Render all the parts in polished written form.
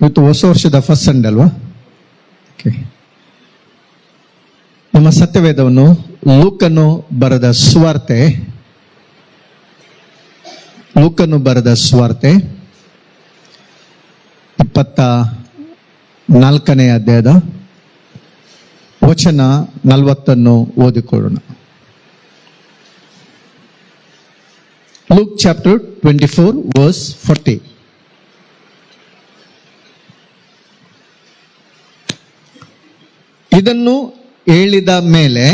ಇವತ್ತು ಹೊಸ ವರ್ಷದ ಫಸ್ಟ್ ಸಂಡೇ ಅಲ್ವಾ? ಓಕೆ. ನಮ್ಮ ಸತ್ಯವೇದವನ್ನು ಲೂಕನು ಬರೆದ ಸುವಾರ್ತೆ 24ನೇ ಅಧ್ಯಾಯದ ವಚನ 40 ಓದಿಕೊಳ್ಳೋಣ. Luke chapter 24 verse 40. ಇದನ್ನು ಹೇಳಿದ ಮೇಲೆ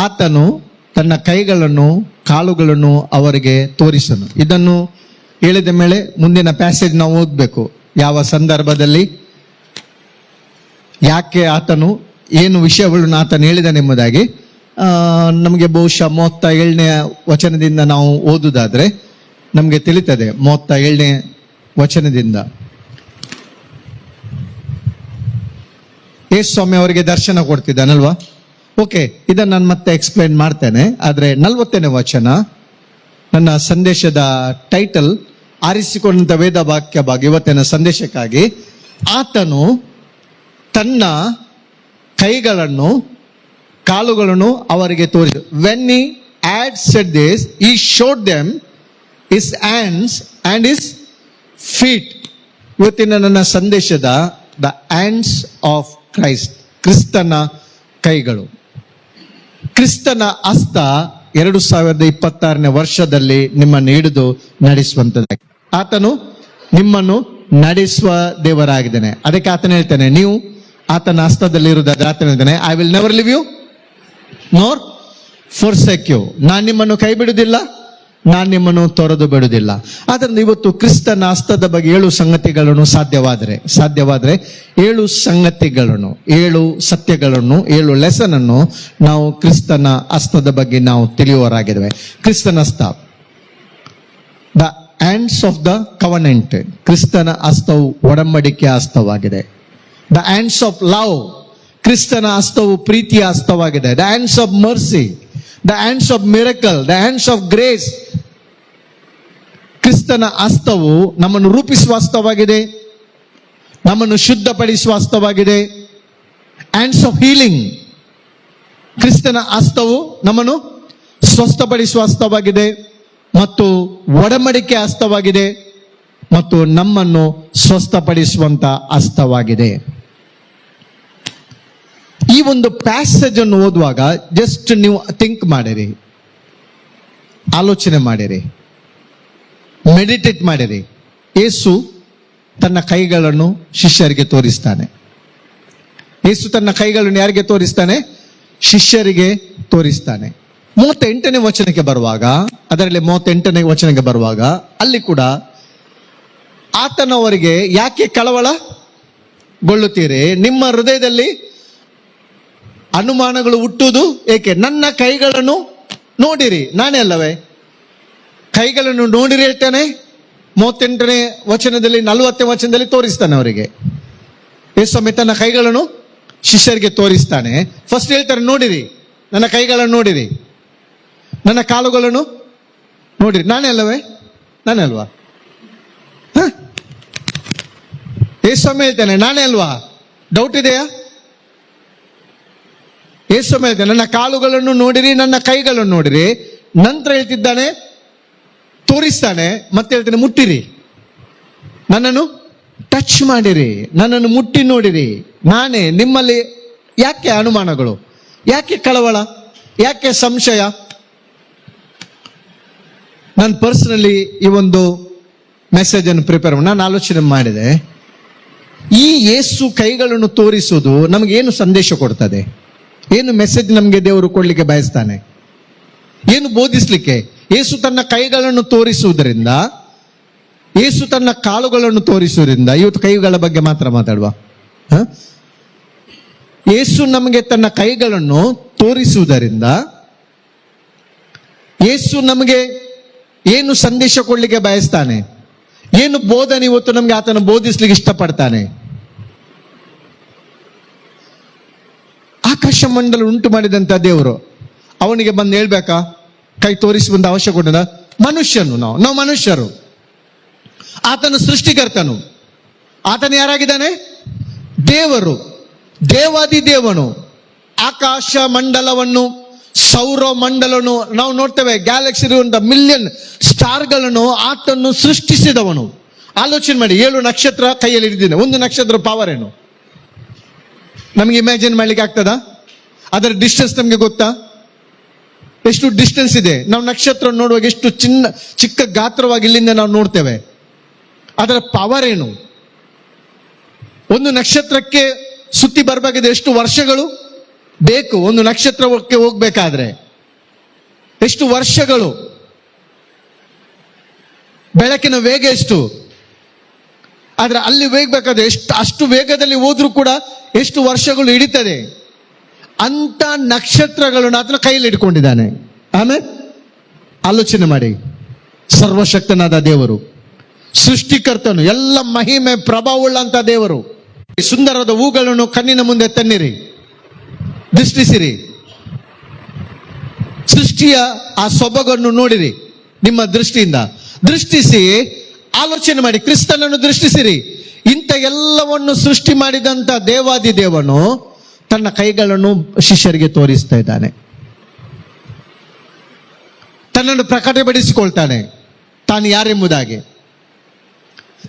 ಆತನು ತನ್ನ ಕೈಗಳನ್ನು ಕಾಲುಗಳನ್ನು ಅವರಿಗೆ ತೋರಿಸನು. ಇದನ್ನು ಹೇಳಿದ ಮೇಲೆ ಮುಂದಿನ ಪ್ಯಾಸೇಜ್ ನಾವು ಓದಬೇಕು. ಯಾವ ಸಂದರ್ಭದಲ್ಲಿ, ಯಾಕೆ ಆತನು, ಏನು ವಿಷಯಗಳನ್ನು ಆತನು ಹೇಳಿದನೆಂಬುದಾಗಿ ನಮಗೆ ಬಹುಶಃ 37ನೇ ವಚನದಿಂದ ನಾವು ಓದುವುದಾದ್ರೆ ನಮಗೆ ತಿಳಿತದೆ. 37ನೇ ವಚನದಿಂದ ಯೇಸು ಸ್ವಾಮಿ ಅವರಿಗೆ ದರ್ಶನ ಕೊಡ್ತಿದ್ದಾನಲ್ವಾ? ಓಕೆ, ಇದನ್ನು ನಾನು ಮತ್ತೆ ಎಕ್ಸ್ಪ್ಲೈನ್ ಮಾಡ್ತೇನೆ. ಆದರೆ 40ನೇ ವಚನ ನನ್ನ ಸಂದೇಶದ ಟೈಟಲ್, ಆರಿಸಿಕೊಂಡಂತ ವೇದ ವಾಕ್ಯ ಭಾಗ ಇವತ್ತಿನ ಸಂದೇಶಕ್ಕಾಗಿ. ಆತನು ತನ್ನ ಕೈಗಳನ್ನು ಕಾಲುಗಳನ್ನು ಅವರಿಗೆ ತೋರಿಸಿ. When he had said this, he showed them his hands and his feet. ಇವತ್ತಿನ ನನ್ನ ಸಂದೇಶದ ದ ಹ್ಯಾಂಡ್ಸ್ ಆಫ್ ಕ್ರೈಸ್ಟ್, ಕ್ರಿಸ್ತನ ಕೈಗಳು, ಕ್ರಿಸ್ತನ ಹಸ್ತ 2026ನೇ ವರ್ಷದಲ್ಲಿ ನಿಮ್ಮನ್ನು ಹಿಡಿದು ನಡೆಸುವಂಥದ್ದು. ಆತನು ನಿಮ್ಮನ್ನು ನಡೆಸುವ ದೇವರಾಗಿದ್ದಾನೆ. ಅದಕ್ಕೆ ಆತನ ಹೇಳ್ತಾನೆ, ನೀವು ಆತನ ಹಸ್ತದಲ್ಲಿ ಇರುವುದಾದ್ರೆ ಆತನ ಹೇಳ್ತಾನೆ, I will never leave you nor forsake you. ನಾನು ನಿಮ್ಮನ್ನು ಕೈ ಬಿಡುವುದಿಲ್ಲ, ನಾನು ನಿಮ್ಮನ್ನು ತೊರೆದು ಬಿಡುವುದಿಲ್ಲ. ಆದ್ದರಿಂದ ಇವತ್ತು ಕ್ರಿಸ್ತನ ಹಸ್ತದ ಬಗ್ಗೆ 7 ಸಂಗತಿಗಳನ್ನು ಸಾಧ್ಯವಾದರೆ 7 ಸಂಗತಿಗಳನ್ನು, 7 ಸತ್ಯಗಳನ್ನು, 7 ಲೆಸನ್ ಅನ್ನು ನಾವು ಕ್ರಿಸ್ತನ ಹಸ್ತದ ಬಗ್ಗೆ ನಾವು ತಿಳಿಯುವವರಾಗಿದ್ದೇವೆ. ಕ್ರಿಸ್ತನ ಹಸ್ತ, the hands of the covenant. ಕ್ರಿಸ್ತನ ಹಸ್ತವು ಒಡಂಬಡಿಕೆಯ ಹಸ್ತವಾಗಿದೆ. ದ ಹ್ಯಾಂಡ್ಸ್ ಆಫ್ ಲವ್, ಕ್ರಿಸ್ತನ ಹಸ್ತವು ಪ್ರೀತಿಯ ಹಸ್ತವಾಗಿದೆ. The hands of mercy, the hands of miracle, the hands of grace. ಕ್ರಿಸ್ತನ ಹಸ್ತವು ನಮ್ಮನ್ನು ರೂಪಿಸುವ ಹಸ್ತವಾಗಿದೆ, ನಮ್ಮನ್ನು ಶುದ್ಧಪಡಿಸುವ ಹಸ್ತವಾಗಿದೆ. ಹ್ಯಾಂಡ್ಸ್ ಆಫ್ ಹೀಲಿಂಗ್, ಕ್ರಿಸ್ತನ ಹಸ್ತವು ನಮ್ಮನ್ನು ಸ್ವಸ್ಥಪಡಿಸುವ ಹಸ್ತವಾಗಿದೆ ಮತ್ತು ಒಡಂಬಡಿಕೆ ಹಸ್ತವಾಗಿದೆ ಮತ್ತು ನಮ್ಮನ್ನು ಸ್ವಸ್ಥಪಡಿಸುವಂತ ಹಸ್ತವಾಗಿದೆ. ಈ ಒಂದು ಪ್ಯಾಸೇಜ್ ಅನ್ನು ಓದುವಾಗ ಜಸ್ಟ್ ನೀವು ಥಿಂಕ್ ಮಾಡಿರಿ, ಆಲೋಚನೆ ಮಾಡಿರಿ, ಮೆಡಿಟೇಟ್ ಮಾಡಿರಿ. ಯೇಸು ತನ್ನ ಕೈಗಳನ್ನು ಶಿಷ್ಯರಿಗೆ ತೋರಿಸ್ತಾನೆ. ಯೇಸು ತನ್ನ ಕೈಗಳನ್ನು ಯಾರಿಗೆ ತೋರಿಸ್ತಾನೆ? ಶಿಷ್ಯರಿಗೆ ತೋರಿಸ್ತಾನೆ. 38ನೇ ವಚನಕ್ಕೆ ಬರುವಾಗ, ಅದರಲ್ಲಿ 38ನೇ ವಚನಕ್ಕೆ ಬರುವಾಗ ಅಲ್ಲಿ ಕೂಡ ಆತನವರಿಗೆ, ಯಾಕೆ ಕಳವಳಗೊಳ್ಳುತ್ತೀರಿ? ನಿಮ್ಮ ಹೃದಯದಲ್ಲಿ ಅನುಮಾನಗಳು ಹುಟ್ಟುವುದು ಏಕೆ? ನನ್ನ ಕೈಗಳನ್ನು ನೋಡಿರಿ, ನಾನೇ ಅಲ್ಲವೇ? ಕೈಗಳನ್ನು ನೋಡಿರಿ ಹೇಳ್ತಾನೆ. 38ನೇ ವಚನದಲ್ಲಿ, 40ನೇ ವಚನದಲ್ಲಿ ತೋರಿಸ್ತಾನೆ ಅವರಿಗೆ. ಯೇಸು ತನ್ನ ಕೈಗಳನ್ನು ಶಿಷ್ಯರಿಗೆ ತೋರಿಸ್ತಾನೆ. ಫಸ್ಟ್ ಹೇಳ್ತಾರೆ, ನೋಡಿರಿ, ನನ್ನ ಕೈಗಳನ್ನು ನೋಡಿರಿ, ನನ್ನ ಕಾಲುಗಳನ್ನು ನೋಡಿರಿ. ನಾನೇ ಅಲ್ಲವೇ? ನಾನೇ ಅಲ್ವಾ? ಯೇಸು ಹೇಳ್ತಾನೆ, ನಾನೇ ಅಲ್ವಾ? ಡೌಟ್ ಇದೆಯಾ? ಯೇಸು ಹೇಳ್ತಾನೆ, ನನ್ನ ಕಾಲುಗಳನ್ನು ನೋಡಿರಿ, ನನ್ನ ಕೈಗಳನ್ನು ನೋಡಿರಿ. ನಂತರ ಹೇಳ್ತಿದ್ದಾನೆ, ತೋರಿಸ್ತಾನೆ, ಮತ್ತೆ ಹೇಳ್ತಾನೆ, ಮುಟ್ಟಿರಿ, ನನ್ನನ್ನು ಟಚ್ ಮಾಡಿರಿ, ನನ್ನನ್ನು ಮುಟ್ಟಿ ನೋಡಿರಿ, ನಾನೇ. ನಿಮ್ಮಲ್ಲಿ ಯಾಕೆ ಅನುಮಾನಗಳು? ಯಾಕೆ ಕಳವಳ? ಯಾಕೆ ಸಂಶಯ? ನಾನು ಪರ್ಸನಲಿ ಈ ಒಂದು ಮೆಸೇಜ್ ಅನ್ನು ಪ್ರಿಪೇರ್ ಮಾಡಿ ನಾನು ಆಲೋಚನೆ ಮಾಡಿದೆ, ಈ ಯೇಸು ಕೈಗಳನ್ನು ತೋರಿಸುವುದು ನಮಗೆ ಏನು ಸಂದೇಶ ಕೊಡ್ತದೆ? ಏನು ಮೆಸೇಜ್ ನಮಗೆ ದೇವರು ಕೊಡ್ಲಿಕ್ಕೆ ಬಯಸ್ತಾನೆ? ಏನು ಬೋಧಿಸ್ಲಿಕ್ಕೆ? ಯೇಸು ತನ್ನ ಕೈಗಳನ್ನು ತೋರಿಸುವುದರಿಂದ, ಯೇಸು ತನ್ನ ಕಾಲುಗಳನ್ನು ತೋರಿಸುವುದರಿಂದ, ಇವತ್ತು ಕೈಗಳ ಬಗ್ಗೆ ಮಾತ್ರ ಮಾತಾಡುವ. ಯೇಸು ನಮಗೆ ತನ್ನ ಕೈಗಳನ್ನು ತೋರಿಸುವುದರಿಂದ ಯೇಸು ನಮಗೆ ಏನು ಸಂದೇಶ ಕೊಡ್ಲಿಕ್ಕೆ ಬಯಸ್ತಾನೆ? ಏನು ಬೋಧನೆ ಇವತ್ತು ನಮಗೆ ಆತನ ಬೋಧಿಸ್ಲಿಕ್ಕೆ ಇಷ್ಟಪಡ್ತಾನೆ? ಆಕಾಶ ಮಂಡಲ ಉಂಟು ಮಾಡಿದಂತ ದೇವರು ಅವನಿಗೆ ಬಂದು ಹೇಳ್ಬೇಕಾ? ಕೈ ತೋರಿಸುವಂತ ಅವಶ್ಯಕತೆ? ಮನುಷ್ಯನು, ನಾವು ಮನುಷ್ಯರು. ಆತನು ಸೃಷ್ಟಿಕರ್ತನು, ಆತನು ಯಾರಾಗಿದ್ದಾನೆ? ದೇವರು, ದೇವಾದಿ ದೇವನು. ಆಕಾಶ ಮಂಡಲವನ್ನು, ಸೌರ ಮಂಡಲವನ್ನು ನಾವು ನೋಡ್ತೇವೆ, ಗ್ಯಾಲಕ್ಸಿ ಇರುವಂತ ಮಿಲಿಯನ್ ಸ್ಟಾರ್ಗಳನ್ನು ಆತನ್ನು ಸೃಷ್ಟಿಸಿದವನು. ಆಲೋಚನೆ ಮಾಡಿ, 7 ನಕ್ಷತ್ರ ಕೈಯಲ್ಲಿ ಹಿಡಿದಿದೆ. ಒಂದು ನಕ್ಷತ್ರ ಪವರ್ ಏನು ನಮಗೆ ಇಮ್ಯಾಜಿನ್ ಮಾಡ್ಲಿಕ್ಕೆ ಆಗ್ತದಾ? ಅದರ ಡಿಸ್ಟೆನ್ಸ್ ನಮಗೆ ಗೊತ್ತಾ? ಎಷ್ಟು ಡಿಸ್ಟೆನ್ಸ್ ಇದೆ? ನಾವು ನಕ್ಷತ್ರ ನೋಡುವಾಗ ಎಷ್ಟು ಚಿಕ್ಕ ಗಾತ್ರವಾಗಿ ಇಲ್ಲಿಂದ ನಾವು ನೋಡ್ತೇವೆ. ಅದರ ಪವರ್ ಏನು? ಒಂದು ನಕ್ಷತ್ರಕ್ಕೆ ಸುತ್ತಿ ಬರಬೇಕಾದ್ರೆ ಎಷ್ಟು ವರ್ಷಗಳು ಬೇಕು? ಒಂದು ನಕ್ಷತ್ರಕ್ಕೆ ಹೋಗ್ಬೇಕಾದ್ರೆ ಎಷ್ಟು ವರ್ಷಗಳು? ಬೆಳಕಿನ ವೇಗ ಎಷ್ಟು? ಆದ್ರೆ ಅಲ್ಲಿ ವೇಗಬೇಕಾದ್ರೆ ಅಷ್ಟು ವೇಗದಲ್ಲಿ ಹೋದ್ರೂ ಕೂಡ ಎಷ್ಟು ವರ್ಷಗಳು ಹಿಡಿತದೆ? ಅಂತ ನಕ್ಷತ್ರಗಳನ್ನು ಆತನ ಕೈಯಲ್ಲಿ ಇಟ್ಕೊಂಡಿದ್ದಾನೆ. ಆಮೇಲೆ ಆಲೋಚನೆ ಮಾಡಿ, ಸರ್ವಶಕ್ತನಾದ ದೇವರು, ಸೃಷ್ಟಿಕರ್ತನು, ಎಲ್ಲ ಮಹಿಮೆ ಪ್ರಭಾವವುಳ್ಳಂತ ದೇವರು. ಸುಂದರವಾದ ಹೂಗಳನ್ನು ಕಣ್ಣಿನ ಮುಂದೆ ತನ್ನಿರಿ, ದೃಷ್ಟಿಸಿರಿ, ಸೃಷ್ಟಿಯ ಆ ಸೊಬಗನ್ನು ನೋಡಿರಿ. ನಿಮ್ಮ ದೃಷ್ಟಿಯಿಂದ ದೃಷ್ಟಿಸಿ ಆಲೋಚನೆ ಮಾಡಿ, ಕ್ರಿಸ್ತನನ್ನು ದೃಷ್ಟಿಸಿರಿ. ಇಂಥ ಎಲ್ಲವನ್ನು ಸೃಷ್ಟಿ ಮಾಡಿದಂತ ದೇವಾದಿ ದೇವನು ತನ್ನ ಕೈಗಳನ್ನು ಶಿಷ್ಯರಿಗೆ ತೋರಿಸ್ತಾ ಇದ್ದಾನೆ, ತನ್ನನ್ನು ಪ್ರಕಟಪಡಿಸಿಕೊಳ್ತಾನೆ, ತಾನು ಯಾರೆಂಬುದಾಗಿ.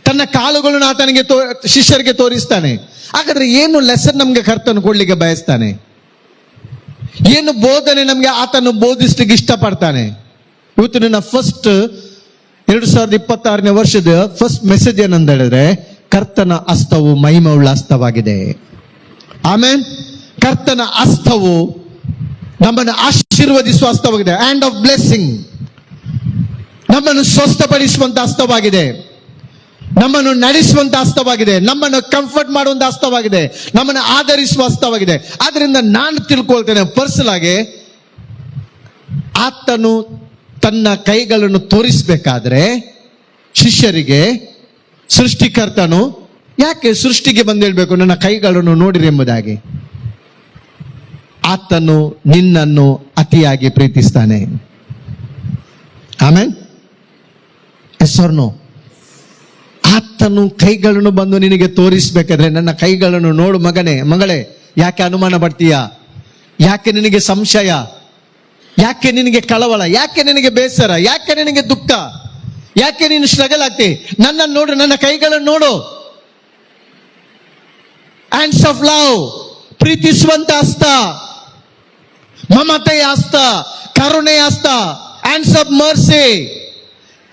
ತನ್ನ ಕಾಲುಗಳನ್ನು ಆತನಿಗೆ ಶಿಷ್ಯರಿಗೆ ತೋರಿಸ್ತಾನೆ. ಹಾಗಾದ್ರೆ ಏನು ಲೆಸನ್ ನಮ್ಗೆ ಕರ್ತನು ಕೊಡ್ಲಿಕ್ಕೆ ಬಯಸ್ತಾನೆ? ಏನು ಬೋಧನೆ ನಮ್ಗೆ ಆತನು ಬೋಧಿಸ್ಲಿಕ್ಕೆ ಇಷ್ಟಪಡ್ತಾನೆ? ಇವತ್ತು ನನ್ನ ಫಸ್ಟ್ 2026ನೇ ವರ್ಷದ ಫಸ್ಟ್ ಮೆಸೇಜ್ ಏನಂತ ಹೇಳಿದ್ರೆ, ಕರ್ತನ ಹಸ್ತವು ಮಹಿಮೆಯುಳ್ಳ ಹಸ್ತವಾಗಿದೆ. ಆಮೇನ್. ಕರ್ತನ ಹಸ್ತವು ನಮ್ಮನ್ನು ಆಶೀರ್ವದಿಸುವ ಹಸ್ತವಾಗಿದೆ. ಹ್ಯಾಂಡ್ ಆಫ್ ಬ್ಲೆಸ್ಸಿಂಗ್, ನಮ್ಮನ್ನು ಸ್ವಸ್ಥಪಡಿಸುವಂತ ಹಸ್ತವಾಗಿದೆ, ನಮ್ಮನ್ನು ನಡೆಸುವಂತ ಹಸ್ತವಾಗಿದೆ, ನಮ್ಮನ್ನು ಕಂಫರ್ಟ್ ಮಾಡುವಂತ ಹಸ್ತವಾಗಿದೆ, ನಮ್ಮನ್ನು ಆಧರಿಸುವ ಹಸ್ತವಾಗಿದೆ. ಆದ್ರಿಂದ ನಾನು ತಿಳ್ಕೊಳ್ತೇನೆ ಪರ್ಸನಲ್ ಆಗಿ, ಆತನು ತನ್ನ ಕೈಗಳನ್ನು ತೋರಿಸಬೇಕಾದ್ರೆ ಶಿಷ್ಯರಿಗೆ ಸೃಷ್ಟಿಕರ್ತನು ಯಾಕೆ ಸೃಷ್ಟಿಗೆ ಬಂದು ಹೇಳ್ಬೇಕು ನನ್ನ ಕೈಗಳನ್ನು ನೋಡಿರಿ ಎಂಬುದಾಗಿ? ಆತನು ನಿನ್ನನ್ನು ಅತಿಯಾಗಿ ಪ್ರೀತಿಸ್ತಾನೆ. ಆಮೇನ್. Yes or no? ಆತನು ಕೈಗಳನ್ನು ಬಂದು ನಿನಗೆ ತೋರಿಸ್ಬೇಕಾದ್ರೆ, ನನ್ನ ಕೈಗಳನ್ನು ನೋಡು ಮಗನೇ, ಮಗಳೇ, ಯಾಕೆ ಅನುಮಾನ ಪಡ್ತೀಯ? ಯಾಕೆ ನಿನಗೆ ಸಂಶಯ? ಯಾಕೆ ನಿನಗೆ ಕಳವಳ? ಯಾಕೆ ನಿನಗೆ ಬೇಸರ? ಯಾಕೆ ನಿನಗೆ ದುಃಖ? ಯಾಕೆ ನೀನು ಸ್ಟ್ರಗಲ್ ಆಗ್ತಿ? ನನ್ನನ್ನು ನೋಡು, ನನ್ನ ಕೈಗಳನ್ನು ನೋಡು. ಹ್ಯಾಂಡ್ಸ್ ಆಫ್ ಲವ್, ಪ್ರೀತಿಸುವಂತ ಹಸ್ತ, ಮಮತೆಯ ಹಸ್ತ, ಕರುಣೆಯ ಹಸ್ತ, hands of mercy,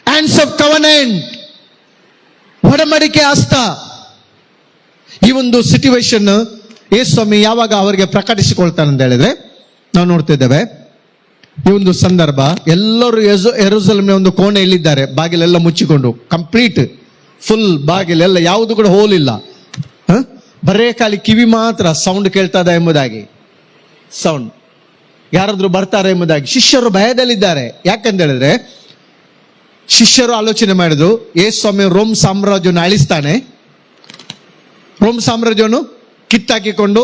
hands of covenant, ಒಡಂಬಡಿಕೆ ಹಸ್ತ. ಈ ಒಂದು ಸಿಚುವೇಶನ್ ಯೇಸುಸ್ವಾಮಿ ಯಾವಾಗ ಅವರಿಗೆ ಪ್ರಕಟಿಸಿಕೊಳ್ತಾನೆ ಅಂತ ಹೇಳಿದ್ರೆ, ನಾವು ನೋಡ್ತಿದ್ದೇವೆ ಈ ಒಂದು ಸಂದರ್ಭ. ಎಲ್ಲರೂ ಯೆರೂಸಲೇಮಿನ ಒಂದು ಕೋಣೆಯಲ್ಲಿದ್ದಾರೆ, ಬಾಗಿಲೆಲ್ಲ ಮುಚ್ಚಿಕೊಂಡು, ಕಂಪ್ಲೀಟ್ ಫುಲ್ ಬಾಗಿಲೆಲ್ಲ, ಯಾವುದು ಕೂಡ ಹೋಲ್ ಇಲ್ಲ, ಬರೇ ಖಾಲಿ ಕಿವಿ ಮಾತ್ರ ಸೌಂಡ್ ಕೇಳ್ತದ ಎಂಬುದಾಗಿ, ಸೌಂಡ್ ಯಾರಾದ್ರೂ ಬರ್ತಾರೆ ಎಂಬುದಾಗಿ. ಶಿಷ್ಯರು ಭಯದಲ್ಲಿದ್ದಾರೆ. ಯಾಕಂತ ಹೇಳಿದ್ರೆ ಶಿಷ್ಯರು ಆಲೋಚನೆ ಮಾಡಿದ್ರು, ಯೇಸುಸ್ವಾಮಿ ರೋಮ್ ಸಾಮ್ರಾಜ್ಯವನ್ನು ಅಳಿಸ್ತಾನೆ, ರೋಮ್ ಸಾಮ್ರಾಜ್ಯವನ್ನು ಕಿತ್ತಾಕಿಕೊಂಡು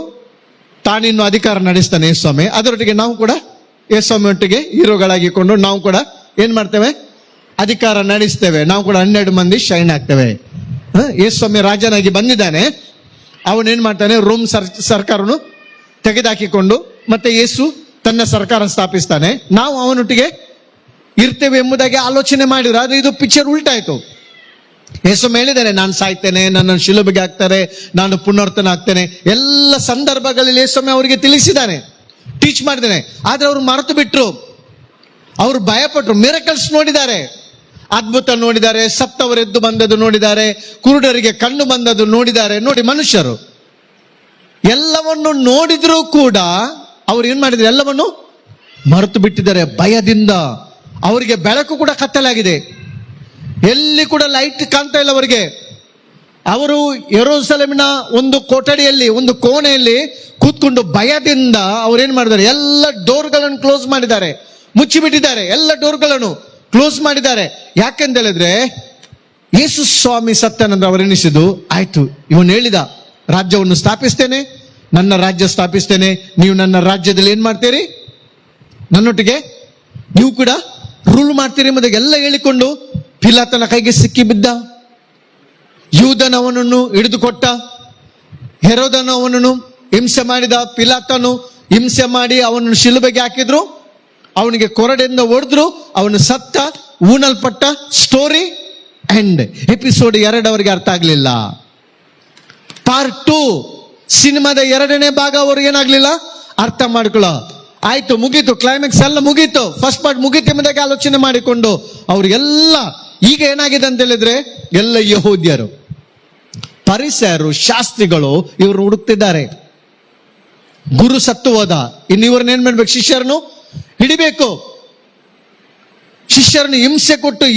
ತಾನಿನ್ನು ಅಧಿಕಾರ ನಡೆಸ್ತಾನೆ ಯೇಸುಸ್ವಾಮಿ. ಅದರೊಟ್ಟಿಗೆ ನಾವು ಕೂಡ ಯೇಸುಸ್ವಾಮಿ ಒಟ್ಟಿಗೆ ಹೀರೋಗಳಾಗಿಕೊಂಡು ನಾವು ಕೂಡ ಏನ್ ಮಾಡ್ತೇವೆ? ಅಧಿಕಾರ ನಡೆಸ್ತೇವೆ. ನಾವು ಕೂಡ 12 ಮಂದಿ ಶೈನ್ ಆಗ್ತೇವೆ. ಯೇಸುಸ್ವಾಮಿ ರಾಜನಾಗಿ ಬಂದಿದ್ದಾನೆ, ಅವನೇನ್ ಮಾಡ್ತಾನೆ? ರೋಮ್ ಸರ್ಕಾರವನ್ನು ತೆಗೆದುಹಾಕಿಕೊಂಡು ಮತ್ತೆ ಯೇಸು ತನ್ನ ಸರ್ಕಾರ ಸ್ಥಾಪಿಸ್ತಾನೆ. ನಾವು ಅವನೊಟ್ಟಿಗೆ ಇರ್ತೇವೆ ಎಂಬುದಾಗಿ ಆಲೋಚನೆ ಮಾಡಿದ್ರು. ಆದ್ರೆ ಇದು ಪಿಕ್ಚರ್ ಉಲ್ಟಾಯ್ತು. ಯೇಸುಸ್ವಾಮಿ ಹೇಳಿದ್ದಾನೆ, ನಾನು ಸಾಯ್ತೇನೆ, ನನ್ನನ್ನು ಶಿಲುಬೆಗೆ ಹಾಕ್ತಾರೆ, ನಾನು ಪುನರ್ತನ ಆಗ್ತೇನೆ. ಎಲ್ಲ ಸಂದರ್ಭಗಳಲ್ಲಿ ಯೇಸುಸ್ವಾಮಿ ಅವರಿಗೆ ತಿಳಿಸಿದ್ದಾನೆ, ಟೀಚ್ ಮಾಡಿದ್ದಾನೆ. ಆದ್ರೆ ಅವರು ಮರೆತು ಬಿಟ್ರು, ಅವರು ಭಯಪಟ್ರು. ಮಿರಕಲ್ಸ್ ನೋಡಿದ್ದಾರೆ, ಅದ್ಭುತ ನೋಡಿದ್ದಾರೆ, ಸತ್ತವರು ಎದ್ದು ಬಂದದ್ದು ನೋಡಿದ್ದಾರೆ, ಕುರುಡರಿಗೆ ಕಣ್ಣು ಬಂದದ್ದು ನೋಡಿದ್ದಾರೆ. ನೋಡಿ, ಮನುಷ್ಯರು ಎಲ್ಲವನ್ನು ನೋಡಿದ್ರೂ ಕೂಡ ಅವ್ರು ಏನ್ ಮಾಡಿದ್ರು? ಎಲ್ಲವನ್ನು ಮರೆತು ಬಿಟ್ಟಿದ್ದಾರೆ ಭಯದಿಂದ. ಅವರಿಗೆ ಬೆಳಕು ಕೂಡ ಕತ್ತಲಾಗಿದೆ, ಎಲ್ಲಿ ಕೂಡ ಲೈಟ್ ಕಾಣ್ತಾ ಇಲ್ಲ ಅವರಿಗೆ. ಅವರು ಯೆರೂಸಲೇಮಿನ ಒಂದು ಕೊಠಡಿಯಲ್ಲಿ, ಒಂದು ಕೋಣೆಯಲ್ಲಿ ಕೂತ್ಕೊಂಡು ಭಯದಿಂದ ಅವ್ರೇನ್ ಮಾಡಿದ್ದಾರೆ? ಎಲ್ಲ ಡೋರ್ಗಳನ್ನು ಕ್ಲೋಸ್ ಮಾಡಿದ್ದಾರೆ, ಮುಚ್ಚಿಬಿಟ್ಟಿದ್ದಾರೆ, ಎಲ್ಲ ಡೋರ್ಗಳನ್ನು ಕ್ಲೋಸ್ ಮಾಡಿದ್ದಾರೆ. ಯಾಕೆಂತ ಹೇಳಿದ್ರೆ ಯೇಸು ಸ್ವಾಮಿ ಸತ್ಯನಂದ್ರ ಅವರೆನಿಸಿದ್ದು, ಆಯ್ತು, ಇವನು ಹೇಳಿದ ರಾಜ್ಯವನ್ನು ಸ್ಥಾಪಿಸ್ತೇನೆ, ನನ್ನ ರಾಜ್ಯ ಸ್ಥಾಪಿಸ್ತೇನೆ, ನೀವು ನನ್ನ ರಾಜ್ಯದಲ್ಲಿ ಏನ್ ಮಾಡ್ತೀರಿ? ನನ್ನೊಟ್ಟಿಗೆ ನೀವು ಕೂಡ ರೂಲ್ ಮಾಡ್ತೀರಿ ಎಂಬುದಾಗಿ ಎಲ್ಲ ಹೇಳಿಕೊಂಡು ಪಿಲಾತನ ಕೈಗೆ ಸಿಕ್ಕಿ ಬಿದ್ದ. ಯೂದನವನನ್ನು ಹಿಡಿದುಕೊಟ್ಟ, ಹೆರೋದನು ಅವನನ್ನು ಹಿಂಸೆ ಮಾಡಿದ, ಪಿಲಾತನು ಹಿಂಸೆ ಮಾಡಿ ಅವನನ್ನು ಶಿಲುಬೆಗೆ ಹಾಕಿದ್ರು, ಅವನಿಗೆ ಕೊರಡೆಯಿಂದ ಹೊಡೆದ್ರು, ಅವನು ಸತ್ತ, ಊನಲ್ಪಟ್ಟ. Story end. ಎಪಿಸೋಡ್ 2 ಅವರಿಗೆ ಅರ್ಥ ಆಗ್ಲಿಲ್ಲ. ಪಾರ್ಟ್ 2 ಸಿನಿಮಾದ 2ನೇ ಭಾಗ ಅವ್ರಿಗೆ ಏನಾಗ್ಲಿಲ್ಲ, ಅರ್ಥ ಮಾಡ್ಕೊಳ್ಳೋ. ಆಯ್ತು, ಮುಗೀತು, ಕ್ಲೈಮ್ಯಾಕ್ಸ್ ಎಲ್ಲ ಮುಗೀತು, ಫಸ್ಟ್ ಪಾರ್ಟ್ ಮುಗೀತು ಎಂಬುದಾಗಿ ಆಲೋಚನೆ ಮಾಡಿಕೊಂಡು ಅವ್ರಿಗೆಲ್ಲ ಈಗ ಏನಾಗಿದೆ ಅಂತ ಹೇಳಿದ್ರೆ, ಎಲ್ಲ ಯಹೂದ್ಯರು, ಪರಿಸರು, ಶಾಸ್ತ್ರಿಗಳು ಇವ್ರು ಹುಡುಕ್ತಿದ್ದಾರೆ. ಗುರು ಸತ್ತು ಹೋದ, ಇನ್ನು ಇವ್ರನ್ನ ಏನ್ ಮಾಡ್ಬೇಕು, ಶಿಷ್ಯರನ್ನು ಹಿಡಿಬೇಕು. ಶಿಷ್ಯರನ್ನು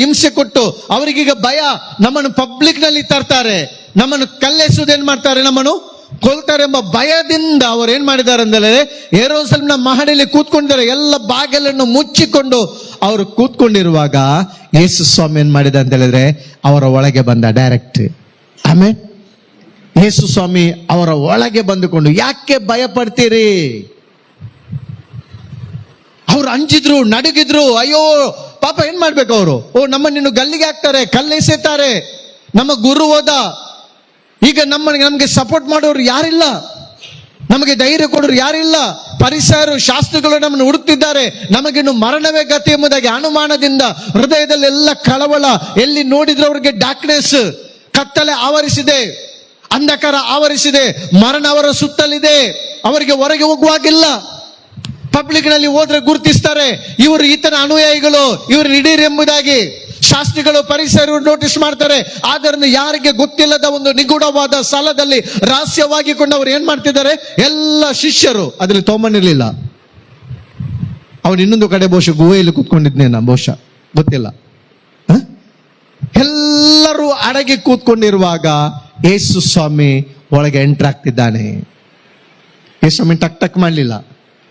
ಹಿಂಸೆ ಕೊಟ್ಟು ಅವರಿಗೀಗ ಭಯ, ನಮ್ಮನ್ನು ಪಬ್ಲಿಕ್ ನಲ್ಲಿ ತರ್ತಾರೆ, ನಮ್ಮನ್ನು ಕಲ್ಲೆಸುವುದೇನ್ ಮಾಡ್ತಾರೆ, ನಮ್ಮನ್ನು ಕೊಲ್ತಾರೆ ಎಂಬ ಭಯದಿಂದ ಅವರು ಏನ್ ಮಾಡಿದ್ದಾರೆ ಅಂದ್ರೆ, ಯೆರೂಸಲೇಮಿನ ಮಹಡಿಯಲ್ಲಿ ಕೂತ್ಕೊಂಡಿದ್ದಾರೆ. ಎಲ್ಲ ಬಾಗಿಲನ್ನು ಮುಚ್ಚಿಕೊಂಡು ಅವರು ಕೂತ್ಕೊಂಡಿರುವಾಗ ಯೇಸು ಸ್ವಾಮಿ ಏನ್ ಮಾಡಿದ ಅಂತ ಹೇಳಿದ್ರೆ, ಅವರ ಒಳಗೆ ಬಂದ ಡೈರೆಕ್ಟ್. ಆಮೇಲೆ ಯೇಸು ಸ್ವಾಮಿ ಅವರ ಒಳಗೆ ಬಂದುಕೊಂಡು, ಯಾಕೆ ಭಯ ಪಡ್ತೀರಿ? ಅವ್ರು ಅಂಜಿದ್ರು, ನಡುಗಿದ್ರು. ಅಯ್ಯೋ ಪಾಪ, ಏನ್ ಮಾಡ್ಬೇಕು ಅವರು? ನಮ್ಮನ್ನು ಗಲ್ಲಿಗೆ ಹಾಕ್ತಾರೆ, ಕಲ್ಲೆಸೆತಾರೆ, ನಮ್ಮ ಗುರು ಹೋದ, ಈಗ ನಮಗೆ ಸಪೋರ್ಟ್ ಮಾಡೋರು ಯಾರಿಲ್ಲ, ನಮಗೆ ಧೈರ್ಯ ಕೊಡೋರು ಯಾರಿಲ್ಲ. ಪರಿಸರು, ಶಾಸ್ತ್ರಿಗಳು ನಮ್ಮನ್ನು ಹುಡುಕ್ತಿದ್ದಾರೆ, ನಮಗಿನ್ನು ಮರಣವೇ ಗತಿ ಎಂಬುದಾಗಿ ಅನುಮಾನದಿಂದ ಹೃದಯದಲ್ಲಿ ಎಲ್ಲ ಕಳವಳ. ಎಲ್ಲಿ ನೋಡಿದ್ರು ಅವ್ರಿಗೆ ಡಾರ್ಕ್ನೆಸ್, ಕತ್ತಲೆ ಆವರಿಸಿದೆ, ಅಂಧಕಾರ ಆವರಿಸಿದೆ, ಮರಣ ಅವರ ಸುತ್ತಲಿದೆ. ಅವರಿಗೆ ಹೊರಗೆ ಹೋಗುವಾಗಿಲ್ಲ. ಪಬ್ಲಿಕ್ ನಲ್ಲಿ ಹೋದ್ರೆ ಗುರುತಿಸ್ತಾರೆ, ಇವರು ಈತನ ಅನುಯಾಯಿಗಳು, ಇವರು ಹಿಡೀರ್ ಎಂಬುದಾಗಿ ಶಾಸ್ತ್ರಿಗಳು, ಪರಿಸರರು ನೋಟಿಸ್ ಮಾಡ್ತಾರೆ. ಆದ್ದರಿಂದ ಯಾರಿಗೆ ಗೊತ್ತಿಲ್ಲದ ಒಂದು ನಿಗೂಢವಾದ ಸ್ಥಳದಲ್ಲಿ ರಹಸ್ಯವಾಗಿಕೊಂಡು ಅವ್ರು ಏನ್ ಮಾಡ್ತಿದ್ದಾರೆ, ಎಲ್ಲ ಶಿಷ್ಯರು, ಅದ್ರಲ್ಲಿ ತೋಮನಿರ್ಲಿಲ್ಲ, ಅವನು ಇನ್ನೊಂದು ಕಡೆ ಬಹುಶಃ ಗುಹೆಯಲ್ಲಿ ಕೂತ್ಕೊಂಡಿದ್ನೇನ, ಬಹುಶಃ ಗೊತ್ತಿಲ್ಲ. ಎಲ್ಲರೂ ಅಡಗಿ ಕೂತ್ಕೊಂಡಿರುವಾಗ ಯೇಸು ಸ್ವಾಮಿ ಒಳಗೆ ಎಂಟರ್ ಆಗ್ತಿದ್ದಾನೆ. ಯೇಸು ಸ್ವಾಮಿ ಟಕ್ ಮಾಡ್ಲಿಲ್ಲ,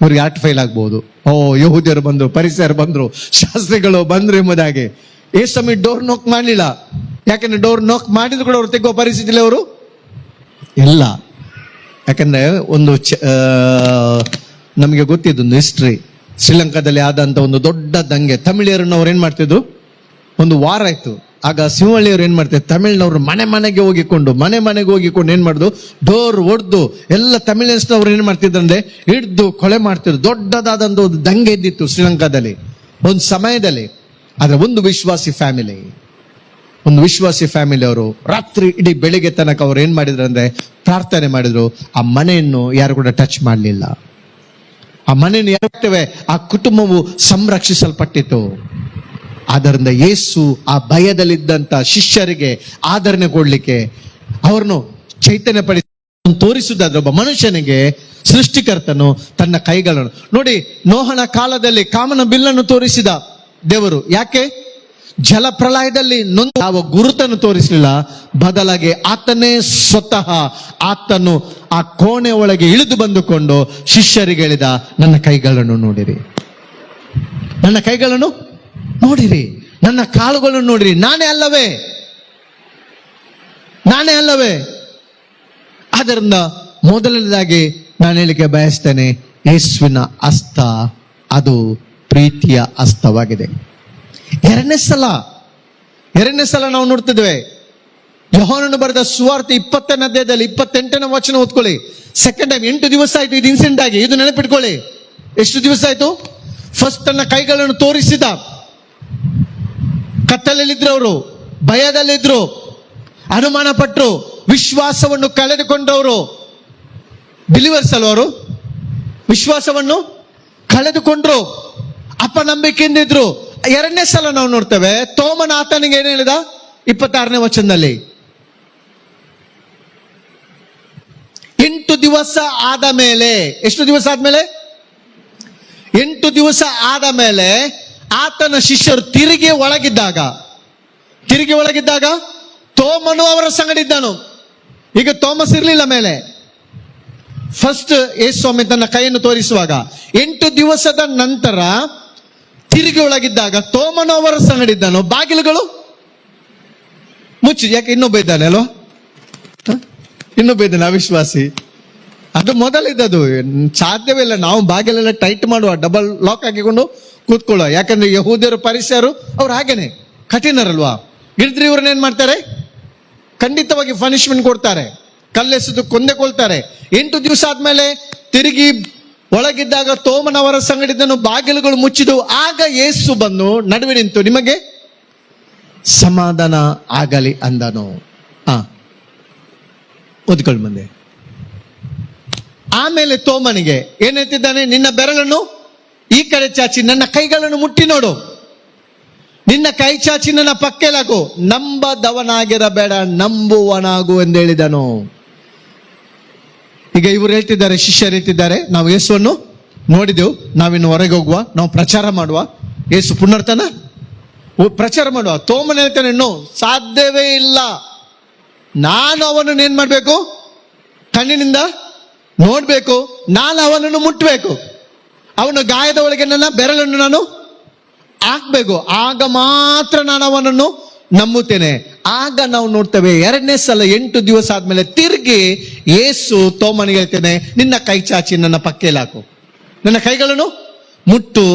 ಇವ್ರಿಗೆ ಆರ್ಟ್ ಫೈಲ್ ಆಗ್ಬಹುದು. ಯಹೂದ್ಯರು ಬಂದ್ರು, ಪರಿಸರ ಬಂದ್ರು, ಶಾಸ್ತ್ರಿಗಳು ಬಂದ್ರು ಎಂಬುದಾಗಿ. ಯೇಸು ಸ್ವಾಮಿ ಡೋರ್ ನೋಕ್ ಮಾಡ್ಲಿಲ್ಲ. ಯಾಕಂದ್ರೆ ಡೋರ್ ನೋಕ್ ಮಾಡಿದ್ರು ಕೂಡ ಅವ್ರು ತೆಗೋ ಪರಿಸ್ಥಿತಿಲಿ ಅವರು ಇಲ್ಲ. ಯಾಕಂದ್ರೆ ಒಂದು ನಮಗೆ ಗೊತ್ತಿದ್ದೊಂದು ಹಿಸ್ಟ್ರಿ, ಶ್ರೀಲಂಕಾದಲ್ಲಿ ಆದಂತ ಒಂದು ದೊಡ್ಡ ದಂಗೆ, ತಮಿಳಿಯರನ್ನು ಅವ್ರು ಏನ್ ಮಾಡ್ತಿದ್ರು, ಒಂದು ವಾರ ಆಯ್ತು. ಆಗ ಶಿವಳ್ಳಿಯವರು ಏನ್ ಮಾಡ್ತಾರೆ, ತಮಿಳ್ನವ್ರು ಮನೆ ಮನೆಗೆ ಹೋಗಿಕೊಂಡು ಏನ್ ಮಾಡುದು, ಡೋರ್ ಒಡ್ದು ಎಲ್ಲ ತಮಿಳಿಯನ್ಸ್ನವ್ರು ಏನ್ ಮಾಡ್ತಿದ್ರು ಅಂದ್ರೆ ಹಿಡ್ದು ಕೊಲೆ ಮಾಡ್ತಿದ್ರು. ದೊಡ್ಡದಾದಂತ ಒಂದು ದಂಗೆ ಇದ್ದಿತ್ತು ಶ್ರೀಲಂಕಾದಲ್ಲಿ ಒಂದು ಸಮಯದಲ್ಲಿ. ಆದ್ರೆ ಒಂದು ವಿಶ್ವಾಸಿ ಫ್ಯಾಮಿಲಿ ಅವರು ರಾತ್ರಿ ಇಡೀ ಬೆಳಿಗ್ಗೆ ತನಕ ಅವ್ರು ಏನ್ ಮಾಡಿದ್ರು ಅಂದ್ರೆ ಪ್ರಾರ್ಥನೆ ಮಾಡಿದ್ರು. ಆ ಮನೆಯನ್ನು ಯಾರು ಕೂಡ ಟಚ್ ಮಾಡಲಿಲ್ಲ. ಆ ಮನೆಯನ್ನು ಯಾರು, ಆ ಕುಟುಂಬವು ಸಂರಕ್ಷಿಸಲ್ಪಟ್ಟಿತು. ಆದ್ದರಿಂದ ಯೇಸು ಆ ಭಯದಲ್ಲಿದ್ದಂತ ಶಿಷ್ಯರಿಗೆ ಆದರಣೆ ಕೊಡ್ಲಿಕ್ಕೆ, ಅವರನ್ನು ಚೈತನ್ಯ ಪಡಿಸಿ ತೋರಿಸುವುದಾದ್ರೆ, ಒಬ್ಬ ಮನುಷ್ಯನಿಗೆ ಸೃಷ್ಟಿಕರ್ತನು ತನ್ನ ಕೈಗಳನ್ನು ನೋಡಿ. ನೋಹನ ಕಾಲದಲ್ಲಿ ಕಾಮನ ಬಿಲ್ಲನ್ನು ತೋರಿಸಿದ ದೇವರು. ಯಾಕೆ? ಜಲಪ್ರಳಯದಲ್ಲಿ ಯಾವ ಗುರುತನ್ನು ತೋರಿಸಲಿಲ್ಲ, ಬದಲಾಗಿ ಆತನೇ ಸ್ವತಃ ಆತನು ಆ ಕೋಣೆ ಒಳಗೆ ಇಳಿದು ಬಂದುಕೊಂಡು ಶಿಷ್ಯರಿಗೆ ಹೇಳಿದ, ನನ್ನ ಕೈಗಳನ್ನು ನೋಡಿರಿ, ನನ್ನ ಕೈಗಳನ್ನು ನೋಡಿರಿ, ನನ್ನ ಕಾಲುಗಳನ್ನು ನೋಡಿರಿ, ನಾನೇ ಅಲ್ಲವೇ. ಆದ್ದರಿಂದ ಮೊದಲನೇದಾಗಿ ನಾನು ಹೇಳಿಕೆ ಬಯಸ್ತೇನೆ, ಯೇಸುವಿನ ಹಸ್ತ ಅದು ಪ್ರೀತಿಯ ಹಸ್ತವಾಗಿದೆ. ಎರಡನೇ ಸಲ ನಾವು ನೋಡ್ತಿದ್ವಿ, ಯೋಹಾನನು ಬರೆದ ಸುವಾರ್ತೆ 20ನೇ ಅಧ್ಯಾಯದಲ್ಲಿ 28ನೇ ವಚನ ಓದ್ಕೊಳ್ಳಿ. ಸೆಕೆಂಡ್ ಟೈಮ್ 8 ದಿವಸ ಆಯ್ತು ಇದು ಇನ್ಸಿಡೆಂಟ್ ಆಗಿ. ಇದು ನೆನಪಿಟ್ಕೊಳ್ಳಿ, ಎಷ್ಟು ದಿವಸ ಆಯ್ತು? ಫಸ್ಟ್ ತನ್ನ ಕೈಗಳನ್ನು ತೋರಿಸಿದ, ಕತ್ತಲಲ್ಲಿದ್ರು, ಅವರು ಭಯದಲ್ಲಿದ್ರು, ಅನುಮಾನ ಪಟ್ಟರು, ವಿಶ್ವಾಸವನ್ನು ಕಳೆದುಕೊಂಡವರು. ಬಿಲಿವರ್ಸ್ ಅಲ್ವ ಅವರು? ವಿಶ್ವಾಸವನ್ನು ಕಳೆದುಕೊಂಡ್ರು, ಅಪನಂಬಿಕೆಯಿಂದ ಇದ್ರು. ಎರಡನೇ ಸಲ ನಾವು ನೋಡ್ತೇವೆ, ತೋಮನ ಆತನಿಗೆ ಏನು ಹೇಳಿದ 26ನೇ ವಚನದಲ್ಲಿ, 8 ದಿವಸ ಆದ ಮೇಲೆ, ಎಷ್ಟು ದಿವಸ ಆದ್ಮೇಲೆ? 8 ದಿವಸ ಆದ ಮೇಲೆ ಆತನ ಶಿಷ್ಯರು ತಿರುಗಿ ಒಳಗಿದ್ದಾಗ ತೋಮನು ಅವರ ಸಂಗಡಿದ್ದನು. ಈಗ ತೋಮಸ್ ಇರ್ಲಿಲ್ಲ ಮೇಲೆ. ಫಸ್ಟ್ ಯೇಸು ಸ್ವಾಮಿ ತನ್ನ ಕೈಯನ್ನು ತೋರಿಸುವಾಗ 8 ದಿವಸದ ನಂತರ ತಿರುಗಿ ಒಳಗಿದ್ದಾಗ ತೋಮನು ಅವರ ಸಂಗಡಿದ್ದನು. ಬಾಗಿಲುಗಳು ಮುಚ್ಚಿ, ಯಾಕೆ ಇನ್ನೊಬ್ಬ ಇದ್ದಾನೆ ಅಲ್ವಾ? ಇನ್ನೊಬ್ಬ ಇದ್ದಾನೆ ಅವಿಶ್ವಾಸಿ. ಅದು ಮೊದಲಿದ್ದದು, ಸಾಧ್ಯವಿಲ್ಲ. ನಾವು ಬಾಗಿಲೆಲ್ಲ ಟೈಟ್ ಮಾಡುವ, ಡಬಲ್ ಲಾಕ್ ಹಾಕಿಕೊಂಡು ಕೂತ್ಕೊಳ್ಳುವ. ಯಾಕಂದ್ರೆ ಯಹೂದ್ಯರು ಪರಿಸರು ಅವ್ರು ಹಾಗೇನೆ ಕಠಿಣರಲ್ವಾ. ಹಿಡಿದ್ರೆ ಇವ್ರನ್ನ ಏನ್ ಮಾಡ್ತಾರೆ, ಖಂಡಿತವಾಗಿ ಪನಿಷ್ಮೆಂಟ್ ಕೊಡ್ತಾರೆ, ಕಲ್ಲೆಸೆದು ಕೊಂದೆಕೊಳ್ತಾರೆ. 8 ದಿವಸ ಆದ್ಮೇಲೆ ತಿರುಗಿ ಒಳಗಿದ್ದಾಗ ತೋಮನವರ ಸಂಗಡಿದನು ಬಾಗಿಲುಗಳು ಮುಚ್ಚಿದು. ಆಗ ಯೇಸು ಬಂದು ನಡುವೆ ನಿಂತು ನಿಮಗೆ ಸಮಾಧಾನ ಆಗಲಿ ಅಂದನು. ಓದ್ಕೊಳ್ಳಿ ಮುಂದೆ. ಆಮೇಲೆ ತೋಮನಿಗೆ ಏನ್ ಹೇಳ್ತಿದ್ದಾನೆ? ನಿನ್ನ ಬೆರಳನ್ನು ಈ ಕಡೆ ಚಾಚಿ ನನ್ನ ಕೈಗಳನ್ನು ಮುಟ್ಟಿ ನೋಡು, ನಿನ್ನ ಕೈ ಚಾಚಿ ನನ್ನ ಪಕ್ಕೆಲಾಗು, ನಂಬದವನಾಗಿರಬೇಡ ನಂಬುವನಾಗು ಎಂದು ಹೇಳಿದನು. ಈಗ ಇವರು ಹೇಳ್ತಿದ್ದಾರೆ, ಶಿಷ್ಯರು ಹೇಳ್ತಿದ್ದಾರೆ, ನಾವು ಯೇಸುವನ್ನು ನೋಡಿದೆವು, ನಾವಿನ್ನು ಹೊರಗೆ ಹೋಗುವ, ನಾವು ಪ್ರಚಾರ ಮಾಡುವ, ಯೇಸು ಪುನರ್ತನ ಪ್ರಚಾರ ಮಾಡುವ. ತೋಮನ ಹೇಳ್ತಾನೆ, ಇನ್ನೂ ಸಾಧ್ಯವೇ ಇಲ್ಲ, ನಾನು ಅವನನ್ನು ಏನ್ ಮಾಡ್ಬೇಕು? ಕಣ್ಣಿನಿಂದ ನೋಡ್ಬೇಕು, ನಾನು ಅವನನ್ನು ಮುಟ್ಟಬೇಕು, ಅವನ ಗಾಯದ ಒಳಗೆ ನನ್ನ ಬೆರಳನ್ನು ನಾನು ಹಾಕ್ಬೇಕು, ಆಗ ಮಾತ್ರ ನಾನು ಅವನನ್ನು ನಂಬುತ್ತೇನೆ. ಆಗ ನಾವು ನೋಡ್ತೇವೆ, 2ನೇ ಸಲ 8 ದಿವಸ ಆದ್ಮೇಲೆ ತಿರುಗಿ ಯೇಸು ತೋಮನಿಗೆ ಹೇಳ್ತೇನೆ, ನಿನ್ನ ಕೈ ಚಾಚಿ ನನ್ನ ಪಕ್ಕೆಯಲ್ಲಿ ಹಾಕು, ನನ್ನ ಕೈಗಳನ್ನು ಮುಟ್ಟು,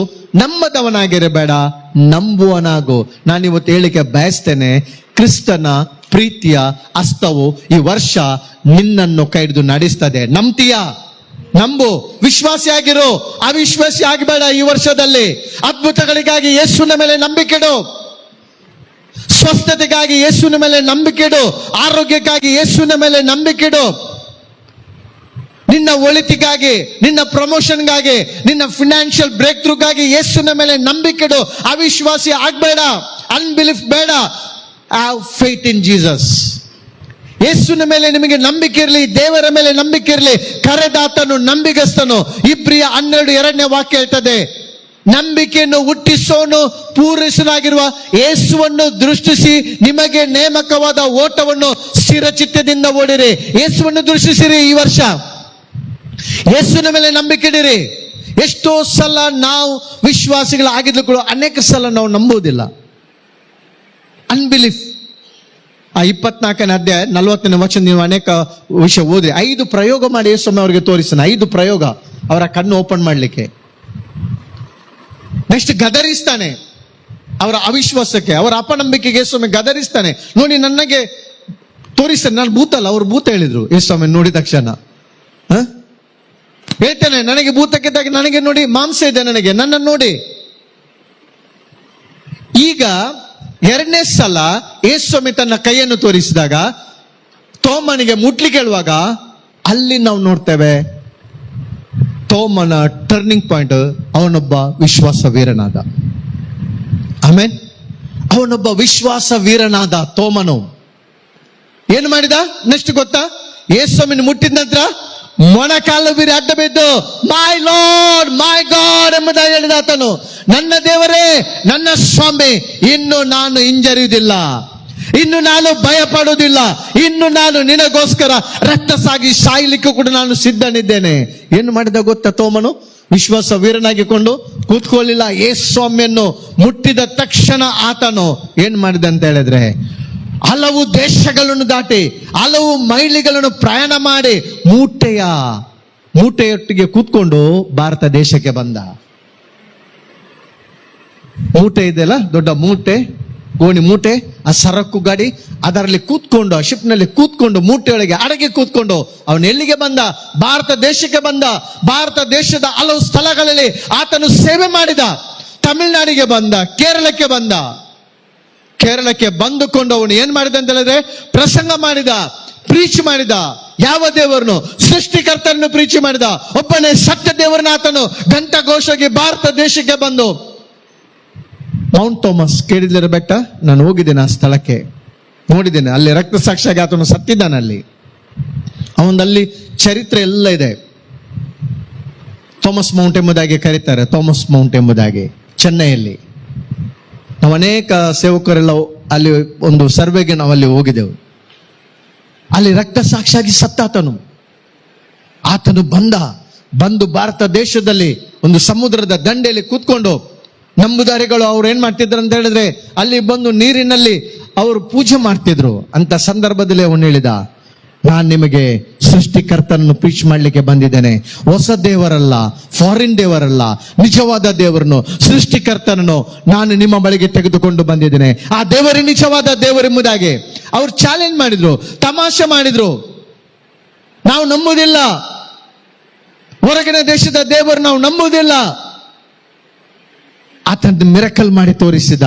ನಂಬದವನಾಗಿರಬೇಡ ನಂಬುವನಾಗು. ನಾನಿವತ್ತು ಹೇಳಿಕೆ ಬಯಸ್ತೇನೆ, ಕ್ರಿಸ್ತನ ಪ್ರೀತಿಯ ಹಸ್ತವು ಈ ವರ್ಷ ನಿನ್ನನ್ನು ಕೈ ಹಿಡಿದು ನಡೆಸ್ತದೆ. ನಂಬ್ತೀಯಾ? ನಂಬು, ವಿಶ್ವಾಸಿಯಾಗಿರು, ಅವಿಶ್ವಾಸಿ ಆಗಬೇಡ. ಈ ವರ್ಷದಲ್ಲಿ ಅದ್ಭುತಗಳಿಗಾಗಿ ಯೇಸುವಿನ ಮೇಲೆ ನಂಬಿಕೆಡು, ಸ್ವಸ್ಥತೆಗಾಗಿ ಯೇಸುವಿನ ಮೇಲೆ ನಂಬಿಕೆಡು, ಆರೋಗ್ಯಕ್ಕಾಗಿ ಯೇಸುವಿನ ಮೇಲೆ ನಂಬಿಕೆಡು, ನಿನ್ನ ಒಳಿತಿಗಾಗಿ, ನಿನ್ನ ಪ್ರಮೋಷನ್ಗಾಗಿ, ನಿನ್ನ ಫಿನಾನ್ಷಿಯಲ್ ಬ್ರೇಕ್ ಥ್ರೂಗಾಗಿ ಯೇಸುವಿನ ಮೇಲೆ ನಂಬಿಕೆಡು. ಅವಿಶ್ವಾಸಿ ಆಗಬೇಡ, ಅನ್ಬಿಲೀಫ್ ಬೇಡ. Have faith in Jesus. ಯೇಸುವಿನ ಮೇಲೆ ನಿಮಗೆ ನಂಬಿಕೆ ಇರಲಿ, ದೇವರ ಮೇಲೆ ನಂಬಿಕೆ ಇರಲಿ. ಕರೆದಾತನು ನಂಬಿಗಸ್ತನು. ಇಬ್ರಿಯ 12:2 ವಾಕ್ಯ ಹೇಳ್ತದೆ, ನಂಬಿಕೆಯನ್ನು ಹುಟ್ಟಿಸೋನು ಪೂರೈಸಲಾಗಿರುವ ಯೇಸುವನ್ನು ದೃಷ್ಟಿಸಿ ನಿಮಗೆ ನೇಮಕವಾದ ಓಟವನ್ನು ಸ್ಥಿರಚಿತ್ತದಿಂದ ಓಡಿರಿ. ಯೇಸುವನ್ನು ದೃಷ್ಟಿಸಿರಿ. ಈ ವರ್ಷ ಯೇಸುವಿನ ಮೇಲೆ ನಂಬಿಕೆ ಇಡಿರಿ. ಎಷ್ಟೋ ಸಲ ನಾವು ವಿಶ್ವಾಸಿಗಳಾಗಿದ್ರು ಅನೇಕ ಸಲ ನಾವು ನಂಬುವುದಿಲ್ಲ, ಅನ್ಬಿಲೀಫ್. 24ನೇ ಅಧ್ಯಾಯ 40ನೇ ವಚನ ನೀವು ಅನೇಕ ವಿಷಯ ಓದಿ. 5 ಪ್ರಯೋಗ ಮಾಡಿ ಯೇಸು ಅವರಿಗೆ ತೋರಿಸ್ತಾನೆ. 5 ಪ್ರಯೋಗ ಅವರ ಕಣ್ಣು ಓಪನ್ ಮಾಡ್ಲಿಕ್ಕೆ. ನೆಕ್ಸ್ಟ್ ಗದರಿಸ್ತಾನೆ ಅವರ ಅವಿಶ್ವಾಸಕ್ಕೆ, ಅವರ ಅಪನಂಬಿಕೆಗೆ ಯೇಸು ಗದರಿಸ್ತಾನೆ. ನೋಡಿ, ನನಗೆ ತೋರಿಸ್ತಾನೆ, ನಾನು ಭೂತಲ್ಲ, ಅವ್ರು ಭೂತ ಹೇಳಿದ್ರು. ಯೇಸು ನೋಡಿದ ತಕ್ಷಣ ಹೇಳ್ತಾನೆ, ನನಗೆ ಭೂತಕ್ಕಿದ್ದಾಗ ನನಗೆ ನೋಡಿ ಮಾಂಸ ಇದೆ, ನನಗೆ ನನ್ನನ್ನು ನೋಡಿ. ಈಗ 2ನೇ ಸಲ ಯೇಸು ತನ್ನ ಕೈಯನ್ನು ತೋರಿಸಿದಾಗ ತೋಮನಿಗೆ ಮುಟ್ಲಿಕ್ಕೆ ಹೇಳುವಾಗ ಅಲ್ಲಿ ನಾವು ನೋಡ್ತೇವೆ ತೋಮನ ಟರ್ನಿಂಗ್ ಪಾಯಿಂಟ್. ಅವನೊಬ್ಬ ವಿಶ್ವಾಸ ವೀರನಾದ. ಆಮೇನ್. ಅವನೊಬ್ಬ ವಿಶ್ವಾಸ ವೀರನಾದ ತೋಮನು. ಏನು ಮಾಡಿದ ನೆಕ್ಸ್ಟ್ ಗೊತ್ತಾ? ಯೇಸುವಿನ ಮುಟ್ಟಿದ ನಂತರ ಮೊಣಕಾಲು ಬೀರಿ ಅಡ್ಡ ಬಿದ್ದು ಮೈ ಲಾರ್ಡ್ ಮೈ ಗಾಡ್ ಎಂಬುದಾಗಿ ಹೇಳಿದ ಆತನು, ನನ್ನ ದೇವರೇ, ನನ್ನ ಸ್ವಾಮಿ, ಇನ್ನು ನಾನು ಹಿಂಜರಿಯುವುದಿಲ್ಲ, ಇನ್ನು ನಾನು ಭಯ ಪಡುವುದಿಲ್ಲ, ಇನ್ನು ನಾನು ನಿನಗೋಸ್ಕರ ರಕ್ತ ಸಾಯ್ಲಿಕ್ಕೂ ಕೂಡ ನಾನು ಸಿದ್ಧನಿದ್ದೇನೆ. ಏನು ಮಾಡಿದ ಗೊತ್ತಾ? ತೋಮನು ವಿಶ್ವಾಸ ವೀರನಾಗಿಕೊಂಡು ಕೂತ್ಕೊಳ್ಳಿಲ್ಲ. ಯೇಸ್ವಾಮಿಯನ್ನು ಮುಟ್ಟಿದ ತಕ್ಷಣ ಆತನು ಏನ್ ಮಾಡಿದ ಅಂತ ಹೇಳಿದ್ರೆ, ಹಲವು ದೇಶಗಳನ್ನು ದಾಟಿ, ಹಲವು ಮೈಲಿಗಳನ್ನು ಪ್ರಯಾಣ ಮಾಡಿ ಮೂಟೆಯೊಟ್ಟಿಗೆ ಕೂತ್ಕೊಂಡು ಭಾರತ ದೇಶಕ್ಕೆ ಬಂದ. ಮೂಟೆ ಇದೆಯಲ್ಲ, ದೊಡ್ಡ ಮೂಟೆ, ಗೋಣಿ ಮೂಟೆ, ಆ ಸರಕು ಗಾಡಿ, ಅದರಲ್ಲಿ ಕೂತ್ಕೊಂಡು, ಆ ಶಿಪ್ನಲ್ಲಿ ಕೂತ್ಕೊಂಡು, ಮೂಟೆಯೊಳಗೆ ಅಡಗಿ ಕೂತ್ಕೊಂಡು ಅವನು ಎಲ್ಲಿಗೆ ಬಂದ? ಭಾರತ ದೇಶಕ್ಕೆ ಬಂದ. ಭಾರತ ದೇಶದ ಹಲವು ಸ್ಥಳಗಳಲ್ಲಿ ಆತನು ಸೇವೆ ಮಾಡಿದ. ತಮಿಳುನಾಡಿಗೆ ಬಂದ, ಕೇರಳಕ್ಕೆ ಬಂದ. ಕೇರಳಕ್ಕೆ ಬಂದುಕೊಂಡು ಅವನು ಏನ್ ಮಾಡಿದ ಅಂತ ಹೇಳಿದ್ರೆ, ಪ್ರಸಂಗ ಮಾಡಿದ, ಪ್ರೀಚ್ ಮಾಡಿದ. ಯಾವ ದೇವರನ್ನು? ಸೃಷ್ಟಿಕರ್ತನನ್ನು ಪ್ರೀಚ್ ಮಾಡಿದ. ಒಬ್ಬನೇ ಸತ್ಯ ದೇವರನ್ನ ಆತನು ಘಂಟಘೋಷವಾಗಿ ಭಾರತ ದೇಶಕ್ಕೆ ಬಂದು, ಮೌಂಟ್ ಥಾಮಸ್ ಕೇಳಿದ್ರೆ ಬೆಟ್ಟ, ನಾನು ಹೋಗಿದ್ದೇನೆ ಆ ಸ್ಥಳಕ್ಕೆ, ನೋಡಿದ್ದೇನೆ. ಅಲ್ಲಿ ರಕ್ತ ಸಾಕ್ಷಿಯಾಗಿ ಆತನು ಸತ್ತಿದ್ದಾನೆ. ಅಲ್ಲಿ ಅವನಲ್ಲಿ ಚರಿತ್ರೆ ಎಲ್ಲ ಇದೆ. ಥಾಮಸ್ ಮೌಂಟ್ ಎಂಬುದಾಗಿ ಕರೀತಾರೆ, ಥಾಮಸ್ ಮೌಂಟ್ ಎಂಬುದಾಗಿ. ಚೆನ್ನೈಯಲ್ಲಿ ನಾವು ಅನೇಕ ಸೇವಕರೆಲ್ಲ ಅಲ್ಲಿ ಒಂದು ಸರ್ವೆಗೆ ನಾವಲ್ಲಿ ಹೋಗಿದ್ದೆವು. ಅಲ್ಲಿ ರಕ್ತ ಸಾಕ್ಷಿಯಾಗಿ ಸತ್ತಾತನು. ಆತನು ಬಂದು ಭಾರತ ದೇಶದಲ್ಲಿ ಒಂದು ಸಮುದ್ರದ ದಂಡೆಯಲ್ಲಿ ಕೂತ್ಕೊಂಡು, ನಂಬುದಾರಿಗಳು ಅವ್ರು ಏನ್ ಮಾಡ್ತಿದ್ರು ಅಂತ ಹೇಳಿದ್ರೆ, ಅಲ್ಲಿ ಬಂದು ನೀರಿನಲ್ಲಿ ಅವರು ಪೂಜೆ ಮಾಡ್ತಿದ್ರು. ಅಂತ ಸಂದರ್ಭದಲ್ಲಿ ಅವನು ಹೇಳಿದ, ನಾನು ನಿಮಗೆ ಸೃಷ್ಟಿಕರ್ತನನ್ನು ಪ್ರೀಚ್ ಮಾಡಲಿಕ್ಕೆ ಬಂದಿದ್ದೇನೆ. ಹೊಸ ದೇವರಲ್ಲ, ಫಾರಿನ್ ದೇವರಲ್ಲ, ನಿಜವಾದ ದೇವರನ್ನು, ಸೃಷ್ಟಿಕರ್ತನನ್ನು ನಾನು ನಿಮ್ಮ ಬಳಿಗೆ ತೆಗೆದುಕೊಂಡು ಬಂದಿದ್ದೇನೆ. ಆ ದೇವರೇ ನಿಜವಾದ ದೇವರೆಂಬುದಾಗಿ ಅವ್ರು ಚಾಲೆಂಜ್ ಮಾಡಿದ್ರು, ತಮಾಷೆ ಮಾಡಿದ್ರು. ನಾವು ನಂಬುವುದಿಲ್ಲ, ಹೊರಗಿನ ದೇಶದ ದೇವರು ನಾವು ನಂಬುವುದಿಲ್ಲ. ಆತನ ಮಿರಕಲ್ ಮಾಡಿ ತೋರಿಸಿದ.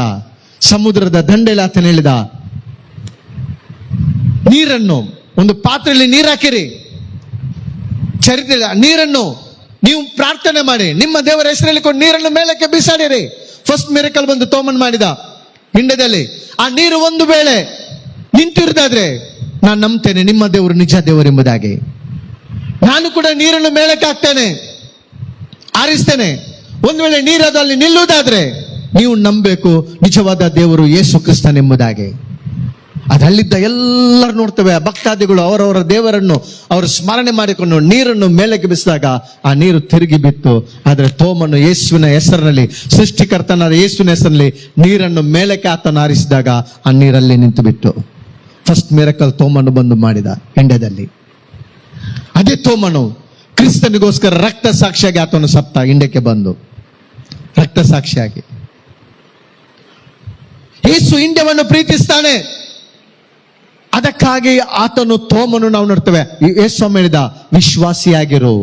ಸಮುದ್ರದ ದಂಡೆಯಲ್ಲಿ ಆತನ ಹೇಳಿದ, ನೀರನ್ನು ಒಂದು ಪಾತ್ರೆಯಲ್ಲಿ ನೀರು ಹಾಕಿರಿ, ಚರಿತ್ರೆ ನೀರನ್ನು ನೀವು ಪ್ರಾರ್ಥನೆ ಮಾಡಿ, ನಿಮ್ಮ ದೇವರ ಹೆಸರಲ್ಲಿ ಕೊಂಡು ನೀರನ್ನು ಮೇಲಕ್ಕೆ ಬಿಸಾಡಿರಿ. ಫಸ್ಟ್ ಮಿರಕಲ್ ಬಂದು ತೋಮನ್ ಮಾಡಿದ ಹಿಂಡದಲ್ಲಿ. ಆ ನೀರು ಒಂದು ವೇಳೆ ನಿಂತಿರುದಾದ್ರೆ ನಾನು ನಂಬ್ತೇನೆ ನಿಮ್ಮ ದೇವರು ನಿಜ ದೇವರೆಂಬುದಾಗಿ. ನಾನು ಕೂಡ ನೀರನ್ನು ಮೇಲಕ್ಕೆ ಹಾಕ್ತೇನೆ, ಆರಿಸ್ತೇನೆ. ಒಂದು ವೇಳೆ ನೀರದು ಅಲ್ಲಿ ನಿಲ್ಲುವುದಾದ್ರೆ ನೀವು ನಂಬಬೇಕು ನಿಜವಾದ ದೇವರು ಯೇಸು ಕ್ರಿಸ್ತನೆಂಬುದಾಗಿ. ಅದಲ್ಲಿದ್ದ ಎಲ್ಲರೂ ನೋಡ್ತೇವೆ, ಭಕ್ತಾದಿಗಳು ಅವರವರ ದೇವರನ್ನು ಅವರು ಸ್ಮರಣೆ ಮಾಡಿಕೊಂಡು ನೀರನ್ನು ಮೇಲಕ್ಕೆ ಬಿಸಿದಾಗ ಆ ನೀರು ತಿರುಗಿ ಬಿತ್ತು. ಆದರೆ ತೋಮನು ಯೇಸುವಿನ ಹೆಸರಿನಲ್ಲಿ, ಸೃಷ್ಟಿಕರ್ತನಾದ ಯೇಸುವಿನ ಹೆಸರಿನಲ್ಲಿ ನೀರನ್ನು ಮೇಲಕ್ಕೆ ಆತನ ಹಾರಿಸಿದಾಗ ಆ ನೀರಲ್ಲಿ ನಿಂತು ಬಿಟ್ಟು. ಫಸ್ಟ್ ಮಿರಕಲ್ ತೋಮನು ಬಂದು ಮಾಡಿದ ಹಿಂಡ್ಯದಲ್ಲಿ. ಅದೇ ತೋಮನು ಕ್ರಿಸ್ತನಿಗೋಸ್ಕರ ರಕ್ತ ಸಾಕ್ಷಿಯಾಗಿ ಆತನು ಸತ್ತ, ಹಿಂಡಕ್ಕೆ ಬಂದು ರಕ್ತ ಸಾಕ್ಷಿಯಾಗಿ. ಯೇಸು ಹಿಂಡ್ಯವನ್ನು ಪ್ರೀತಿಸ್ತಾನೆ, ಅದಕ್ಕಾಗಿ ಆತನು ತೋಮನು ನಾವು ನೋಡ್ತೇವೆ. ಯೇಸು ಹೇಳಿದ, ವಿಶ್ವಾಸಿಯಾಗಿರು,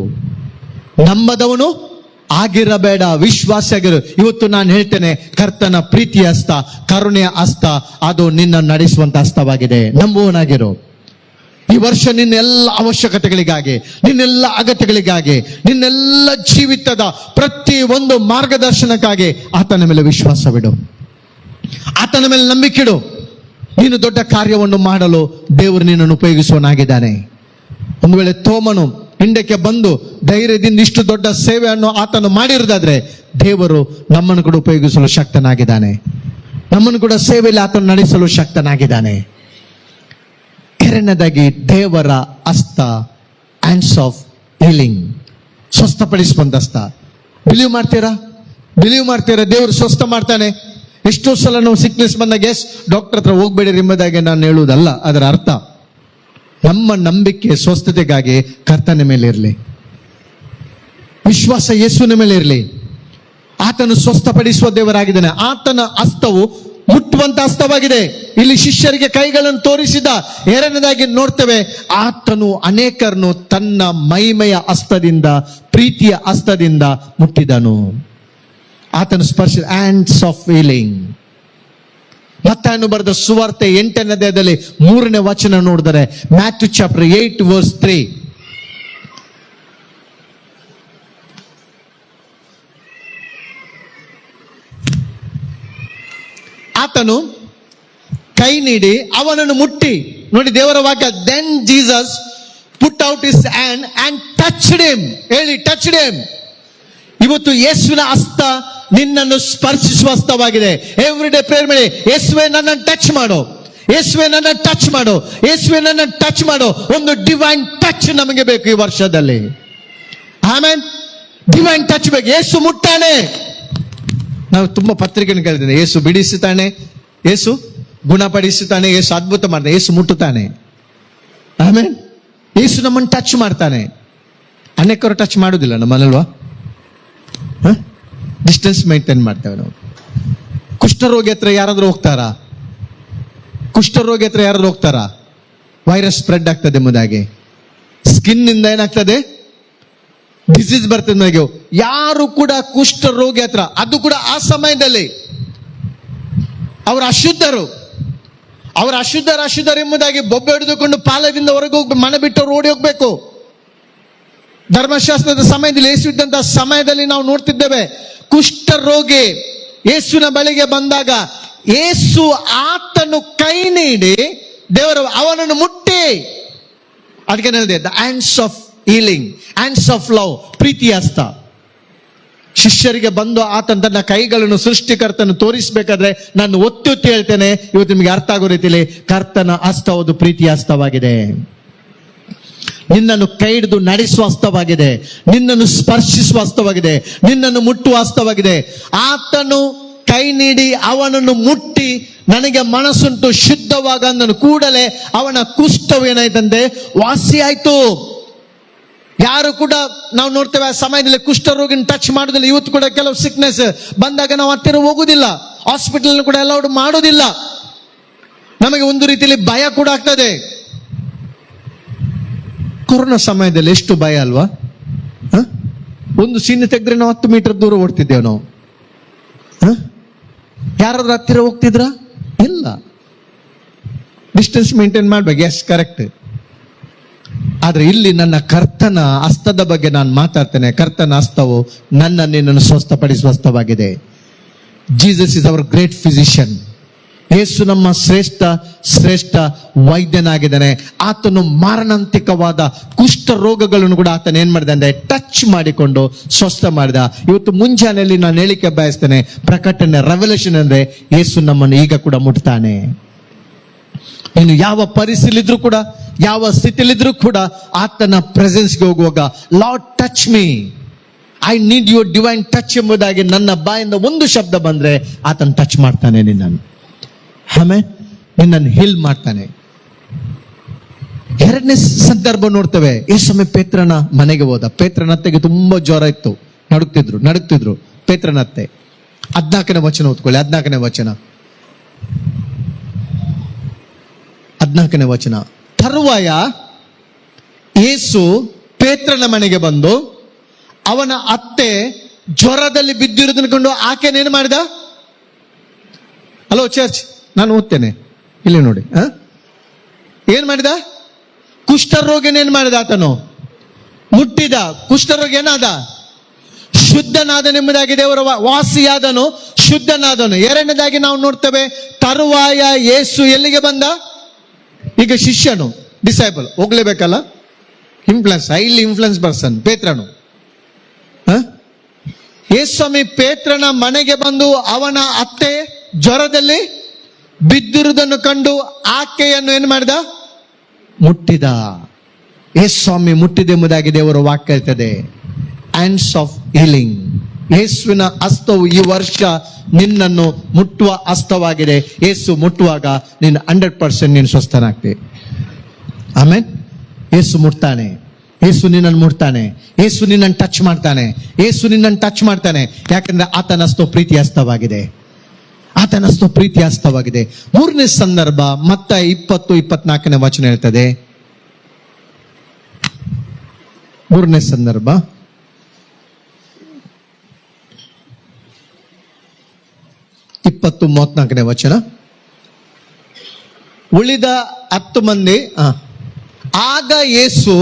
ನಂಬದವನು ಆಗಿರಬೇಡ, ವಿಶ್ವಾಸಿಯಾಗಿರು. ಇವತ್ತು ನಾನು ಹೇಳ್ತೇನೆ, ಕರ್ತನ ಪ್ರೀತಿಯ ಹಸ್ತ, ಕರುಣೆಯ ಹಸ್ತ, ಅದು ನಿನ್ನ ನಡೆಸುವಂತ ಹಸ್ತವಾಗಿದೆ. ನಂಬುವನಾಗಿರು. ಈ ವರ್ಷ ನಿನ್ನೆಲ್ಲ ಅವಶ್ಯಕತೆಗಳಿಗಾಗಿ, ನಿನ್ನೆಲ್ಲ ಅಗತ್ಯಗಳಿಗಾಗಿ, ನಿನ್ನೆಲ್ಲ ಜೀವಿತದ ಪ್ರತಿ ಒಂದು ಮಾರ್ಗದರ್ಶನಕ್ಕಾಗಿ ಆತನ ಮೇಲೆ ವಿಶ್ವಾಸವಿಡು, ಆತನ ಮೇಲೆ ನಂಬಿಕೆಡು. ನೀನು ದೊಡ್ಡ ಕಾರ್ಯವನ್ನು ಮಾಡಲು ದೇವರು ನಿನ್ನನ್ನು ಉಪಯೋಗಿಸುವನಾಗಿದ್ದಾನೆ. ಒಂದು ವೇಳೆ ತೋಮನು ಹಿಂಡಕ್ಕೆ ಬಂದು ಧೈರ್ಯದಿಂದ ಇಷ್ಟು ದೊಡ್ಡ ಸೇವೆಯನ್ನು ಆತನು ಮಾಡಿರುವುದಾದ್ರೆ ದೇವರು ನಮ್ಮನ್ನು ಕೂಡ ಉಪಯೋಗಿಸಲು ಶಕ್ತನಾಗಿದ್ದಾನೆ. ನಮ್ಮನ್ನು ಕೂಡ ಸೇವೆಯಲ್ಲಿ ಆತನು ನಡೆಸಲು ಶಕ್ತನಾಗಿದ್ದಾನೆ. ಎರಡನೇದಾಗಿ ದೇವರ ಹಸ್ತ, ಹ್ಯಾಂಡ್ಸ್ ಆಫ್ ಹೀಲಿಂಗ್, ಸ್ವಸ್ಥಪಡಿಸುವಂತ ಹಸ್ತ. ಬಿಲೀವ್ ಮಾಡ್ತೀರಾ ದೇವರು ಸ್ವಸ್ಥ ಮಾಡ್ತಾನೆ. ಎಷ್ಟೋ ಸಲ ನಾವು ಸಿಕ್ನೆಸ್ ಬಂದಾಗ ಡಾಕ್ಟರ್ ಹತ್ರ ಹೋಗ್ಬೇಡಿರಿ ಎಂಬುದಾಗಿ ನಾನು ಹೇಳುವುದಲ್ಲ. ಅದರ ಅರ್ಥ ನಮ್ಮ ನಂಬಿಕೆ ಸ್ವಸ್ಥತೆಗಾಗಿ ಕರ್ತನ ಮೇಲೆ ಇರಲಿ, ವಿಶ್ವಾಸ ಯೇಸುವಿನ ಮೇಲೆ ಇರಲಿ. ಆತನು ಸ್ವಸ್ಥಪಡಿಸುವ ದೇವರಾಗಿದ್ದಾನೆ. ಆತನ ಹಸ್ತವು ಮುಟ್ಟುವಂತ ಹಸ್ತವಾಗಿದೆ. ಇಲ್ಲಿ ಶಿಷ್ಯರಿಗೆ ಕೈಗಳನ್ನು ತೋರಿಸಿದ. ಎರಡನೇದಾಗಿ ನೋಡ್ತೇವೆ, ಆತನು ಅನೇಕರನ್ನು ತನ್ನ ಮಹಿಮೆಯ ಹಸ್ತದಿಂದ, ಪ್ರೀತಿಯ ಹಸ್ತದಿಂದ ಮುಟ್ಟಿದನು. ಆತನು ಸ್ಪರ್ಶ, ಹ್ಯಾಂಡ್ಸ್ ಆಫ್ ಹೀಲಿಂಗ್. ಮತ್ತಾಯನು ಬರೆದ ಸುವಾರ್ತೆ 8ನೇ ಅಧ್ಯಾಯದಲ್ಲಿ 3ನೇ ವಚನ ನೋಡಿದರೆ, ಮ್ಯಾಥ್ಯೂ ಚಾಪ್ಟರ್ 8 ವರ್ಸ್ 3, ಆತನು ಕೈ ನೀಡಿ ಅವನನ್ನು ಮುಟ್ಟಿ, ನೋಡಿ ದೇವರ ವಾಕ್ಯ, then Jesus put out his hand and touched him. ಹೇಳಿ, ಟಚ್ಡ್ ಹಿಮ್. ಇವತ್ತು ಯೇಸುವಿನ ಹಸ್ತ ನಿನ್ನನ್ನು ಸ್ಪರ್ಶಿಸುವ ಹಸ್ತವಾಗಿದೆ. ಎವ್ರಿ ಡೇ ಪ್ರೇಯರ್ ಮಾಡಿ, ಯೇಸುವೆ ನನ್ನನ್ನು ಟಚ್ ಮಾಡು, ಯೇಸುವೆ ನನ್ನ ಟಚ್ ಮಾಡು, ಯೇಸುವೆ ನನ್ನ ಟಚ್ ಮಾಡು. ಒಂದು ಡಿವೈನ್ ಟಚ್ ನಮಗೆ ಬೇಕು ಈ ವರ್ಷದಲ್ಲಿ. ಆಮೇನ್, ಡಿವೈನ್ ಟಚ್ ಬೇಕು. ಯೇಸು ಮುಟ್ಟಾನೆ. ನಾವು ತುಂಬಾ ಪತ್ರಿಕೆಯನ್ನು ಕೇಳಿದ್ದೇನೆ, ಯೇಸು ಬಿಡಿಸುತ್ತಾನೆ, ಯೇಸು ಗುಣಪಡಿಸುತ್ತಾನೆ, ಯೇಸು ಅದ್ಭುತ ಮಾಡ್ತಾನೆ, ಯೇಸು ಮುಟ್ಟುತ್ತಾನೆ. ಆಮೇನ್, ಯೇಸು ನಮ್ಮನ್ನು ಟಚ್ ಮಾಡ್ತಾನೆ. ಅನೇಕರು ಟಚ್ ಮಾಡುವುದಿಲ್ಲ ನಮ್ಮಲ್ಲಲ್ವಾ? ಡಿಸ್ಟೆನ್ಸ್ ಮೇಂಟೈನ್ ಮಾಡ್ತೇವೆ ನಾವು. ಕುಷ್ಠರೋಗಿ ಹತ್ರ ಯಾರಾದ್ರೂ ಹೋಗ್ತಾರಾ? ಕುಷ್ಠರೋಗಿ ಹತ್ರ ಯಾರಾದ್ರೂ ಹೋಗ್ತಾರಾ? ವೈರಸ್ ಸ್ಪ್ರೆಡ್ ಆಗ್ತದೆ ಎಂಬುದಾಗಿ. ಸ್ಕಿನ್ ನಿಂದ ಏನಾಗ್ತದೆ? ಡಿಸೀಸ್ ಬರ್ತದೆ ನಮಗೆ. ಯಾರು ಕೂಡ ಕುಷ್ಠರೋಗಿ ಹತ್ರ, ಅದು ಕೂಡ ಆ ಸಮಯದಲ್ಲಿ ಅವರು ಅಶುದ್ಧರು ಎಂಬುದಾಗಿ ಬೊಬ್ಬೆ ಹಿಡಿದುಕೊಂಡು ಪಾಲದಿಂದ ಹೊರಗೆ ಹೋಗ್ಬೇಕು, ಮನೆ ಬಿಟ್ಟವ್ರು ಓಡಿ ಹೋಗ್ಬೇಕು. ಧರ್ಮಶಾಸ್ತ್ರದ ಸಮಯದಲ್ಲಿ, ಯೇಸು ಇದ್ದಂತಹ ಸಮಯದಲ್ಲಿ ನಾವು ನೋಡ್ತಿದ್ದೇವೆ, ಕುಷ್ಠರೋಗಿ ಯೇಸುವಿನ ಬಳಿಗೆ ಬಂದಾಗ ಯೇಸು ಆತನು ಕೈ ನೀಡಿ ಅವನನ್ನು ಮುಟ್ಟಿ, ಅದಕ್ಕೆ ಹೇಳಿದೆ the hands of healing, hands of love, ಪ್ರೀತಿಯ ಹಸ್ತ. ಶಿಷ್ಯರಿಗೆ ಬಂದು ಆತನ ತನ್ನ ಕೈಗಳನ್ನು ಸೃಷ್ಟಿಕರ್ತನ ತೋರಿಸಬೇಕಾದ್ರೆ ನಾನು ಒತ್ತಿ ಹೇಳ್ತೇನೆ, ಇವತ್ತು ನಿಮಗೆ ಅರ್ಥ ಆಗೋ ರೀತಿಯಲ್ಲಿ ಕರ್ತನ ಹಸ್ತ ಒಂದು ಪ್ರೀತಿಯ ಹಸ್ತವಾಗಿದೆ. ನಿನ್ನನ್ನು ಕೈ ಹಿಡಿದು ನಡೆಸುವ ಹಸ್ತವಾಗಿದೆ, ನಿನ್ನನ್ನು ಸ್ಪರ್ಶಿಸುವ ಹಸ್ತವಾಗಿದೆ, ನಿನ್ನನ್ನು ಮುಟ್ಟುವ ಹಸ್ತವಾಗಿದೆ. ಆತನು ಕೈ ನೀಡಿ ಅವನನ್ನು ಮುಟ್ಟಿ ನನಗೆ ಮನಸ್ಸುಂಟು ಶುದ್ಧವಾಗ ಅಂದನು. ಕೂಡಲೇ ಅವನ ಕುಷ್ಠವು ಏನಾಯ್ತಂತೆ, ವಾಸಿ ಆಯ್ತು. ಯಾರು ಕೂಡ ನಾವು ನೋಡ್ತೇವೆ ಆ ಸಮಯದಲ್ಲಿ ಕುಷ್ಠರೋಗಿನ ಟಚ್ ಮಾಡೋದಿಲ್ಲ. ಇವತ್ತು ಕೂಡ ಕೆಲವು ಸಿಕ್ನೆಸ್ ಬಂದಾಗ ನಾವು ಹತ್ತಿರ ಹೋಗುದಿಲ್ಲ, ಹಾಸ್ಪಿಟಲ್ ಕೂಡ ಅಲೌಡ್ ಮಾಡೋದಿಲ್ಲ. ನಮಗೆ ಒಂದು ರೀತಿಯಲ್ಲಿ ಭಯ ಕೂಡ ಆಗ್ತದೆ. ಕೊರೋನಾ ಸಮಯದಲ್ಲಿ ಎಷ್ಟು ಭಯ ಅಲ್ವಾ? ಒಂದು ಸೀನ್ ತೆಗೆದ್ರೆ ನಾವು 10 ಮೀಟರ್ ದೂರ ಓಡ್ತಿದ್ದೇವೆ ನಾವು. ಯಾರಾದ್ರೂ ಹತ್ತಿರ ಹೋಗ್ತಿದ್ರ? ಇಲ್ಲ. ಡಿಸ್ಟೆನ್ಸ್ ಮೇಂಟೈನ್ ಮಾಡ್ಬೇಕು. Yes, correct. ಆದ್ರೆ ಇಲ್ಲಿ ನನ್ನ ಕರ್ತನ ಹಸ್ತದ ಬಗ್ಗೆ ನಾನು ಮಾತಾಡ್ತೇನೆ. ಕರ್ತನ ಹಸ್ತವು ನನ್ನನ್ನು ಸ್ವಸ್ಥಪಡಿಸುವ ಹಸ್ತವಾಗಿದೆ. Jesus is our great physician. ಯೇಸು ನಮ್ಮ ಶ್ರೇಷ್ಠ ವೈದ್ಯನಾಗಿದ್ದಾನೆ. ಆತನು ಮಾರಣಾಂತಿಕವಾದ ಕುಷ್ಠ ರೋಗಗಳನ್ನು ಕೂಡ ಆತನ ಏನ್ ಮಾಡಿದ ಅಂದ್ರೆ ಟಚ್ ಮಾಡಿಕೊಂಡು ಸ್ವಸ್ಥ ಮಾಡಿದ. ಇವತ್ತು ಮುಂಜಾನೆಯಲ್ಲಿ ನಾನು ಹೇಳಿಕೆ ಬಯಸ್ತೇನೆ, ಪ್ರಕಟಣೆ ರೆವಲ್ಯೂಷನ್ ಅಂದ್ರೆ ಯೇಸು ನಮ್ಮನ್ನು ಈಗ ಕೂಡ ಮುಟ್ತಾನೆ. ಇನ್ನು ಯಾವ ಪರಿಸ್ಥಿತಿಲಿದ್ರು ಕೂಡ, ಯಾವ ಸ್ಥಿತಿಲಿದ್ರು ಕೂಡ ಆತನ ಪ್ರೆಸೆನ್ಸ್ಗೆ ಹೋಗುವಾಗ, lord touch me, I need your divine touch ಎಂಬುದಾಗಿ ನನ್ನ ಬಾಯಿಂದ ಒಂದು ಶಬ್ದ ಬಂದ್ರೆ ಆತನ ಟಚ್ ಮಾಡ್ತಾನೆ ನಿನ್ನನ್ನು. ಆಮೇಲೆ ನಿನ್ನನ್ನು ಹೀಲ್ ಮಾಡ್ತಾನೆ. ಎರಡನೇ ಸಂದರ್ಭ ನೋಡ್ತೇವೆ. ಈ ಸಮಯ ಪೇತ್ರನ ಮನೆಗೆ ಹೋದ. ಪೇತ್ರನತ್ತೆಗೆ ತುಂಬಾ ಜ್ವರ ಇತ್ತು, ನಡುಗ್ತಿದ್ರು ಪೇತ್ರನತ್ತೆ. 14ನೇ ವಚನ ಓದ್ಕೊಳ್ಳಿ. 14ನೇ ವಚನ. ತರುವಾಯ ಯೇಸು ಪೇತ್ರನ ಮನೆಗೆ ಬಂದು ಅವನ ಅತ್ತೆ ಜ್ವರದಲ್ಲಿ ಬಿದ್ದಿರೋದನ್ನು ಕಂಡು ಆಕೆನೇನು ಮಾಡಿದ? ಹಲೋ ಚರ್ಚ್, ನಾನು ಓದ್ತೇನೆ, ಇಲ್ಲಿ ನೋಡಿ. ಏನ್ ಮಾಡಿದ? ಕುಷ್ಠರೋಗಿನೇನ್ ಮಾಡಿದ? ಆತನು ಮುಟ್ಟಿದ. ಕುಷ್ಠರೋಗಿ ಏನಾದ? ಶುದ್ಧನಾದನೆಂಬುದಾಗಿ ದೇವರ ವಾಸಿಯಾದನು, ಶುದ್ಧನಾದನು. ಎರಡನೇದಾಗಿ ನಾವು ನೋಡ್ತೇವೆ, ತರುವಾಯ ಯೇಸು ಎಲ್ಲಿಗೆ ಬಂದ? ಈಗ ಶಿಷ್ಯನು, ಡಿಸೈಬಲ್ ಹೋಗ್ಲೇಬೇಕಲ್ಲ, ಹೈಲಿ ಇನ್ಫ್ಲುಯೆನ್ಸ್ ಪರ್ಸನ್ ಪೇತ್ರನು. ಯೇಸ್ವಾಮಿ ಪೇತ್ರನ ಮನೆಗೆ ಬಂದು ಅವನ ಅತ್ತೆ ಜ್ವರದಲ್ಲಿ ಬಿದ್ದಿರುವುದನ್ನು ಕಂಡು ಆಕೆಯನ್ನು ಏನು ಮಾಡಿದ? ಮುಟ್ಟಿದ. ಯೇಸ್ವಾಮಿ ಮುಟ್ಟಿದೆಂಬುದಾಗಿ ದೇವರ ವಾಕ್ಯ ಹೇಳ್ತದೆ. Hands of healing. ಯೇಸುವಿನ ಹಸ್ತವು ಈ ವರ್ಷ ನಿನ್ನನ್ನು ಮುಟ್ಟುವ ಹಸ್ತವಾಗಿದೆ. ಯೇಸು ಮುಟ್ಟುವಾಗ ನೀನು 100% ನೀನು ಸ್ವಸ್ಥನಾಗ್ತಿ. ಆಮೇಲೆ ಯೇಸು ಮುಟ್ತಾನೆ. ಯೇಸು ನಿನ್ನನ್ನು ಮುಟ್ತಾನೆ. ಯೇಸು ನಿನ್ನನ್ನು ಟಚ್ ಮಾಡ್ತಾನೆ. ಯೇಸು ನಿನ್ನನ್ನು ಟಚ್ ಮಾಡ್ತಾನೆ. ಯಾಕಂದ್ರೆ ಆತನ ಹಸ್ತವು ಪ್ರೀತಿ ಹಸ್ತವಾಗಿದೆ. ಆತನ ಹಸ್ತವು ಪ್ರೀತಿ ಹಸ್ತವಾಗಿದೆ. ಮೂರನೇ ಸಂದರ್ಭ ಮತ್ತಾಯ 20:24ನೇ ವಚನ ಹೇಳ್ತದೆ. ಮೂರನೇ ಸಂದರ್ಭ 20:34ನೇ ವಚನ. ಉಳಿದ 10 ಮಂದಿ ಆಗ ಯೇಸು,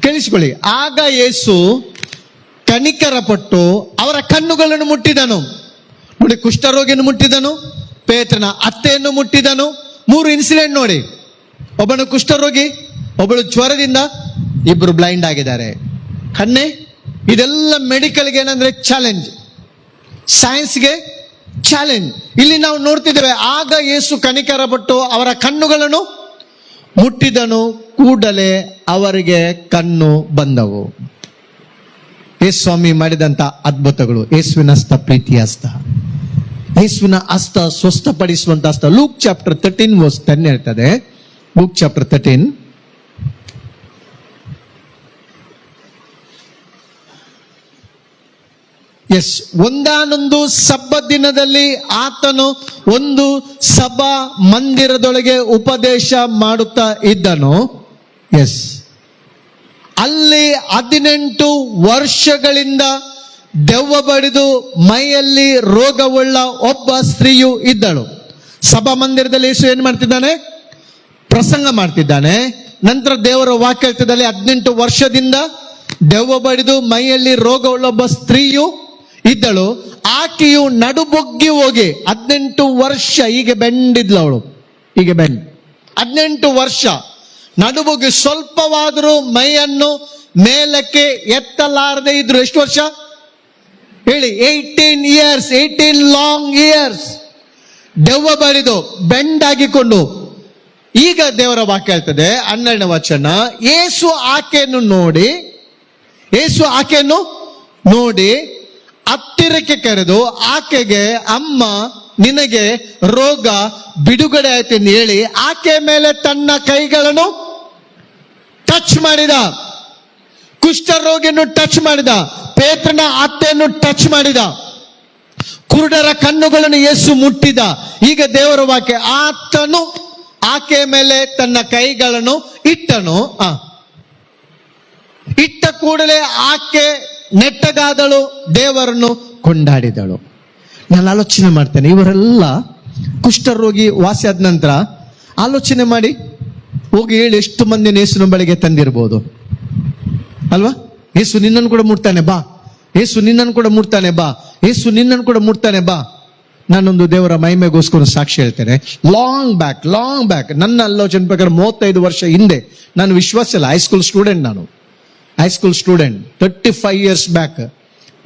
ಕೇಳಿಸಿಕೊಳ್ಳಿ, ಆಗ ಯೇಸು ಕನಿಕರಪಟ್ಟು ಅವರ ಕಣ್ಣುಗಳನ್ನು ಮುಟ್ಟಿದನು. ನೋಡಿ, ಕುಷ್ಠರೋಗಿಯನ್ನು ಮುಟ್ಟಿದನು, ಪೇತ್ರನ ಅತ್ತೆಯನ್ನು ಮುಟ್ಟಿದನು. 3 ಇನ್ಸಿಡೆಂಟ್ ನೋಡಿ. ಒಬ್ಬನು ಕುಷ್ಠರೋಗಿ, ಒಬ್ಬಳು ಜ್ವರದಿಂದ, ಇಬ್ರು ಬ್ಲೈಂಡ್ ಆಗಿದ್ದಾರೆ. ಕಣ್ಣೆ ಇದೆಲ್ಲ ಮೆಡಿಕಲ್ಗೆ ಏನಂದ್ರೆ ಚಾಲೆಂಜ್, ಸೈನ್ಸ್ಗೆ ಚಾಲೆಂಜ್. ಇಲ್ಲಿ ನಾವು ನೋಡ್ತಿದ್ದೇವೆ, ಆಗ ಯೇಸು ಕನಿಕರಪಟ್ಟು ಅವರ ಕಣ್ಣುಗಳನ್ನು ಮುಟ್ಟಿದನು, ಕೂಡಲೇ ಅವರಿಗೆ ಕಣ್ಣು ಬಂದವು. ಯೇಸ್ವಾಮಿ ಮಾಡಿದಂತ ಅದ್ಭುತಗಳು. ಯೇಸುವಿನ ಹಸ್ತ ಪ್ರೀತಿಯ ಹಸ್ತ. ಯೇಸುವಿನ ಹಸ್ತ ಸ್ವಸ್ಥಪಡಿಸುವಂತ ಹಸ್ತ. ಲೂಕ್ ಚಾಪ್ಟರ್ 13 verse 10 ಹೇಳ್ತದೆ. ಲೂಕ್ ಚಾಪ್ಟರ್ 13 ಒಂದಾನೊಂದು ಸಬ್ಬತ್ ದಿನದಲ್ಲಿ ಆತನು ಒಂದು ಸಭಾ ಮಂದಿರದೊಳಗೆ ಉಪದೇಶ ಮಾಡುತ್ತಾ ಇದ್ದನು. ಅಲ್ಲಿ 18 ವರ್ಷಗಳಿಂದ ದೆವ್ವ ಬಡಿದು ಮೈಯಲ್ಲಿ ರೋಗವುಳ್ಳ ಒಬ್ಬ ಸ್ತ್ರೀಯು ಇದ್ದಳು. ಸಭಾ ಮಂದಿರದಲ್ಲಿ ಯೇಸು ಏನ್ ಮಾಡ್ತಿದ್ದಾನೆ? ಪ್ರಸಂಗ ಮಾಡ್ತಿದ್ದಾನೆ. ನಂತರ ದೇವರ ವಾಕ್ಯ ಹೇಳ್ತಿದ್ದಲ್ಲಿ 18 ವರ್ಷದಿಂದ ದೆವ್ವ ಬಡಿದು ಮೈಯಲ್ಲಿ ರೋಗವುಳ್ಳ ಒಬ್ಬ ಸ್ತ್ರೀಯು ಇದ್ದಳು. ಆಕೆಯು ನಡುಬೊಗ್ಗಿ ಹೋಗಿ 18 ವರ್ಷ ಹೀಗೆ ಬೆಂಡಿದ್ಲು. ಅವಳು ಹೀಗೆ ಬೆಂಡ್ 18 ವರ್ಷ ನಡುಬೊಗ್ಗಿ, ಸ್ವಲ್ಪವಾದರೂ ಮೈಯನ್ನು ಮೇಲಕ್ಕೆ ಎತ್ತಲಾರದೆ ಇದ್ರು. ಎಷ್ಟು ವರ್ಷ ಹೇಳಿ? 18 years, 18 long years ದೆವ್ವ ಬಡಿದು ಬೆಂಡ್ ಆಗಿಕೊಂಡು. ಈಗ ದೇವರ ವಾಕ್ಯ ಹೇಳ್ತದೆ 12ನೇ ವಚನ, ಯೇಸು ಆಕೆಯನ್ನು ನೋಡಿ ಹತ್ತಿರಕ್ಕೆ ಕರೆದು ಆಕೆಗೆ, ಅಮ್ಮ ನಿನಗೆ ರೋಗ ಬಿಡುಗಡೆ ಆಯ್ತು ಎಂದು ಹೇಳಿ ಆಕೆ ಮೇಲೆ ತನ್ನ ಕೈಗಳನ್ನು ಟಚ್ ಮಾಡಿದ. ಕುಷ್ಠರೋಗಿಯನ್ನು ಟಚ್ ಮಾಡಿದ. ಪೇತ್ರನ ಅತ್ತೆಯನ್ನು ಟಚ್ ಮಾಡಿದ. ಕುರುಡರ ಕಣ್ಣುಗಳನ್ನು ಯೇಸು ಮುಟ್ಟಿದ. ಈಗ ದೇವರ ವಾಕ್ಯ, ಆತನು ಆಕೆ ಮೇಲೆ ತನ್ನ ಕೈಗಳನ್ನು ಇಟ್ಟನು. ಇಟ್ಟ ಕೂಡಲೇ ಆಕೆ ನೆಟ್ಟಗಾದಳು, ದೇವರನ್ನು ಕೊಂಡಾಡಿದಳು. ನಾನು ಆಲೋಚನೆ ಮಾಡ್ತೇನೆ, ಇವರೆಲ್ಲ ಕುಷ್ಠರೋಗಿ ವಾಸಿ ಆದ ನಂತರ ಆಲೋಚನೆ ಮಾಡಿ ಹೋಗಿ ಹೇಳಿ ಎಷ್ಟು ಮಂದಿ ಯೇಸುವಿನ ಬಳಿಗೆ ತಂದಿರ್ಬೋದು ಅಲ್ವಾ? ಯೇಸು ನಿನ್ನನ್ನು ಕೂಡ ಮುಟ್ತಾನೆ ಬಾ, ಯೇಸು ನಿನ್ನನ್ನು ಕೂಡ ಮುಟ್ತಾನೆ ಬಾ, ಯೇಸು ನಿನ್ನನ್ನು ಕೂಡ ಮುಟ್ತಾನೆ ಬಾ. ನಾನೊಂದು ದೇವರ ಮಹಿಮೆಗೋಸ್ಕರ ಸಾಕ್ಷಿ ಹೇಳ್ತೇನೆ. ಲಾಂಗ್ ಬ್ಯಾಕ್ ನನ್ನ ಆಲೋಚನೆ ಪ್ರಕಾರ 35 ವರ್ಷ ಹಿಂದೆ, ನಾನು ವಿಶ್ವಾಸ ಇಲ್ಲ, ಹೈಸ್ಕೂಲ್ ಸ್ಟೂಡೆಂಟ್ 35 years ಬ್ಯಾಕ್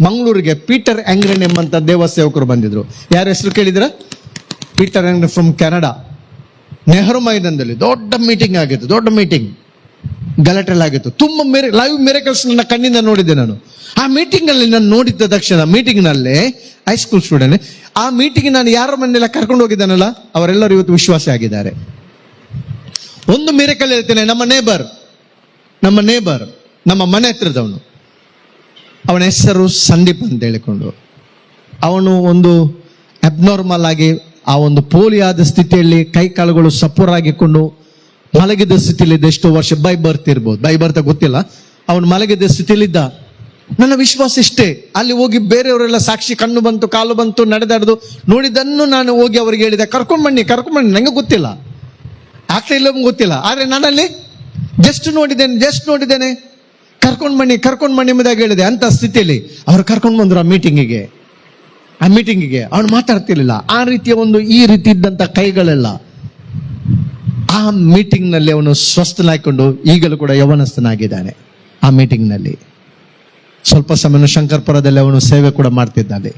ಮಂಗಳೂರಿಗೆ ಪೀಟರ್ ಆಂಗ್ರೆನ್ ಎಂಬಂತ ದೇವ ಸೇವಕರು ಬಂದಿದ್ರು. ಯಾರ ಹೆಸರು ಕೇಳಿದ್ರ? Peter Youngren from Canada. Nehru ಮೈದಾನದಲ್ಲಿ ದೊಡ್ಡ ಮೀಟಿಂಗ್ ಆಗಿತ್ತು, ಗಲಾಟೆಲ್ ಆಗಿತ್ತು. ತುಂಬಾ ಲೈವ್ ಮಿರಕಲ್ಸ್ ನನ್ನ ಕಣ್ಣಿಂದ ನೋಡಿದ್ದೆ ನಾನು. ಆ ಮೀಟಿಂಗ್ ಅಲ್ಲಿ ನಾನು ನೋಡಿದ್ದ ತಕ್ಷಣ, ಮೀಟಿಂಗ್ ನಲ್ಲಿ ಹೈಸ್ಕೂಲ್ ಸ್ಟೂಡೆಂಟ್, ಆ ಮೀಟಿಂಗ್ ನಾನು ಯಾರ ಮನೆಯೆಲ್ಲ ಕರ್ಕೊಂಡು ಹೋಗಿದ್ದಾನಲ್ಲ ಅವರೆಲ್ಲರೂ ಇವತ್ತು ವಿಶ್ವಾಸ ಆಗಿದ್ದಾರೆ. ಒಂದು ಮಿರಕಲ್ ಹೇಳ್ತೇನೆ. ನಮ್ಮ ನೇಬರ್ ನಮ್ಮ ಮನೆ ಹತ್ರದವನು, ಅವನ ಹೆಸರು ಸಂದೀಪ್ ಅಂತ ಹೇಳಿಕೊಂಡು, ಅವನು ಒಂದು ಅಬ್ನಾರ್ಮಲ್ ಆಗಿ ಆ ಒಂದು ಪೋಲಿಯಾದ ಸ್ಥಿತಿಯಲ್ಲಿ ಕೈ ಕಾಲುಗಳು ಸಪೂರಾಗಿಕೊಂಡು ಮಲಗಿದ ಸ್ಥಿತಿಲಿದ್ದ. ಎಷ್ಟೋ ವರ್ಷ ಬೈ ಬರ್ತ ಗೊತ್ತಿಲ್ಲ, ಅವನು ಮಲಗಿದ ಸ್ಥಿತಿಲಿದ್ದ. ನನ್ನ ವಿಶ್ವಾಸ ಇಷ್ಟೇ, ಅಲ್ಲಿ ಹೋಗಿ ಬೇರೆಯವರೆಲ್ಲ ಸಾಕ್ಷಿ, ಕಣ್ಣು ಬಂತು, ಕಾಲು ಬಂತು, ನಡೆದಾಡ್ದು ನೋಡಿದ್ದನ್ನು ನಾನು ಹೋಗಿ ಅವ್ರಿಗೆ ಹೇಳಿದೆ, ಕರ್ಕೊಂಡ್ ಬನ್ನಿ ನಂಗೆ ಗೊತ್ತಿಲ್ಲ, ಆಗ್ತಾ ಇಲ್ಲ ಗೊತ್ತಿಲ್ಲ, ಆದ್ರೆ ನಾನಲ್ಲಿ ಜಸ್ಟ್ ನೋಡಿದ್ದೇನೆ, ಕರ್ಕೊಂಡ್ ಬನ್ನಿ ಎಂಬುದಾಗಿ ಹೇಳಿದೆ. ಅಂತ ಸ್ಥಿತಿಯಲ್ಲಿ ಅವ್ರು ಕರ್ಕೊಂಡು ಬಂದ್ರು ಆ ಮೀಟಿಂಗಿಗೆ. ಅವನು ಮಾತಾಡ್ತಿರ್ಲಿಲ್ಲ. ಆ ರೀತಿಯ ಈ ರೀತಿ ಇದ್ದಂತ ಕೈಗಳೆಲ್ಲ ಆ ಮೀಟಿಂಗ್ ನಲ್ಲಿ ಅವನು ಸ್ವಸ್ಥನಾಗಿಕೊಂಡು ಈಗಲೂ ಕೂಡ ಯೌವನಸ್ಥನಾಗಿದ್ದಾನೆ. ಆ ಮೀಟಿಂಗ್ ನಲ್ಲಿ ಸ್ವಲ್ಪ ಸಮಯ ಶಂಕರ್ಪುರದಲ್ಲಿ ಅವನು ಸೇವೆ ಕೂಡ ಮಾಡ್ತಿದ್ದಾನೆ,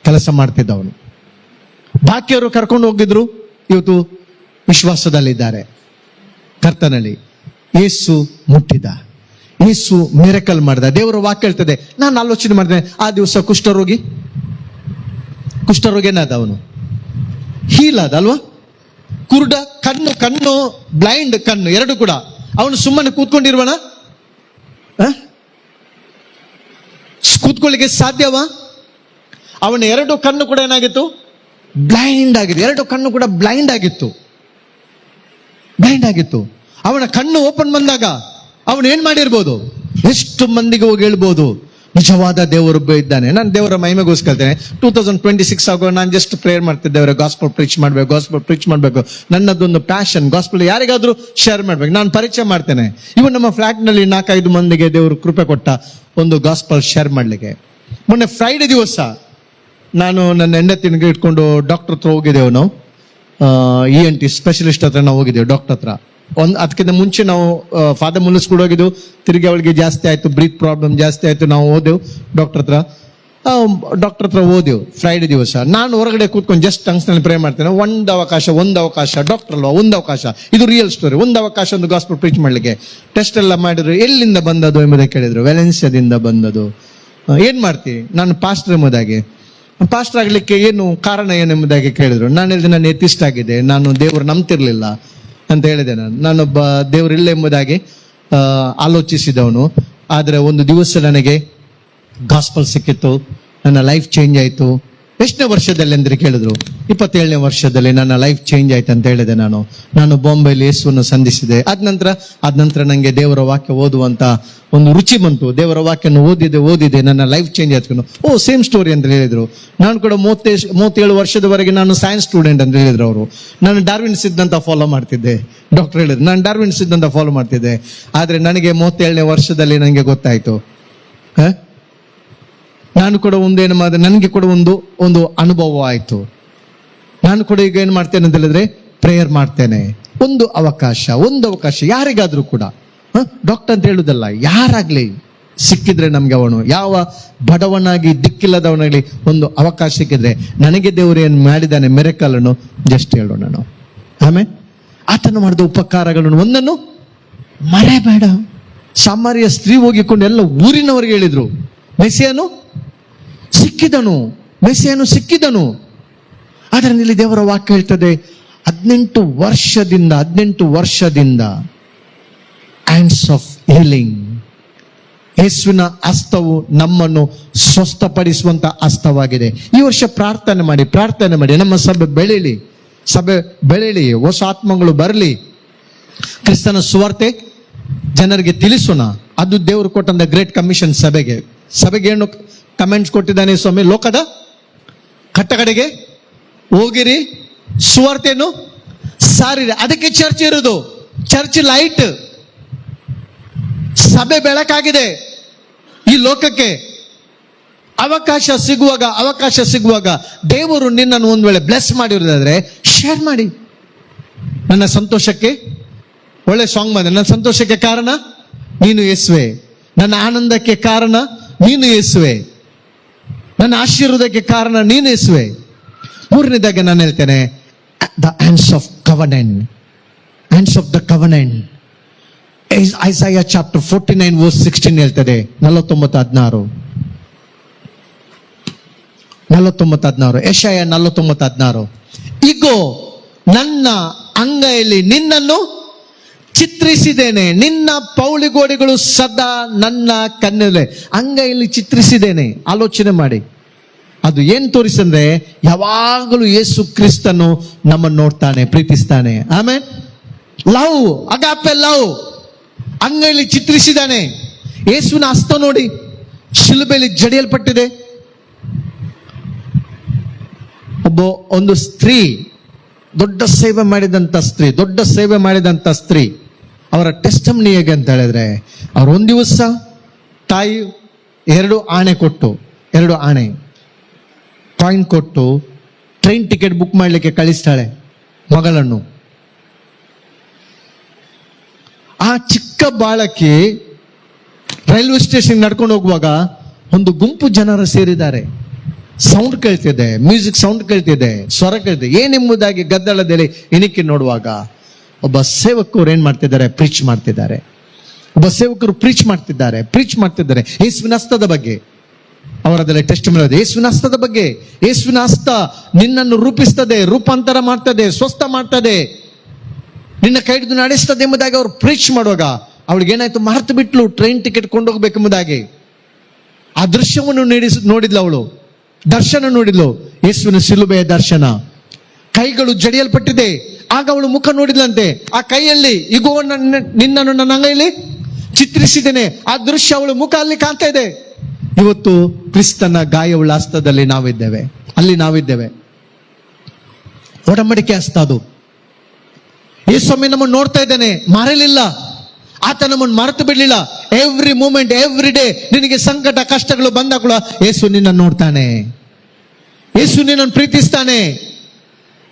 ಕೆಲಸ ಮಾಡ್ತಿದ್ದವನು. ಬಾಕಿಯವರು ಕರ್ಕೊಂಡು ಹೋಗಿದ್ರು, ಇವತ್ತು ವಿಶ್ವಾಸದಲ್ಲಿದ್ದಾರೆ ಕರ್ತನಲ್ಲಿ. ಯೇಸು ಮುಟ್ಟಿದ, ಯೇಸು ಮಿರಕಲ್ ಮಾಡಿದ. ದೇವರ ವಾಕ್ಯ ಹೇಳ್ತದೆ. ನಾನು ಆಲೋಚನೆ ಮಾಡಿದೆ, ಆ ದಿವಸ ಕುಷ್ಠರೋಗಿ ಏನಾದ, ಅವನು ಹೀಲ್ ಆದ ಅಲ್ವಾ? ಕುರುಡ ಕಣ್ಣು ಬ್ಲೈಂಡ್ ಕಣ್ಣು ಎರಡು ಕೂಡ. ಅವನು ಸುಮ್ಮನೆ ಕೂತ್ಕೊಂಡಿರುವಣ? ಕೂತ್ಕೊಳ್ಳಿಕ್ಕೆ ಸಾಧ್ಯವಾ? ಅವನ ಎರಡು ಕಣ್ಣು ಕೂಡ ಏನಾಗಿತ್ತು? ಬ್ಲೈಂಡ್ ಆಗಿದೆ. ಎರಡು ಕಣ್ಣು ಕೂಡ ಬ್ಲೈಂಡ್ ಆಗಿತ್ತು. ಅವನ ಕಣ್ಣು ಓಪನ್ ಬಂದಾಗ ಅವನು ಏನ್ ಮಾಡಿರ್ಬೋದು? ಎಷ್ಟು ಮಂದಿಗೆ ಹೋಗಿ ಹೇಳ್ಬೋದು, ನಿಜವಾದ ದೇವರೊಬ್ಬ ಇದ್ದಾನೆ. ನಾನು ದೇವರ ಮಹಿಮೆಗೋಸ್ಕರ್ತೇನೆ. 2026 ಆಗೋ ನಾನು ಜಸ್ಟ್ ಪ್ರೇಯರ್ ಮಾಡ್ತಿದ್ದೇವೆ, ಗಾಸ್ಪಲ್ ಪ್ರೀಚ್ ಮಾಡಬೇಕು. ನನ್ನದೊಂದು ಪ್ಯಾಷನ್, ಗಾಸ್ಪಲ್ ಯಾರಿಗಾದ್ರೂ ಶೇರ್ ಮಾಡ್ಬೇಕು. ನಾನು ಪರಿಚಯ ಮಾಡ್ತೇನೆ. ಇವನ್ ನಮ್ಮ ಫ್ಲಾಟ್ ನಲ್ಲಿ 4-5 ಮಂದಿಗೆ ದೇವರು ಕೃಪೆ ಕೊಟ್ಟ ಒಂದು ಗಾಸ್ಪಲ್ ಶೇರ್ ಮಾಡ್ಲಿಕ್ಕೆ. ಮೊನ್ನೆ ಫ್ರೈಡೆ ದಿವಸ ನಾನು ನನ್ನ ಹೆಂಡತಿನಿಗೆ ಇಟ್ಕೊಂಡು ಡಾಕ್ಟರ್ ಹತ್ರ ಹೋಗಿದ್ದೇವೆ. ನಾವು ENT ಸ್ಪೆಷಲಿಸ್ಟ್ ಹತ್ರ ನಾವು ಹೋಗಿದ್ದೇವೆ, ಡಾಕ್ಟರ್ ಹತ್ರ. ಅದಕ್ಕಿಂತ ಮುಂಚೆ ನಾವು ಫಾದರ್ ಮುಲ್ಲಸ್ ಕೂಡ ಹೋಗಿದ್ದು. ತಿರುಗಿ ಅವಳಿಗೆ ಜಾಸ್ತಿ ಆಯ್ತು, ಬ್ರೀತ್ ಪ್ರಾಬ್ಲಮ್ ಜಾಸ್ತಿ ಆಯ್ತು. ನಾವು ಹೋದೆವು ಡಾಕ್ಟರ್ ಹತ್ರ ಹೋದೆವು ಫ್ರೈಡೆ ದಿವಸ. ನಾನು ಹೊರಗಡೆ ಕೂತ್ಕೊಂಡು ಜಸ್ಟ್ ಟಂಗ್ಸ್ನಲ್ಲಿ ಪ್ರೇ ಮಾಡ್ತೇನೆ. ಒಂದು ಅವಕಾಶ ಡಾಕ್ಟರ್ ಅಲ್ವಾ, ಒಂದು ಅವಕಾಶ, ಇದು ರಿಯಲ್ ಸ್ಟೋರಿ. ಒಂದು ಅವಕಾಶ ಒಂದು ಗಾಸ್ಪಲ್ ಪ್ರೀಚ್ ಮಾಡ್ಲಿಕ್ಕೆ. ಟೆಸ್ಟ್ ಎಲ್ಲ ಮಾಡಿದ್ರು. ಎಲ್ಲಿಂದ ಬಂದದು ಎಂಬುದಾಗಿ ಕೇಳಿದ್ರು. ವ್ಯಾಲೆನ್ಸಿಯಾದಿಂದ ಬಂದದು. ಏನ್ ಮಾಡ್ತಿ? ನಾನು ಪಾಸ್ಟರ್ ಎಂಬುದಾಗಿ, ಪಾಸ್ಟರ್ ಆಗ್ಲಿಕ್ಕೆ ಏನು ಕಾರಣ ಏನೆಂಬುದಾಗಿ ಕೇಳಿದ್ರು. ನಾನು ಹೇಳಿದೆ, ನಾನು ಎಥಿಸ್ಟ್ ಆಗಿದೆ, ನಾನು ದೇವರು ನಂಬ್ತಿರ್ಲಿಲ್ಲ ಅಂತ ಹೇಳಿದೆ. ನಾನೊಬ್ಬ ದೇವರಿಲ್ಲ ಎಂಬುದಾಗಿ ಆಲೋಚಿಸಿದವನು. ಆದ್ರೆ ಒಂದು ದಿವಸ ನನಗೆ ಗಾಸ್ಪಲ್ ಸಿಕ್ಕಿತ್ತು, ನನ್ನ ಲೈಫ್ ಚೇಂಜ್ ಆಯ್ತು. ಎಷ್ಟನೇ ವರ್ಷದಲ್ಲಿ ಅಂದ್ರೆ ಕೇಳಿದ್ರು. 27ನೇ ವರ್ಷದಲ್ಲಿ ನನ್ನ ಲೈಫ್ ಚೇಂಜ್ ಆಯ್ತು ಅಂತ ಹೇಳಿದೆ. ನಾನು ಬಾಂಬೆಯಲ್ಲಿ ಯೇಸುವನ್ನು ಸಂಧಿಸಿದೆ. ಆದ ನಂತರ ನಂಗೆ ದೇವರ ವಾಕ್ಯ ಓದುವಂತ ಒಂದು ರುಚಿ ಬಂತು. ದೇವರ ವಾಕ್ಯನ ಓದಿದೆ ನನ್ನ ಲೈಫ್ ಚೇಂಜ್ ಆಯ್ತು. ಸೇಮ್ ಸ್ಟೋರಿ ಅಂತ ಹೇಳಿದ್ರು. ನಾನು ಕೂಡ 37 ವರ್ಷದವರೆಗೆ ನಾನು ಸೈನ್ಸ್ ಸ್ಟೂಡೆಂಟ್ ಅಂತ ಹೇಳಿದ್ರು ಅವರು. ನಾನು ಡಾರ್ವಿನ್ ಸಿದ್ಧಾಂತ ಫಾಲೋ ಮಾಡ್ತಿದ್ದೆ. ಡಾಕ್ಟರ್ ಹೇಳಿದ್ರು ನಾನು ಡಾರ್ವಿನ್ ಸಿದ್ಧಾಂತ ಫಾಲೋ ಮಾಡ್ತಿದ್ದೆ. ಆದ್ರೆ ನನಗೆ 37ನೇ ವರ್ಷದಲ್ಲಿ ನನಗೆ ಗೊತ್ತಾಯ್ತು, ನಾನು ಕೂಡ ಒಂದೇನು ಮಾಡಿದೆ, ನನಗೆ ಕೂಡ ಒಂದು ಅನುಭವ ಆಯ್ತು. ನಾನು ಕೂಡ ಈಗ ಏನ್ ಮಾಡ್ತೇನೆ ಅಂತ ಹೇಳಿದ್ರೆ ಪ್ರೇಯರ್ ಮಾಡ್ತೇನೆ. ಒಂದು ಅವಕಾಶ ಯಾರಿಗಾದ್ರೂ ಕೂಡ, ಡಾಕ್ಟರ್ ಅಂತ ಹೇಳುದಲ್ಲ, ಯಾರಾಗ್ಲಿ ಸಿಕ್ಕಿದ್ರೆ ನಮ್ಗೆ, ಅವನು ಯಾವ ಬಡವನಾಗಿ ದಿಕ್ಕಿಲ್ಲದವನಾಗ್ಲಿ ಒಂದು ಅವಕಾಶ ಸಿಕ್ಕಿದ್ರೆ, ನನಗೆ ದೇವರು ಏನ್ ಮಾಡಿದ್ದಾನೆ ಮಿರಕಲ್ ಅನ್ನು ಜಸ್ಟ್ ಹೇಳೋಣ ನಾವು. ಆಮೇಲೆ ಆತನು ಮಾಡಿದ ಉಪಕಾರಗಳನ್ನು ಒಂದನ್ನು ಮರೆಯಬೇಡ. ಸಾಮಾರ್ಯ ಸ್ತ್ರೀ ಹೋಗಿಕೊಂಡು ಎಲ್ಲ ಊರಿನವರಿಗೆ ಹೇಳಿದ್ರು, ಮೆಸ್ಸಿಯನು ಸಿಕ್ಕಿದನು, ಮೆಸ್ಸಿಯನು ಸಿಕ್ಕಿದನು. ಆದರೆ ಇಲ್ಲಿ ದೇವರ ವಾಕ್ಯ ಹೇಳ್ತದೆ 18 ವರ್ಷದಿಂದ ಹ್ಯಾಂಡ್ಸ್ ಆಫ್ ಹೀಲಿಂಗ್, ಯೇಸುವಿನ ಹಸ್ತವು ನಮ್ಮನ್ನು ಸ್ವಸ್ಥಪಡಿಸುವಂತ ಹಸ್ತವಾಗಿದೆ. ಈ ವರ್ಷ ಪ್ರಾರ್ಥನೆ ಮಾಡಿ ನಮ್ಮ ಸಭೆ ಬೆಳೀಲಿ, ಹೊಸ ಆತ್ಮಗಳು ಬರಲಿ, ಕ್ರಿಸ್ತನ ಸುವಾರ್ತೆ ಜನರಿಗೆ ತಿಳಿಸೋಣ. ಅದು ದೇವರು ಕೊಟ್ಟಂತ ಗ್ರೇಟ್ ಕಮಿಷನ್ ಸಭೆಗೆ ಏನು ಕಮೆಂಟ್ಸ್ ಕೊಟ್ಟಿದ್ದಾನೆ ಸ್ವಾಮಿ? ಲೋಕದ ಕಟ್ಟಕಡೆಗೆ ಹೋಗಿರಿ, ಸುವಾರ್ತೆಯನ್ನು ಸಾರಿರಿ. ಅದಕ್ಕೆ ಚರ್ಚ್ ಇರೋದು. ಚರ್ಚ್ ಲೈಟ್, ಸಭೆ ಬೆಳಕಾಗಿದೆ. ಈ ಲೋಕಕ್ಕೆ ಅವಕಾಶ ಸಿಗುವಾಗ ದೇವರು ನಿನ್ನನ್ನು ಒಂದ್ ವೇಳೆ ಬ್ಲೆಸ್ ಮಾಡಿರೋದಾದ್ರೆ ಶೇರ್ ಮಾಡಿ. ನನ್ನ ಸಂತೋಷಕ್ಕೆ ಒಳ್ಳೆ ಸಾಂಗ್ ಬಂದ, ನನ್ನ ಸಂತೋಷಕ್ಕೆ ಕಾರಣ ನೀನು ಯೇಸುವೆ, ನನ್ನ ಆನಂದಕ್ಕೆ ಕಾರಣ ನೀನು ಯೇಸುವೆ, ನನ್ನ ಆಶೀರ್ವಾದಕ್ಕೆ ಕಾರಣ ನೀನು ಯೇಸುವೆ. ಮೂರನೇದಾಗಿ ನಾನು ಹೇಳ್ತೇನೆ, the hands of the covenant. Isaiah chapter 49 verse 16 ಹೇಳ್ತದೆ, 49:16. ಯೆಶಾಯ 49:16. ಇಗೋ ನನ್ನ ಅಂಗೈಯಲ್ಲಿ ನಿನ್ನನ್ನು ಚಿತ್ರಿಸಿದ್ದೇನೆ, ನಿನ್ನ ಪೌಳಿಗೋಡೆಗಳು ಸದಾ ನನ್ನ ಕಣ್ಣಲ್ಲಿ. ಅಂಗೈಯಲ್ಲಿ ಚಿತ್ರಿಸಿದ್ದೇನೆ. ಆಲೋಚನೆ ಮಾಡಿ, ಅದು ಏನ್ ತೋರಿಸಂದ್ರೆ ಯಾವಾಗಲೂ ಯೇಸು ಕ್ರಿಸ್ತನು ನಮ್ಮನ್ನು ನೋಡ್ತಾನೆ, ಪ್ರೀತಿಸ್ತಾನೆ. ಆಮೇಲೆ ಲವ್, ಅಗಾಪೆ ಲವ್ ಅಂಗೈಯಲ್ಲಿ ಚಿತ್ರಿಸಿದ್ದಾನೆ. ಯೇಸುವಿನ ಹಸ್ತ ನೋಡಿ, ಶಿಲುಬೆಯಲ್ಲಿ ಜಡಿಯಲ್ಪಟ್ಟಿದೆ. ಒಂದು ಸ್ತ್ರೀ, ದೊಡ್ಡ ಸೇವೆ ಮಾಡಿದಂತ ಸ್ತ್ರೀ, ಅವರ ಟೆಸ್ಟಮನಿ ಹೇಗೆ ಅಂತ ಹೇಳಿದ್ರೆ, ಅವ್ರು ಒಂದು ದಿವಸ ತಾಯಿ 2 ಆಣೆ ಕಾಯಿನ್ ಕೊಟ್ಟು ಟ್ರೈನ್ ಟಿಕೆಟ್ ಬುಕ್ ಮಾಡ್ಲಿಕ್ಕೆ ಕಳಿಸ್ತಾಳೆ ಮಗಳನ್ನು. ಆ ಚಿಕ್ಕ ಬಾಳಕಿ ರೈಲ್ವೆ ಸ್ಟೇಷನ್ ನಡ್ಕೊಂಡು ಹೋಗುವಾಗ ಒಂದು ಗುಂಪು ಜನರು ಸೇರಿದ್ದಾರೆ. ಸೌಂಡ್ ಕೇಳ್ತಿದೆ, ಮ್ಯೂಸಿಕ್ ಸೌಂಡ್ ಕೇಳ್ತಿದೆ, ಸ್ವರ ಕೇಳ್ತಿದೆ. ಏನೆಂಬುದಾಗಿ ಗದ್ದಲದಲ್ಲಿ ಇಣಿಕಿ ನೋಡುವಾಗ ಒಬ್ಬ ಸೇವಕರು ಏನ್ ಮಾಡ್ತಿದ್ದಾರೆ? ಪ್ರೀಚ್ ಮಾಡ್ತಿದ್ದಾರೆ. ಯೇಸುವಿನ ಹಸ್ತದ ಬಗ್ಗೆ ಅವರದಲ್ಲಿ ಟೆಸ್ಟ್ ಮಾಡೋದು. ಯೇಸುವಿನ ಹಸ್ತದ ಬಗ್ಗೆ, ಯೇಸುವಿನ ಹಸ್ತ ನಿನ್ನನ್ನು ರೂಪಿಸ್ತದೆ, ರೂಪಾಂತರ ಮಾಡ್ತದೆ, ಸ್ವಸ್ಥ ಮಾಡ್ತದೆ, ನಿನ್ನ ಕೈ ಹಿಡಿದು ನಡೆಸ್ತದೆ ಎಂಬುದಾಗಿ ಅವ್ರು ಪ್ರೀಚ್ ಮಾಡುವಾಗ ಅವಳಿಗೆ ಏನಾಯ್ತು? ಮರೆತು ಬಿಟ್ಲು ಟ್ರೈನ್ ಟಿಕೆಟ್ ಕೊಂಡೋಗ್ಬೇಕೆಂಬುದಾಗಿ. ಆ ದೃಶ್ಯವನ್ನು ನೋಡಿದ್ಲು ಅವಳು, ದರ್ಶನ ನೋಡಿದ್ಲು, ಯೇಸುವಿನ ಶಿಲುಬೆಯ ದರ್ಶನ. ಕೈಗಳು ಜಡಿಯಲ್ಪಟ್ಟಿದೆ. ಆಗ ಅವಳು ಮುಖ ನೋಡಿದ್ಲಂತೆ. ಆ ಕೈಯಲ್ಲಿ ಇಗೋ ನಿನ್ನನ್ನು ನನ್ನ ಅಂಗೈಯಲ್ಲಿ ಚಿತ್ರಿಸಿದ್ದೇನೆ. ಆ ದೃಶ್ಯ ಅವಳು ಮುಖ ಅಲ್ಲಿ ಕಾಣ್ತಾ ಇದೆ. ಇವತ್ತು ಕ್ರಿಸ್ತನ ಗಾಯವುಳ್ಳ ಹಸ್ತದಲ್ಲಿ ನಾವಿದ್ದೇವೆ. ಒಡಂಬಡಿಕೆ ಹಸ್ತ ಅದು. ಯೇಸುಸ್ವಾಮಿ ನಮ್ಮನ್ನು ನೋಡ್ತಾ ಇದ್ದಾನೆ, ಮರೆಯಲಿಲ್ಲ. ಆತ ನಮ್ಮನ್ನು ಮರೆತು ಬಿಡಲಿಲ್ಲ. ಎವ್ರಿ ಮೂಮೆಂಟ್, ಎವ್ರಿ ಡೇ ನಿನಗೆ ಸಂಕಟ ಕಷ್ಟಗಳು ಬಂದಾಗ ಯೇಸು ನಿನ್ನನ್ನು ನೋಡ್ತಾನೆ, ಯೇಸು ನಿನ್ನನ್ನು ಪ್ರೀತಿಸ್ತಾನೆ,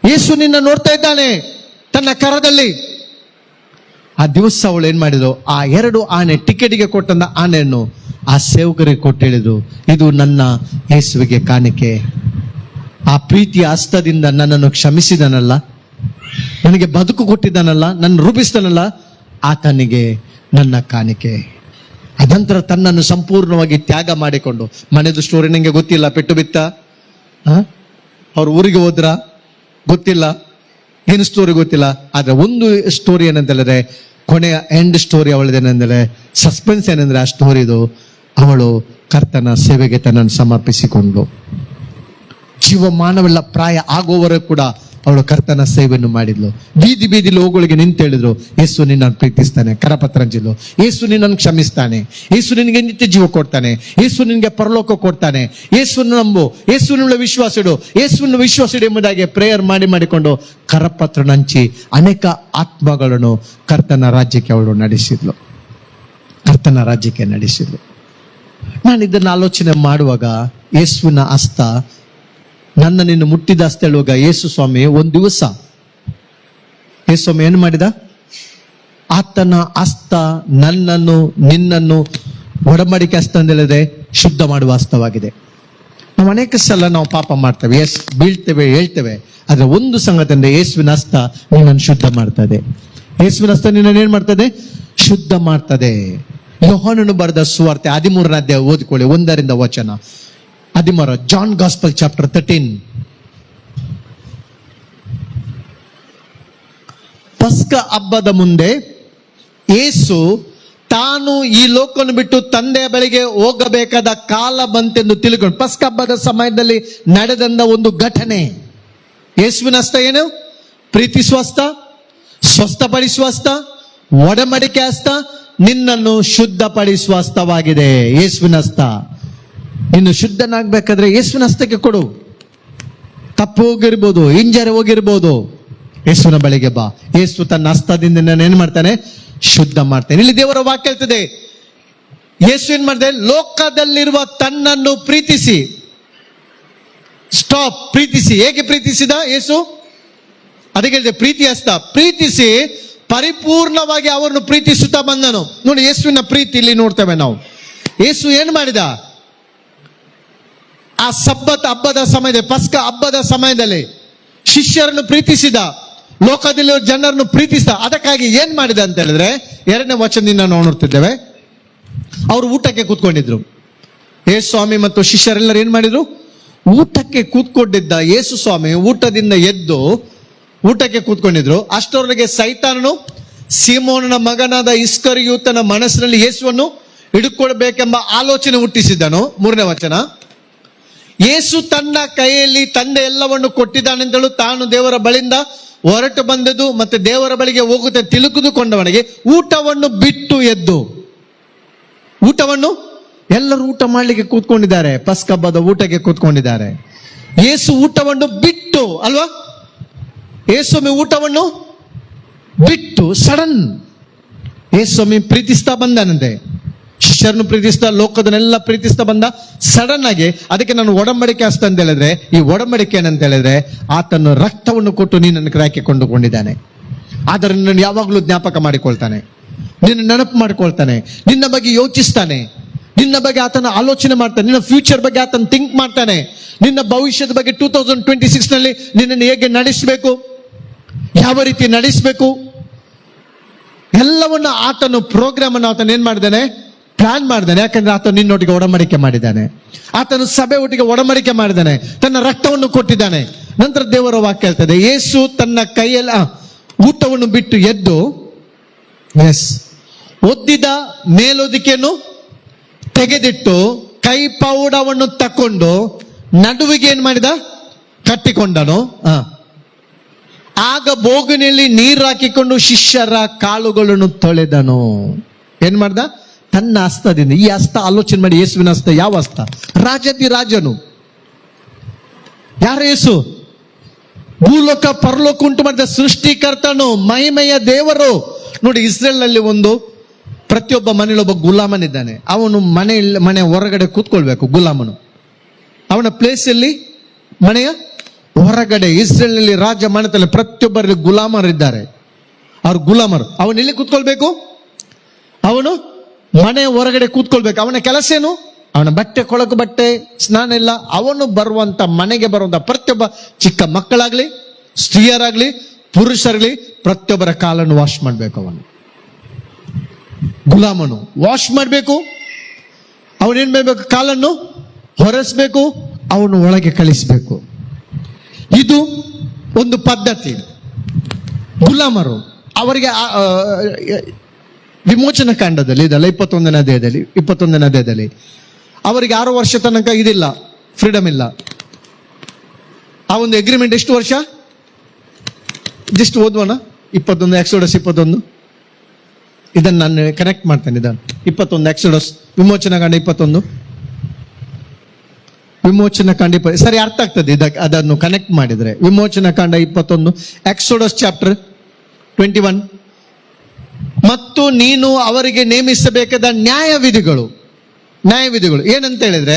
ಯೇಸು ನಿನ್ನ ನೋಡ್ತಾ ಇದ್ದಾನೆ ತನ್ನ ಕರದಲ್ಲಿ. ಆ ದಿವಸ ಅವಳು ಏನ್ ಮಾಡಿದ್ರು? ಆ 2 ಆಣೆ, ಟಿಕೆಟ್ಗೆ ಕೊಟ್ಟಂತ ಆಣೆಯನ್ನು ಆ ಸೇವಕರಿಗೆ ಕೊಟ್ಟು ಹೇಳಿದ್ರು, ಇದು ನನ್ನ ಯೇಸುವಿಗೆ ಕಾಣಿಕೆ. ಆ ಪ್ರೀತಿಯ ಹಸ್ತದಿಂದ ನನ್ನನ್ನು ಕ್ಷಮಿಸಿದನಲ್ಲ, ನನಗೆ ಬದುಕು ಕೊಟ್ಟಿದ್ದಾನಲ್ಲ, ನನ್ನ ರೂಪಿಸ್ತಾನಲ್ಲ, ಆತನಿಗೆ ನನ್ನ ಕಾಣಿಕೆ. ಅದಂತರ ತನ್ನನ್ನು ಸಂಪೂರ್ಣವಾಗಿ ತ್ಯಾಗ ಮಾಡಿಕೊಂಡು, ಮನೆದು ಸ್ಟೋರಿ ನಂಗೆ ಗೊತ್ತಿಲ್ಲ, ಪೆಟ್ಟು ಬಿತ್ತ, ಅವ್ರ ಊರಿಗೆ ಹೋದ್ರ ಗೊತ್ತಿಲ್ಲ, ಏನು ಸ್ಟೋರಿ ಗೊತ್ತಿಲ್ಲ. ಆದ್ರೆ ಒಂದು ಸ್ಟೋರಿ ಏನಂತ ಹೇಳಿದ್ರೆ, ಕೊನೆಯ ಎಂಡ್ ಸ್ಟೋರಿ ಅವಳದೇನೆಂದರೆ, ಸಸ್ಪೆನ್ಸ್ ಏನಂದ್ರೆ ಆ ಸ್ಟೋರಿದು, ಅವಳು ಕರ್ತನ ಸೇವೆಗೆ ತನ್ನನ್ನು ಸಮರ್ಪಿಸಿಕೊಂಡು ಜೀವಮಾನವೆಲ್ಲ ಪ್ರಾಯ ಆಗೋವರೆಗೂ ಕೂಡ ಅವಳು ಕರ್ತನ ಸೇವೆಯನ್ನು ಮಾಡಿದ್ಲು. ಬೀದಿಲಿ ಹೋಗೋಳಿಗೆ ನಿಂತು ಹೇಳಿದ್ರು, ಯೇಸು ನಿನ್ನನ್ನು ಪ್ರೀತಿಸ್ತಾನೆ, ಕರಪತ್ರಂಜಿಲು, ಯೇಸು ನಿನ್ನನ್ನು ಕ್ಷಮಿಸ್ತಾನೆ, ಯೇಸು ನಿನಗೆ ನಿತ್ಯ ಜೀವ ಕೊಡ್ತಾನೆ, ಯೇಸು ನಿನಗೆ ಪರಲೋಕ ಕೊಡ್ತಾನೆ, ಯೇಸುವನ್ನು ನಂಬು, ಯೇಸುವಿನ ವಿಶ್ವಾಸ ಇಡು ಎಂಬುದಾಗಿ ಪ್ರೇಯರ್ ಮಾಡಿಕೊಂಡು ಕರಪತ್ರ ಹಂಚಿ ಅನೇಕ ಆತ್ಮಗಳನ್ನು ಕರ್ತನ ರಾಜ್ಯಕ್ಕೆ ಅವಳು ನಡೆಸಿದ್ಲು. ನಾನು ಇದನ್ನು ಆಲೋಚನೆ ಮಾಡುವಾಗ, ಯೇಸುವಿನ ಹಸ್ತ ನಿನ್ನ ಮುಟ್ಟಿದ ಹಸ್ತ ಹೇಳುವಾಗ, ಯೇಸು ಸ್ವಾಮಿ ಒಂದು ದಿವಸ ಯೇಸು ಸ್ವಾಮಿ ಏನು ಮಾಡಿದ? ಆತನ ಹಸ್ತ ನಿನ್ನನ್ನು ಒಡಂಬಡಿಕೆ ಹಸ್ತ ಅಂತ ಹೇಳಿದ್ರೆ ಶುದ್ಧ ಮಾಡುವ ಹಸ್ತವಾಗಿದೆ. ನಾವು ಅನೇಕ ಸಲ ನಾವು ಪಾಪ ಮಾಡ್ತೇವೆ, ಬೀಳ್ತೇವೆ, ಹೇಳ್ತೇವೆ. ಆದ್ರೆ ಒಂದು ಸಂಗತಿ ಅಂದ್ರೆ, ಯೇಸುವಿನ ಹಸ್ತ ನಿನ್ನನ್ನು ಶುದ್ಧ ಮಾಡ್ತದೆ. ಯೇಸುವಿನ ಹಸ್ತ ನಿನ್ನನ್ನು ಏನ್ ಮಾಡ್ತದೆ? ಶುದ್ಧ ಮಾಡ್ತದೆ. ಯೋಹಾನನು ಬರೆದ ಸುವಾರ್ತೆ 13ನೇ ಅಧ್ಯಾಯ ಓದಿಕೊಳ್ಳಿ, 1ರಿಂದ ವಚನ. 16 ಜಾನ್ ಗಾಸ್ಪಲ್ ಚಾಪ್ಟರ್ 13. ಪಸ್ಕ ಹಬ್ಬದ ಮುಂದೆ ಯೇಸು ತಾನು ಈ ಲೋಕವನ್ನು ಬಿಟ್ಟು ತಂದೆಯ ಬಳಿಗೆ ಹೋಗಬೇಕಾದ ಕಾಲ ಬಂತೆಂದು ತಿಳ್ಕೊಂಡು, ಪಸ್ಕ ಹಬ್ಬದ ಸಮಯದಲ್ಲಿ ನಡೆದಂತ ಒಂದು ಘಟನೆ. ಯೇಸುವಿನ ಹಸ್ತ ಏನು? ಪ್ರೀತಿಸುವ ಹಸ್ತ, ಸ್ವಸ್ಥಪಡಿಸುವ ಹಸ್ತ, ಒಡಂಬಡಿಕೆ ಹಸ್ತ, ನಿನ್ನನ್ನು ಶುದ್ಧಪಡಿಸುವ ಹಸ್ತವಾಗಿದೆ ಯೇಸುವಿನ ಹಸ್ತ. ಇನ್ನು ಶುದ್ಧನಾಗಬೇಕಾದ್ರೆ ಯೇಸುವಿನ ಹಸ್ತಕ್ಕೆ ಕೊಡು. ತಪ್ಪು ಹೋಗಿರ್ಬೋದು, ಇಂಜರಿ ಹೋಗಿರ್ಬೋದು, ಯೇಸುವಿನ ಬಳಿಗೆ ಬಾ. ಯೇಸು ತನ್ನ ಹಸ್ತದಿಂದ ನಾನು ಏನ್ ಮಾಡ್ತಾನೆ? ಶುದ್ಧ ಮಾಡ್ತೇನೆ. ಇಲ್ಲಿ ದೇವರ ವಾಕ್ಯ ಹೇಳ್ತದೆ, ಯೇಸು ಏನ್ ಮಾಡ್ತಾರೆ? ಲೋಕದಲ್ಲಿರುವ ತನ್ನನ್ನು ಪ್ರೀತಿಸಿ. ಸ್ಟಾಪ್. ಪ್ರೀತಿಸಿ. ಹೇಗೆ ಪ್ರೀತಿಸಿದ ಯೇಸು? ಅದಕ್ಕೆ ಹೇಳಿದೆ ಪ್ರೀತಿ ಹಸ್ತ. ಪ್ರೀತಿಸಿ ಪರಿಪೂರ್ಣವಾಗಿ ಅವರನ್ನು ಪ್ರೀತಿಸುತ್ತಾ ಬಂದನು. ನೋಡಿ, ಯೇಸುವಿನ ಪ್ರೀತಿ ಇಲ್ಲಿ ನೋಡ್ತೇವೆ ನಾವು. ಯೇಸು ಏನ್ ಮಾಡಿದ? ಆ ಸಬ್ಬತ್ ಹಬ್ಬದ ಸಮಯದಲ್ಲಿ, ಪಸ್ಕ ಹಬ್ಬದ ಸಮಯದಲ್ಲಿ ಶಿಷ್ಯರನ್ನು ಪ್ರೀತಿಸಿದ, ಲೋಕದಲ್ಲಿರುವ ಜನರನ್ನು ಪ್ರೀತಿಸಿದ. ಅದಕ್ಕಾಗಿ ಏನ್ ಮಾಡಿದ ಅಂತ ಹೇಳಿದ್ರೆ, 2ನೇ ವಚನದಿಂದ ನಾವು ನೋಡ್ತಿದ್ದೇವೆ. ಅವರು ಊಟಕ್ಕೆ ಕೂತ್ಕೊಂಡಿದ್ರು. ಯೇಸು ಸ್ವಾಮಿ ಮತ್ತು ಶಿಷ್ಯರೆಲ್ಲರೂ ಏನ್ ಮಾಡಿದ್ರು? ಊಟಕ್ಕೆ ಕೂತ್ಕೊಂಡಿದ್ದ ಯೇಸು ಸ್ವಾಮಿ ಊಟದಿಂದ ಎದ್ದು ಊಟಕ್ಕೆ ಕೂತ್ಕೊಂಡಿದ್ರು. ಅಷ್ಟರೊಳಗೆ ಸೈತಾನನು ಸೀಮೋನನ ಮಗನಾದ ಇಸ್ಕರಿಯೋತನ ಮನಸ್ಸಿನಲ್ಲಿ ಯೇಸುವನ್ನು ಹಿಡಿದುಕೊಳ್ಬೇಕೆಂಬ ಆಲೋಚನೆ ಹುಟ್ಟಿಸಿದ್ದನು. 3ನೇ ವಚನ, ಯೇಸು ತನ್ನ ಕೈಯಲ್ಲಿ ತಂದೆ ಎಲ್ಲವನ್ನು ಕೊಟ್ಟಿದ್ದಾನೆಂದಳು ತಾನು ದೇವರ ಬಳಿಯಿಂದ ಹೊರಟು ಬಂದದ್ದು ಮತ್ತೆ ದೇವರ ಬಳಿಗೆ ಹೋಗುತ್ತೆ ತಿಳಿದುಕೊಂಡವನಿಗೆ ಊಟವನ್ನು ಬಿಟ್ಟು ಎದ್ದು. ಊಟವನ್ನು ಎಲ್ಲರೂ ಊಟ ಮಾಡ್ಲಿಕ್ಕೆ ಕೂತ್ಕೊಂಡಿದ್ದಾರೆ, ಪಸ್ಕ ಹಬ್ಬದ ಊಟಕ್ಕೆ ಕೂತ್ಕೊಂಡಿದ್ದಾರೆ. ಯೇಸು ಊಟವನ್ನು ಬಿಟ್ಟು ಅಲ್ವಾ? ಯೇಸುಮಿ ಊಟವನ್ನು ಬಿಟ್ಟು ಸಡನ್ ಯೇಸುಮಿ ಪ್ರೀತಿಸ್ತಾ ಬಂದಾನಂತೆ. ಶಿಷ್ಯರನ್ನು ಪ್ರೀತಿಸ್ತಾ, ಲೋಕದನ್ನೆಲ್ಲ ಪ್ರೀತಿಸ್ತಾ ಬಂದ. ಸಡನ್ ಆಗಿ, ಅದಕ್ಕೆ ನಾನು ಒಡಂಬಡಿಕೆ ಹಸ್ತ ಅಂತ ಹೇಳಿದ್ರೆ, ಈ ಒಡಂಬಡಿಕೆ ಏನಂತ ಹೇಳಿದ್ರೆ, ಆತನು ರಕ್ತವನ್ನು ಕೊಟ್ಟು ನಿನ್ನನ್ನು ಕ್ರಾಯ್ಕೆ ಕೊಂಡುಕೊಂಡಿದ್ದಾನೆ. ಆದರೆ ನಿನ್ನನ್ನು ಯಾವಾಗಲೂ ಜ್ಞಾಪಕ ಮಾಡಿಕೊಳ್ತಾನೆ, ನಿನ್ನ ನೆನಪು ಮಾಡಿಕೊಳ್ತಾನೆ, ನಿನ್ನ ಬಗ್ಗೆ ಯೋಚಿಸ್ತಾನೆ, ನಿನ್ನ ಬಗ್ಗೆ ಆತನ ಆಲೋಚನೆ ಮಾಡ್ತಾನೆ, ನಿನ್ನ ಫ್ಯೂಚರ್ ಬಗ್ಗೆ ಆತನ ಥಿಂಕ್ ಮಾಡ್ತಾನೆ, ನಿನ್ನ ಭವಿಷ್ಯದ ಬಗ್ಗೆ 2026 ನಲ್ಲಿ ನಿನ್ನನ್ನು ಹೇಗೆ ನಡೆಸಬೇಕು, ಯಾವ ರೀತಿ ನಡೆಸಬೇಕು, ಎಲ್ಲವನ್ನ ಆತನು ಪ್ರೋಗ್ರಾಮ್ ಅನ್ನು ಆತನ ಏನ್ ಮಾಡಿದ್ದಾನೆ? ಪ್ಲಾನ್ ಮಾಡಿದ್ದಾನೆ. ಯಾಕಂದ್ರೆ ಆತನು ನಿನ್ನೊಟ್ಟಿಗೆ ಒಡಂಬಡಿಕೆ ಮಾಡಿದ್ದಾನೆ, ಆತನು ಸಭೆ ಒಟ್ಟಿಗೆ ಒಡಂಬಡಿಕೆ ಮಾಡಿದ್ದಾನೆ, ತನ್ನ ರಕ್ತವನ್ನು ಕೊಟ್ಟಿದ್ದಾನೆ. ನಂತರ ದೇವರ ವಾಕ್ಯ ಹೇಳ್ತದೆ, ಯೇಸು ತನ್ನ ಕೈಯಲ್ಲಿ ಊಟವನ್ನು ಬಿಟ್ಟು ಎದ್ದು ಒದ್ದಿದ ಮೇಲೊದಿಕೆಯನ್ನು ತೆಗೆದಿಟ್ಟು ಕೈ ಪೌಡವನ್ನು ತಕೊಂಡು ನಡುವಿಗೆ ಏನ್ ಮಾಡಿದ? ಕಟ್ಟಿಕೊಂಡನು. ಆಗ ಬೋಗುಣಿಯಲ್ಲಿ ನೀರು ಹಾಕಿಕೊಂಡು ಶಿಷ್ಯರ ಕಾಲುಗಳನ್ನು ತೊಳೆದನು. ಏನ್ ಮಾಡ್ದ? ತನ್ನ ಹಸ್ತದಿಂದ. ಈ ಹಸ್ತ ಆಲೋಚನೆ ಮಾಡಿ, ಯೇಸುವಿನ ಹಸ್ತ ಯಾವ ಹಸ್ತ? ರಾಜಾದಿ ರಾಜನು. ಯಾರು ಯೇಸು? ಭೂಲೋಕ ಪರಲೋಕ ಉಂಟು ಮಾಡಿದ ಸೃಷ್ಟಿಕರ್ತನು, ಮಹಿಮೆಯ ದೇವರು. ನೋಡಿ, ಇಸ್ರೇಲ್ ನಲ್ಲಿ ಪ್ರತಿಯೊಬ್ಬ ಮನೆಯಲ್ಲಿ ಒಬ್ಬ ಗುಲಾಮನಿದ್ದಾನೆ. ಅವನು ಮನೆ ಹೊರಗಡೆ ಕೂತ್ಕೊಳ್ಬೇಕು. ಗುಲಾಮನು ಅವನ ಪ್ಲೇಸ್ ಅಲ್ಲಿ ಮನೆಯ ಹೊರಗಡೆ. ಇಸ್ರೇಲ್ ನಲ್ಲಿ ರಾಜ ಮನೆತಲ್ಲಿ ಪ್ರತಿಯೊಬ್ಬರಲ್ಲಿ ಗುಲಾಮರಿದ್ದಾರೆ. ಅವ್ರ ಗುಲಾಮರು. ಅವನು ಎಲ್ಲಿ ಕೂತ್ಕೊಳ್ಬೇಕು? ಅವನು ಮನೆ ಹೊರಗಡೆ ಕೂತ್ಕೊಳ್ಬೇಕು. ಅವನ ಕೆಲಸ ಏನು? ಅವನ ಬಟ್ಟೆ, ಕೊಳಕು ಬಟ್ಟೆ, ಸ್ನಾನ ಇಲ್ಲ. ಅವನು ಬರುವಂತ ಮನೆಗೆ ಬರುವಂತ ಪ್ರತಿಯೊಬ್ಬ ಚಿಕ್ಕ ಮಕ್ಕಳಾಗ್ಲಿ, ಸ್ತ್ರೀಯರಾಗ್ಲಿ, ಪುರುಷರಾಗ್ಲಿ, ಪ್ರತಿಯೊಬ್ಬರ ಕಾಲನ್ನು ವಾಶ್ ಮಾಡ್ಬೇಕು. ಅವನು ಗುಲಾಮನು ವಾಶ್ ಮಾಡಬೇಕು. ಅವನೇನ್ ಮಾಡಬೇಕು? ಕಾಲನ್ನು ಹೊರಸ್ಬೇಕು, ಅವನು ಒಳಗೆ ಕಳಿಸ್ಬೇಕು. ಇದು ಒಂದು ಪದ್ಧತಿ. ಗುಲಾಮರು ಅವರಿಗೆ ವಿಮೋಚನ ಕಾಂಡದಲ್ಲಿ ಇದಲ್ಲ, 21ನೇ ಅಧ್ಯಾಯದಲ್ಲಿ ಅವರಿಗೆ 6 ವರ್ಷ ತನಕ ಇದಿಲ್ಲ, ಫ್ರೀಡಮ್ ಇಲ್ಲ. ಆ ಒಂದು ಅಗ್ರಿಮೆಂಟ್ ಎಷ್ಟು ವರ್ಷ? ಜಸ್ಟ್ ಓದ್ವಣ 21 ಎಕ್ಸೋಡಸ್ 21. ಇದನ್ನು ನಾನು ಕನೆಕ್ಟ್ ಮಾಡ್ತೇನೆ. ಇದನ್ನು 21 ಎಕ್ಸೋಡಸ್, ವಿಮೋಚನ ಕಾಂಡ 21, ವಿಮೋಚನ ಕಾಂಡ 20. ಸರಿ, ಅರ್ಥ ಆಗ್ತದೆ ಅದನ್ನು ಕನೆಕ್ಟ್ ಮಾಡಿದ್ರೆ. ವಿಮೋಚನ ಕಾಂಡ 21, ಎಕ್ಸೋಡಸ್ ಚಾಪ್ಟರ್ 21. ಮತ್ತು ನೀನು ಅವರಿಗೆ ನೇಮಿಸಬೇಕಾದ ನ್ಯಾಯವಿಧಿಗಳು ಏನಂತ ಹೇಳಿದ್ರೆ,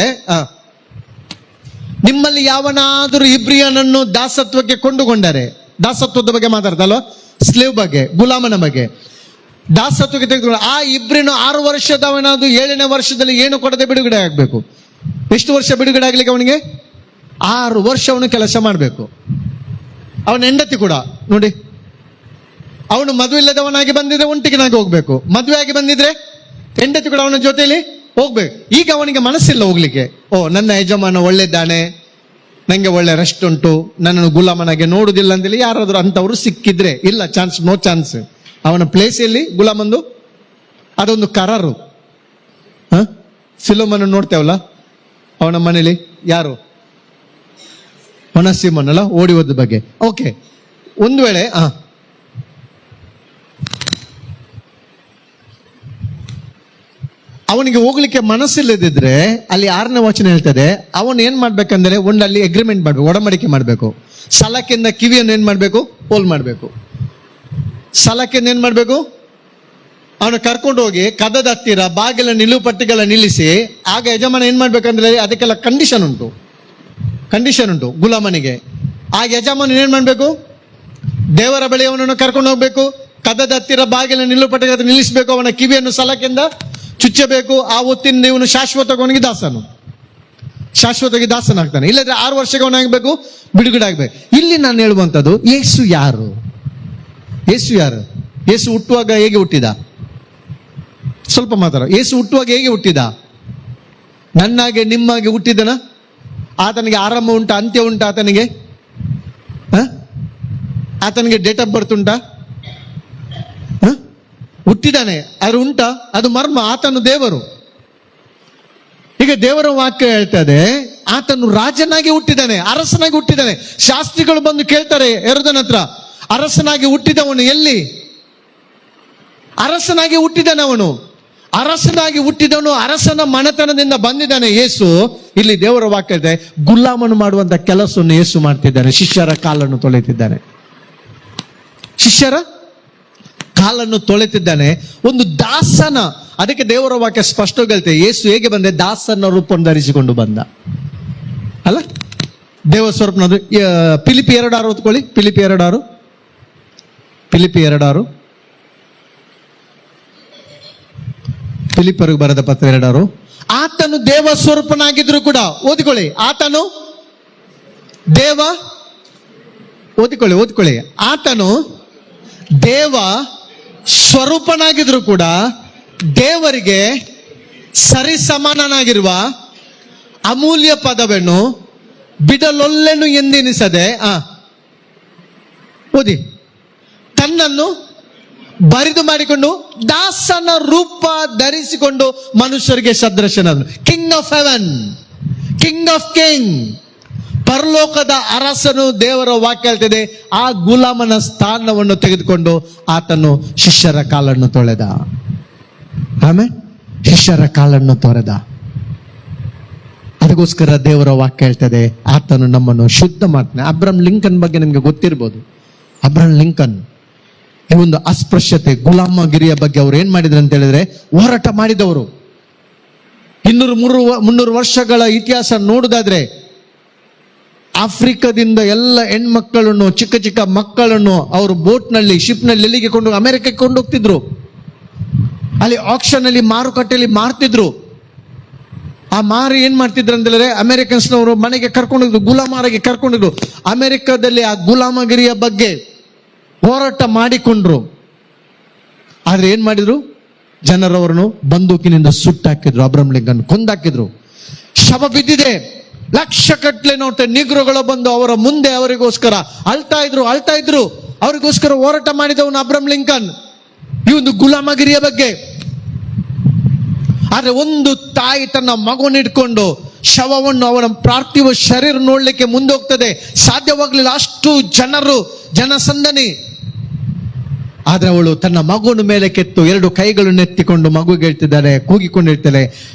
ನಿಮ್ಮಲ್ಲಿ ಯಾವನಾದರೂ ಇಬ್ರಿಯನನ್ನು ದಾಸತ್ವಕ್ಕೆ ಕೊಂಡುಕೊಂಡರೆ, ದಾಸತ್ವದ ಬಗ್ಗೆ ಮಾತಾಡ್ತಲ್ವ, ಸ್ಲೇವ್ ಬಗ್ಗೆ, ಗುಲಾಮನ ಬಗ್ಗೆ, ದಾಸತ್ವಕ್ಕೆ ತೆಗೆದುಕೊಂಡು ಆ ಇಬ್ರಿನ 6 ವರ್ಷದವನಾದ್ರು 7ನೇ ವರ್ಷದಲ್ಲಿ ಏನು ಕೊಡದೆ ಬಿಡುಗಡೆ ಆಗ್ಬೇಕು. ಎಷ್ಟು ವರ್ಷ ಬಿಡುಗಡೆ ಆಗ್ಲಿಕ್ಕೆ? ಅವನಿಗೆ 6 ವರ್ಷ ಅವನು ಕೆಲಸ ಮಾಡಬೇಕು. ಅವನ ಹೆಂಡತಿ ಕೂಡ ನೋಡಿ, ಅವನು ಮದುವೆ ಇಲ್ಲದವನಾಗಿ ಬಂದಿದ್ರೆ ಒಂಟಿಗೆನಾಗಿ ಹೋಗ್ಬೇಕು. ಮದುವೆ ಆಗಿ ಬಂದಿದ್ರೆ ಹೆಂಡತಿ ಕೂಡ ಅವನ ಜೊತೆಯಲ್ಲಿ ಹೋಗ್ಬೇಕು. ಈಗ ಅವನಿಗೆ ಮನಸ್ಸಿಲ್ಲ ಹೋಗ್ಲಿಕ್ಕೆ. ಓ, ನನ್ನ ಯಜಮಾನ ಒಳ್ಳೆದ್ದಾನೆ, ನಂಗೆ ಒಳ್ಳೆ ರೆಸ್ಟ್ ಉಂಟು, ನನ್ನನ್ನು ಗುಲಾಮನಾಗೆ ನೋಡುದಿಲ್ಲ ಅಂತೇಳಿ ಯಾರಾದ್ರೂ ಅಂತವ್ರು ಸಿಕ್ಕಿದ್ರೆ, ಇಲ್ಲ, ಚಾನ್ಸ್, ನೋ ಚಾನ್ಸ್. ಅವನ ಪ್ಲೇಸ್ ಎಲ್ಲಿ ಗುಲಾಮಂದು? ಅದೊಂದು ಕರಾರು. ಫಿಲಮನ್ನು ನೋಡ್ತೇವಲ್ಲ, ಅವನ ಮನೇಲಿ ಯಾರು ಒನಸಿಮನ್ ಅಲ್ಲ, ಓಡಿ ಹೋದ ಬಗ್ಗೆ. ಓಕೆ, ಒಂದು ವೇಳೆ ಅವನಿಗೆ ಹೋಗ್ಲಿಕ್ಕೆ ಮನಸ್ಸಿಲ್ಲದಿದ್ರೆ ಅಲ್ಲಿ 6ನೇ ವಚನ ಹೇಳ್ತದೆ, ಅವನು ಏನ್ ಮಾಡ್ಬೇಕಂದ್ರೆ ಅಲ್ಲಿ ಅಗ್ರಿಮೆಂಟ್ ಮಾಡ್ಬೇಕು, ಒಡಂಬಡಿಕೆ ಮಾಡ್ಬೇಕು. ಸಲಕೆಯಿಂದ ಕಿವಿಯನ್ನು ಏನ್ ಮಾಡ್ಬೇಕು? ಪೋಲ್ ಮಾಡ್ಬೇಕು. ಸಲಕೆಯಿಂದ ಏನ್ ಮಾಡ್ಬೇಕು? ಅವನು ಕರ್ಕೊಂಡು ಹೋಗಿ ಕದದ ಹತ್ತಿರ ಬಾಗಿಲ ನಿಲುಪಟ್ಟಿಗಳ ನಿಲ್ಲಿಸಿ, ಆಗ ಯಜಮಾನ ಏನ್ ಮಾಡ್ಬೇಕಂದ್ರೆ ಅದಕ್ಕೆಲ್ಲ ಕಂಡೀಷನ್ ಉಂಟು ಗುಲಾಮನಿಗೆ. ಆಗ ಯಜಮಾನ ಏನ್ ಮಾಡ್ಬೇಕು? ದೇವರ ಬಳಿ ಅವನನ್ನು ಕರ್ಕೊಂಡು ಹೋಗ್ಬೇಕು, ಕದದ ಹತ್ತಿರ ಬಾಗಿಲ ನಿಲುಪಟ್ಟಿಗಳ ನಿಲ್ಲಿಸಬೇಕು, ಅವನ ಕಿವಿಯನ್ನು ಸಲಕೆಯಿಂದ ಚುಚ್ಚಬೇಕು. ಆ ಹೊತ್ತಿನಿಂದ ಇವನು ಶಾಶ್ವತವಾಗಿ ದಾಸನಾಗ್ತಾನೆ. ಇಲ್ಲದ್ರೆ 6 ವರ್ಷಕ್ಕೆ ಅವನಾಗಬೇಕು, ಬಿಡುಗಡೆ ಆಗ್ಬೇಕು. ಇಲ್ಲಿ ನಾನು ಹೇಳುವಂಥದ್ದು, ಯೇಸು ಯಾರು? ಯೇಸು ಹುಟ್ಟುವಾಗ ಹೇಗೆ ಹುಟ್ಟಿದ? ಸ್ವಲ್ಪ ಮಾತಾಡ. ಯೇಸು ಹುಟ್ಟುವಾಗ ಹೇಗೆ ಹುಟ್ಟಿದ? ನನ್ನಾಗೆ ನಿಮ್ಮಾಗೆ ಹುಟ್ಟಿದನ? ಆತನಿಗೆ ಆರಂಭ ಉಂಟಾ, ಅಂತ್ಯ ಉಂಟಾ? ಆತನಿಗೆ ಡೇಟ್ ಆಫ್ ಬರ್ತ್ ಉಂಟಾ? ಹುಟ್ಟಿದಾನೆ, ಅದು ಉಂಟಾ? ಅದು ಮರ್ಮ. ಆತನು ದೇವರು. ಈಗ ದೇವರ ವಾಕ್ಯ ಹೇಳ್ತದೆ, ಆತನು ರಾಜನಾಗಿ ಹುಟ್ಟಿದಾನೆ, ಅರಸನಾಗಿ ಹುಟ್ಟಿದಾನೆ. ಶಾಸ್ತ್ರಿಗಳು ಬಂದು ಕೇಳ್ತಾರೆ ಹೆರೋದನ ಹತ್ರ, ಅರಸನಾಗಿ ಹುಟ್ಟಿದವನು ಎಲ್ಲಿ? ಅರಸನಾಗಿ ಹುಟ್ಟಿದಾನೆ ಅವನು. ಅರಸನ ಮನೆತನದಿಂದ ಬಂದಿದ್ದಾನೆ ಯೇಸು. ಇಲ್ಲಿ ದೇವರ ವಾಕ್ಯ ಇದೆ, ಗುಲಾಮನು ಮಾಡುವಂತ ಕೆಲಸವನ್ನು ಯೇಸು ಮಾಡ್ತಿದ್ದಾನೆ. ಶಿಷ್ಯರ ಕಾಲನ್ನು ತೊಳೆತಿದ್ದಾನೆ. ಒಂದು ದಾಸನ, ಅದಕ್ಕೆ ದೇವರ ವಾಕ್ಯ ಸ್ಪಷ್ಟವಾಗಿ ಹೇಳ್ತೇವೆ, ಯೇಸು ಹೇಗೆ ಬಂದೆ? ದಾಸನ ರೂಪವನ್ನು ಧರಿಸಿಕೊಂಡು ಬಂದ ಅಲ್ಲ, ದೇವ ಸ್ವರೂಪನ. ಫಿಲಿಪಿ 2:6 ಓದ್ಕೊಳ್ಳಿ. ಫಿಲಿಪಿ 2:6. ಫಿಲಿಪ್ಪರಿಗೆ ಬರೆದ ಪತ್ರ 2:6. ಆತನು ದೇವ ಸ್ವರೂಪನಾಗಿದ್ರು ಕೂಡ, ಓದಿಕೊಳ್ಳಿ, ಆತನು ದೇವ, ಓದಿಕೊಳ್ಳಿ, ಆತನು ದೇವ ಸ್ವರೂಪನಾಗಿದ್ರು ಕೂಡ ದೇವರಿಗೆ ಸರಿಸಮಾನನಾಗಿರುವ ಅಮೂಲ್ಯ ಪದವನ್ನು ಬಿಡಲೊಲ್ಲೆನು ಎಂದೆನಿಸದೆ ಓದಿ, ತನ್ನನ್ನು ಬರಿದು ಮಾಡಿಕೊಂಡು ದಾಸನ ರೂಪ ಧರಿಸಿಕೊಂಡು ಮನುಷ್ಯರಿಗೆ ಸದೃಶನಾದನು. King of heaven, king of king, ಪರಲೋಕದ ಅರಸನು. ದೇವರ ವಾಕ್ಯ ಹೇಳ್ತಿದೆ, ಆ ಗುಲಾಮನ ಸ್ಥಾನವನ್ನು ತೆಗೆದುಕೊಂಡು ಆತನು ಶಿಷ್ಯರ ಕಾಲನ್ನು ತೊಳೆದ. ಅದಕ್ಕೋಸ್ಕರ ದೇವರ ವಾಕ್ಯ ಹೇಳ್ತದೆ, ಆತನು ನಮ್ಮನ್ನು ಶುದ್ಧ ಮಾಡ್ತಾನೆ. ಅಬ್ರಹಂ ಲಿಂಕನ್ ಬಗ್ಗೆ ನಿಮ್ಗೆ ಗೊತ್ತಿರ್ಬೋದು. ಅಬ್ರಹಂ ಲಿಂಕನ್ ಈ ಒಂದು ಅಸ್ಪೃಶ್ಯತೆ, ಗುಲಾಮಗಿರಿಯ ಬಗ್ಗೆ ಅವ್ರು ಏನ್ ಮಾಡಿದ್ರು ಅಂತ ಹೇಳಿದ್ರೆ, ಹೋರಾಟ ಮಾಡಿದವರು. 200-300 ವರ್ಷಗಳ ಇತಿಹಾಸ ನೋಡುದಾದ್ರೆ, ಆಫ್ರಿಕಾದಿಂದ ಎಲ್ಲ ಹೆಣ್ಮಕ್ಕಳನ್ನು, ಚಿಕ್ಕ ಚಿಕ್ಕ ಮಕ್ಕಳನ್ನು ಅವರು ಬೋಟ್ನಲ್ಲಿ, ಶಿಪ್ನಲ್ಲಿ ಎಲ್ಲಿಗೆ ಅಮೆರಿಕಕ್ಕೆ ಕೊಂಡೋಗ್ತಿದ್ರು. ಅಲ್ಲಿ ಆಕ್ಷನ್ ಅಲ್ಲಿ, ಮಾರುಕಟ್ಟೆಯಲ್ಲಿ ಮಾರ್ತಿದ್ರು. ಆ ಮಾರಿ ಏನ್ ಮಾಡ್ತಿದ್ರು ಅಂತ ಹೇಳಿದ್ರೆ, ಅಮೆರಿಕನ್ಸ್ನವರು ಮನೆಗೆ ಕರ್ಕೊಂಡಿದ್ರು, ಗುಲಾಮರಾಗಿ ಕರ್ಕೊಂಡಿದ್ರು. ಅಮೆರಿಕದಲ್ಲಿ ಆ ಗುಲಾಮಗಿರಿಯ ಬಗ್ಗೆ ಹೋರಾಟ ಮಾಡಿಕೊಂಡ್ರು. ಆದ್ರೆ ಏನ್ ಮಾಡಿದ್ರು? ಜನರವರನ್ನು ಬಂದೂಕಿನಿಂದ ಸುಟ್ಟಾಕಿದ್ರು. ಅಬ್ರಹಂ ಲಿಂಕನ್ ಕೊಂದಾಕಿದ್ರು. ಶವ ಬಿದ್ದಿದೆ. ಲಕ್ಷಗಟ್ಟಲೆ ನೋಟ ನಿಗ್ರೋಗಳು ಬಂದು ಅವರ ಮುಂದೆ ಅವರಿಗೋಸ್ಕರ ಅಳ್ತಾ ಇದ್ರು. ಅವರಿಗೋಸ್ಕರ ಹೋರಾಟ ಮಾಡಿದವನು ಅಬ್ರಹಂ ಲಿಂಕನ್. ಈ ಒಂದು ಗುಲಾಮಗಿರಿಯ ಬಗ್ಗೆ. ಆದ್ರೆ ಒಂದು ತಾಯಿ ತನ್ನ ಮಗುವನ್ನು ಇಟ್ಕೊಂಡು ಶವವನ್ನು, ಅವನ ಪಾರ್ಥಿವ ಶರೀರ ನೋಡ್ಲಿಕ್ಕೆ ಮುಂದೆ ಹೋಗ್ತದೆ. ಸಾಧ್ಯವಾಗ್ಲಿಲ್ಲ, ಅಷ್ಟು ಜನಸಂದಣಿ. ಆದ್ರೆ ಅವಳು ತನ್ನ ಮಗುವನ್ನು ಮೇಲೆ ಕೆತ್ತು 2 ಕೈಗಳನ್ನು ಎತ್ತಿಕೊಂಡು ಮಗುಗೆ ಹೇಳ್ತಿದ್ದಾಳೆ, ಕೂಗಿಕೊಂಡಿರ್ತಾಳೆ,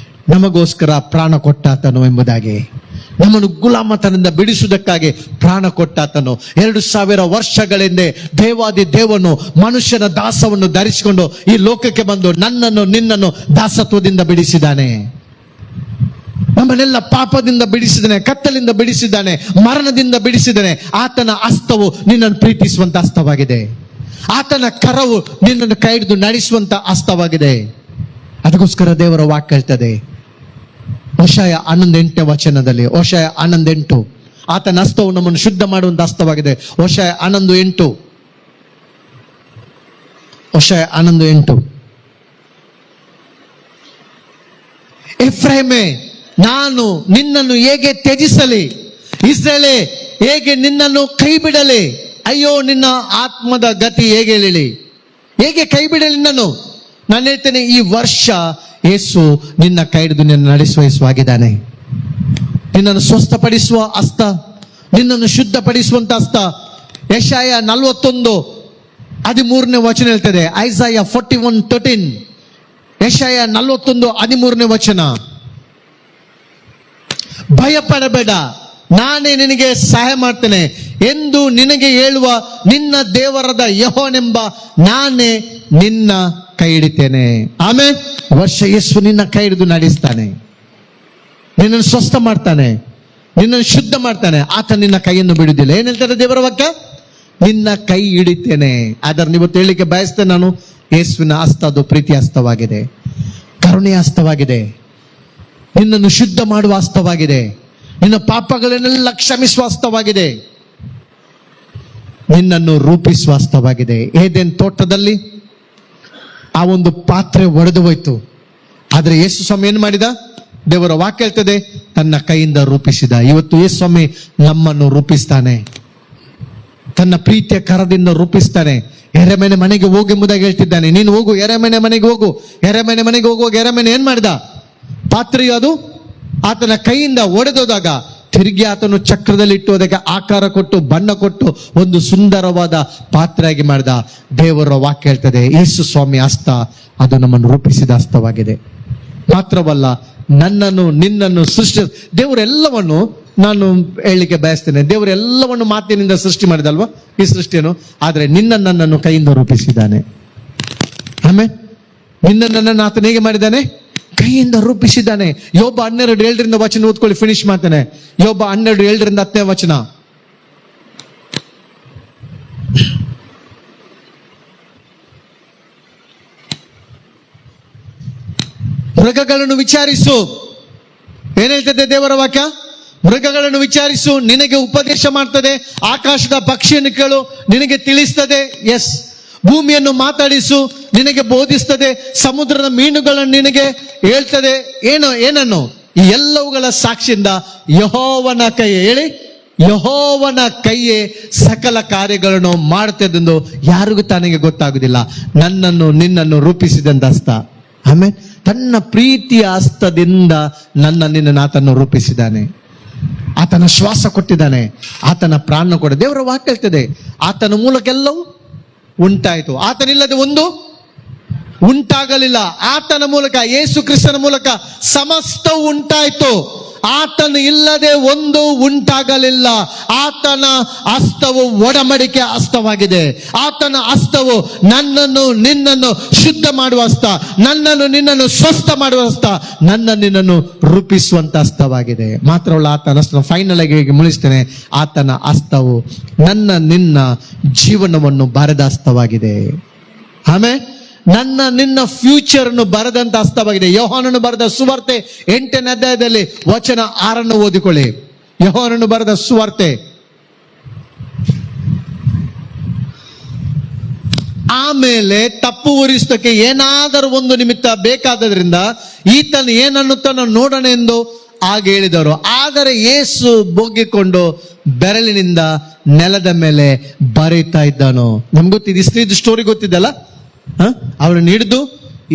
ನಮಗೋಸ್ಕರ ಪ್ರಾಣ ಕೊಟ್ಟಾತನು ಎಂಬುದಾಗಿ. ನಮ್ಮನ್ನು ಗುಲಾಮತನದಿಂದ ಬಿಡಿಸುವುದಕ್ಕಾಗಿ ಪ್ರಾಣ ಕೊಟ್ಟಾತನು. 2000 ವರ್ಷಗಳಿಂದ ದೇವಾದಿ ದೇವನು ಮನುಷ್ಯನ ದಾಸವನ್ನು ಧರಿಸಿಕೊಂಡು ಈ ಲೋಕಕ್ಕೆ ಬಂದು ನನ್ನನ್ನು ನಿನ್ನನ್ನು ದಾಸತ್ವದಿಂದ ಬಿಡಿಸಿದ್ದಾನೆ. ನಮ್ಮನ್ನೆಲ್ಲ ಪಾಪದಿಂದ ಬಿಡಿಸಿದ್ದಾನೆ, ಕತ್ತಲಿಂದ ಬಿಡಿಸಿದ್ದಾನೆ, ಮರಣದಿಂದ ಬಿಡಿಸಿದ್ದಾನೆ. ಆತನ ಹಸ್ತವು ನಿನ್ನನ್ನು ಪ್ರೀತಿಸುವಂತ ಹಸ್ತವಾಗಿದೆ. ಆತನ ಕರವು ನಿನ್ನನ್ನು ಕೈ ಹಿಡಿದು ನಡೆಸುವಂತ ಹಸ್ತವಾಗಿದೆ. ಅದಕ್ಕೋಸ್ಕರ ದೇವರ ವಾಕ್ಯ ಹೇಳ್ತದೆ, ಹೋಶಾಯ 11:8 ವಚನದಲ್ಲಿ, ಹೋಶಾಯ 11:8, ಆತನ ಹಸ್ತವು ನಮ್ಮನ್ನು ಶುದ್ಧ ಮಾಡುವಂತ ಹಸ್ತವಾಗಿದೆ. ಹೋಶಾಯ 11:8, ಹೋಶಾಯ 11:8. ಎಫ್ರಾಯೀಮೇ, ನಾನು ನಿನ್ನನ್ನು ಹೇಗೆ ತ್ಯಜಿಸಲಿ? ಇಸ್ರಾಯೇಲೇ, ಹೇಗೆ ನಿನ್ನನ್ನು ಕೈ ಬಿಡಲಿ? ಅಯ್ಯೋ, ನಿನ್ನ ಆತ್ಮದ ಗತಿ ಹೇಗೆ ಹೇಳಿ? ಹೇಗೆ ಕೈ ಬಿಡಲಿ ನಿನ್ನನ್ನು? ನಾನು ಹೇಳ್ತೇನೆ, ಈ ವರ್ಷ ಯೇಸು ನಿನ್ನ ಕೈ ಹಿಡಿದು ನಿನ್ನ ನಡೆಸುವ ಯೇಸುವಾಗಿದ್ದಾನೆ. ನಿನ್ನನ್ನು ಸ್ವಸ್ಥಪಡಿಸುವ ಹಸ್ತ, ನಿನ್ನನ್ನು ಶುದ್ಧಪಡಿಸುವಂತ ಹಸ್ತ. ಯೆಶಾಯ 41:13 ಹೇಳ್ತದೆ. ಐಸಾಯ 41:13. ಯೆಶಾಯ 41:13. ಭಯಪಡಬೇಡ, ನಾನೇ ನಿನಗೆ ಸಹಾಯ ಮಾಡ್ತೇನೆ ಎಂದು ನಿನಗೆ ಹೇಳುವ ನಿನ್ನ ದೇವರಾದ ಯೆಹೋವನೆಂಬ ನಾನೇ ನಿನ್ನ ಕೈ ಹಿಡಿತೇನೆ. ಆಮೇಲೆ ವರ್ಷ ಯೇಸು ನಿನ್ನ ಕೈ ಹಿಡಿದು ನಡೆಸ್ತಾನೆ, ನಿನ್ನನ್ನು ಸ್ವಸ್ಥ ಮಾಡ್ತಾನೆ, ನಿನ್ನನ್ನು ಶುದ್ಧ ಮಾಡ್ತಾನೆ. ಆತ ನಿನ್ನ ಕೈಯನ್ನು ಬಿಡುವುದಿಲ್ಲ. ಏನ್ ಹೇಳ್ತಾರೆ ದೇವರ ವಾಕ್ಯ? ನಿನ್ನ ಕೈ ಹಿಡಿತೇನೆ. ಅದನ್ನು ಇವತ್ತು ಹೇಳಲಿಕ್ಕೆ ಬಯಸ್ತೇನೆ ನಾನು. ಯೇಸುವಿನ ಹಸ್ತ ಅದು ಪ್ರೀತಿ ಹಸ್ತವಾಗಿದೆ, ಕರುಣೆಯ ಹಸ್ತವಾಗಿದೆ, ನಿನ್ನನ್ನು ಶುದ್ಧ ಮಾಡುವ ಹಸ್ತವಾಗಿದೆ, ನಿನ್ನ ಪಾಪಗಳನ್ನೆಲ್ಲ ಕ್ಷಮಿಸುವ ಹಸ್ತವಾಗಿದೆ, ನಿನ್ನನ್ನು ರೂಪಿಸುವ ಹಸ್ತವಾಗಿದೆ. ಏದೇನ್ ತೋಟದಲ್ಲಿ ಆ ಒಂದು ಪಾತ್ರೆ ಒಡೆದು ಹೋಯ್ತು, ಆದ್ರೆ ಯೇಸು ಸ್ವಾಮಿ ಏನ್ ಮಾಡಿದ? ದೇವರ ವಾಕ್ಯ ಹೇಳ್ತದೆ, ತನ್ನ ಕೈಯಿಂದ ರೂಪಿಸಿದ. ಇವತ್ತು ಯೇಸು ಸ್ವಾಮಿ ನಮ್ಮನ್ನು ರೂಪಿಸ್ತಾನೆ, ತನ್ನ ಪ್ರೀತಿಯ ಕರದಿಂದ ರೂಪಿಸ್ತಾನೆ. ಎರೆಮನೆ ಮನೆಗೆ ಹೋಗಿ ಎಂಬುದಾಗಿ ಹೇಳ್ತಿದ್ದಾನೆ. ನೀನು ಹೋಗು, ಎರೆಮನೆ ಮನೆಗೆ ಹೋಗು. ಎರೆಮನೆ ಮನೆಗೆ ಹೋಗುವಾಗ ಎರೆಮನೆ ಏನ್ ಮಾಡಿದ? ಪಾತ್ರೆಯು ಅದು ಆತನ ಕೈಯಿಂದ ಒಡೆದೋದಾಗ ತಿರುಗಿ ಆತನು ಚಕ್ರದಲ್ಲಿ ಇಟ್ಟು ಅದಕ್ಕೆ ಆಕಾರ ಕೊಟ್ಟು ಬಣ್ಣ ಕೊಟ್ಟು ಒಂದು ಸುಂದರವಾದ ಪಾತ್ರೆಯಾಗಿ ಮಾಡಿದ. ದೇವರ ವಾಕ್ಯ ಹೇಳ್ತದೆ, ಯೇಸು ಸ್ವಾಮಿ ಹಸ್ತ ಅದು ನಮ್ಮನ್ನು ರೂಪಿಸಿದ ಹಸ್ತವಾಗಿದೆ. ಮಾತ್ರವಲ್ಲ, ನನ್ನನ್ನು ನಿನ್ನನ್ನು ಸೃಷ್ಟಿ ದೇವರೆಲ್ಲವನ್ನು ನಾನು ಹೇಳಲಿಕ್ಕೆ ಬಯಸ್ತೇನೆ. ದೇವರೆಲ್ಲವನ್ನು ಮಾತಿನಿಂದ ಸೃಷ್ಟಿ ಮಾಡಿದಲ್ವಾ ಈ ಸೃಷ್ಟಿಯನ್ನು? ಆದ್ರೆ ನನ್ನನ್ನು ಕೈಯಿಂದ ರೂಪಿಸಿದ್ದಾನೆ. ಆಮೇಲೆ ನನ್ನನ್ನು ಆತನ ಹೇಗೆ ಮಾಡಿದ್ದಾನೆ? ಕೈಯಿಂದ ರೂಪಿಸಿದ್ದಾನೆ. ಯೋಬ 12:7 ಓದ್ಕೊಳ್ಳಿ, ಫಿನಿಶ್ ಮಾಡ್ತಾನೆ. ಯೋಬ 12:7 ಮೃಗಗಳನ್ನು ವಿಚಾರಿಸು. ಏನ್ ಹೇಳ್ತದೆ ದೇವರ ವಾಕ್ಯ? ಮೃಗಗಳನ್ನು ವಿಚಾರಿಸು, ನಿನಗೆ ಉಪದೇಶ ಮಾಡ್ತದೆ. ಆಕಾಶದ ಪಕ್ಷಿಯನ್ನು ಕೇಳು, ನಿನಗೆ ತಿಳಿಸ್ತದೆ. ಎಸ್, ಭೂಮಿಯನ್ನು ಮಾತಾಡಿಸು, ನಿನಗೆ ಬೋಧಿಸ್ತದೆ. ಸಮುದ್ರದ ಮೀನುಗಳನ್ನು ನಿನಗೆ ಹೇಳ್ತದೆ. ಏನನ್ನು? ಈ ಎಲ್ಲವುಗಳ ಸಾಕ್ಷಿಯಿಂದ ಯೆಹೋವನ ಕೈ, ಹೇಳಿ, ಯೆಹೋವನ ಕೈಯೇ ಸಕಲ ಕಾರ್ಯಗಳನ್ನು ಮಾಡುತ್ತದೆಂದು ಯಾರಿಗೂ ತನಗೆ ಗೊತ್ತಾಗುದಿಲ್ಲ. ನನ್ನನ್ನು ನಿನ್ನನ್ನು ರೂಪಿಸಿದಂತ ಹಸ್ತ. ಆಮೇಲೆ ತನ್ನ ಪ್ರೀತಿಯ ಹಸ್ತದಿಂದ ನಿನ್ನನ್ನು ಆತನ್ನು ರೂಪಿಸಿದ್ದಾನೆ. ಆತನ ಶ್ವಾಸ ಕೊಟ್ಟಿದ್ದಾನೆ, ಆತನ ಪ್ರಾಣ ಕೊಡ. ದೇವರ ವಾಕ್ಯ ಹೇಳ್ತದೆ, ಆತನ ಮೂಲಕ ಎಲ್ಲವೂ ಉಂಟಾಯಿತು, ಆತನಿಲ್ಲದೆ ಒಂದು ಉಂಟಾಗಲಿಲ್ಲ. ಆತನ ಮೂಲಕ, ಯೇಸು ಕ್ರಿಸ್ತನ ಮೂಲಕ ಸಮಸ್ತವು ಉಂಟಾಯಿತು. ಆತನು ಇಲ್ಲದೆ ಒಂದು ಉಂಟಾಗಲಿಲ್ಲ. ಆತನ ಹಸ್ತವು ಒಡಂಬಡಿಕೆ ಹಸ್ತವಾಗಿದೆ. ಆತನ ಹಸ್ತವು ನನ್ನನ್ನು ನಿನ್ನನ್ನು ಶುದ್ಧ ಮಾಡುವ ಹಸ್ತ, ನನ್ನನ್ನು ನಿನ್ನನ್ನು ಸ್ವಸ್ಥ ಮಾಡುವ ಹಸ್ತ, ನಿನ್ನನ್ನು ರೂಪಿಸುವಂತ ಹಸ್ತವಾಗಿದೆ. ಮಾತ್ರವಲ್ಲ, ಆತನ ಹಸ್ತ ಫೈನಲ್ ಆಗಿ ಮುಗಿಸ್ತೇನೆ. ಆತನ ಹಸ್ತವು ನಿನ್ನ ಜೀವನವನ್ನು ಬರೆದ ಹಸ್ತವಾಗಿದೆ. ಆಮೇಲೆ ನಿನ್ನ ಫ್ಯೂಚರ್ ಅನ್ನು ಬರೆದಂತ ಹಸ್ತವಾಗಿದೆ. ಯೋಹಾನನು ಬರೆದ ಸುವಾರ್ತೆ 8ನೇ ಅಧ್ಯಾಯದಲ್ಲಿ ವಚನ 6 ಓದಿಕೊಳ್ಳಿ. ಯೋಹಾನನು ಬರೆದ ಸುವಾರ್ತೆ. ಆಮೇಲೆ ತಪ್ಪು ಹೊರಿಸೋಕೆ ಏನಾದರೂ ಒಂದು ನಿಮಿತ್ತ ಬೇಕಾದ್ರಿಂದ ಈತನು ಏನನ್ನುತ್ತಾನೋ ನೋಡೋಣ ಎಂದು ಆಗ ಹೇಳಿದರು. ಆದರೆ ಯೇಸು ಬೊಗ್ಗಿಕೊಂಡು ಬೆರಳಿನಿಂದ ನೆಲದ ಮೇಲೆ ಬರೀತಾ ಇದ್ದಾನೋ. ನಮ್ಗೆ ಗೊತ್ತಿದೆ, ಸ್ತ್ರೀದು ಸ್ಟೋರಿ ಗೊತ್ತಿದ್ದಲ್ಲ. ಅವರನ್ನು ಹಿಡಿದು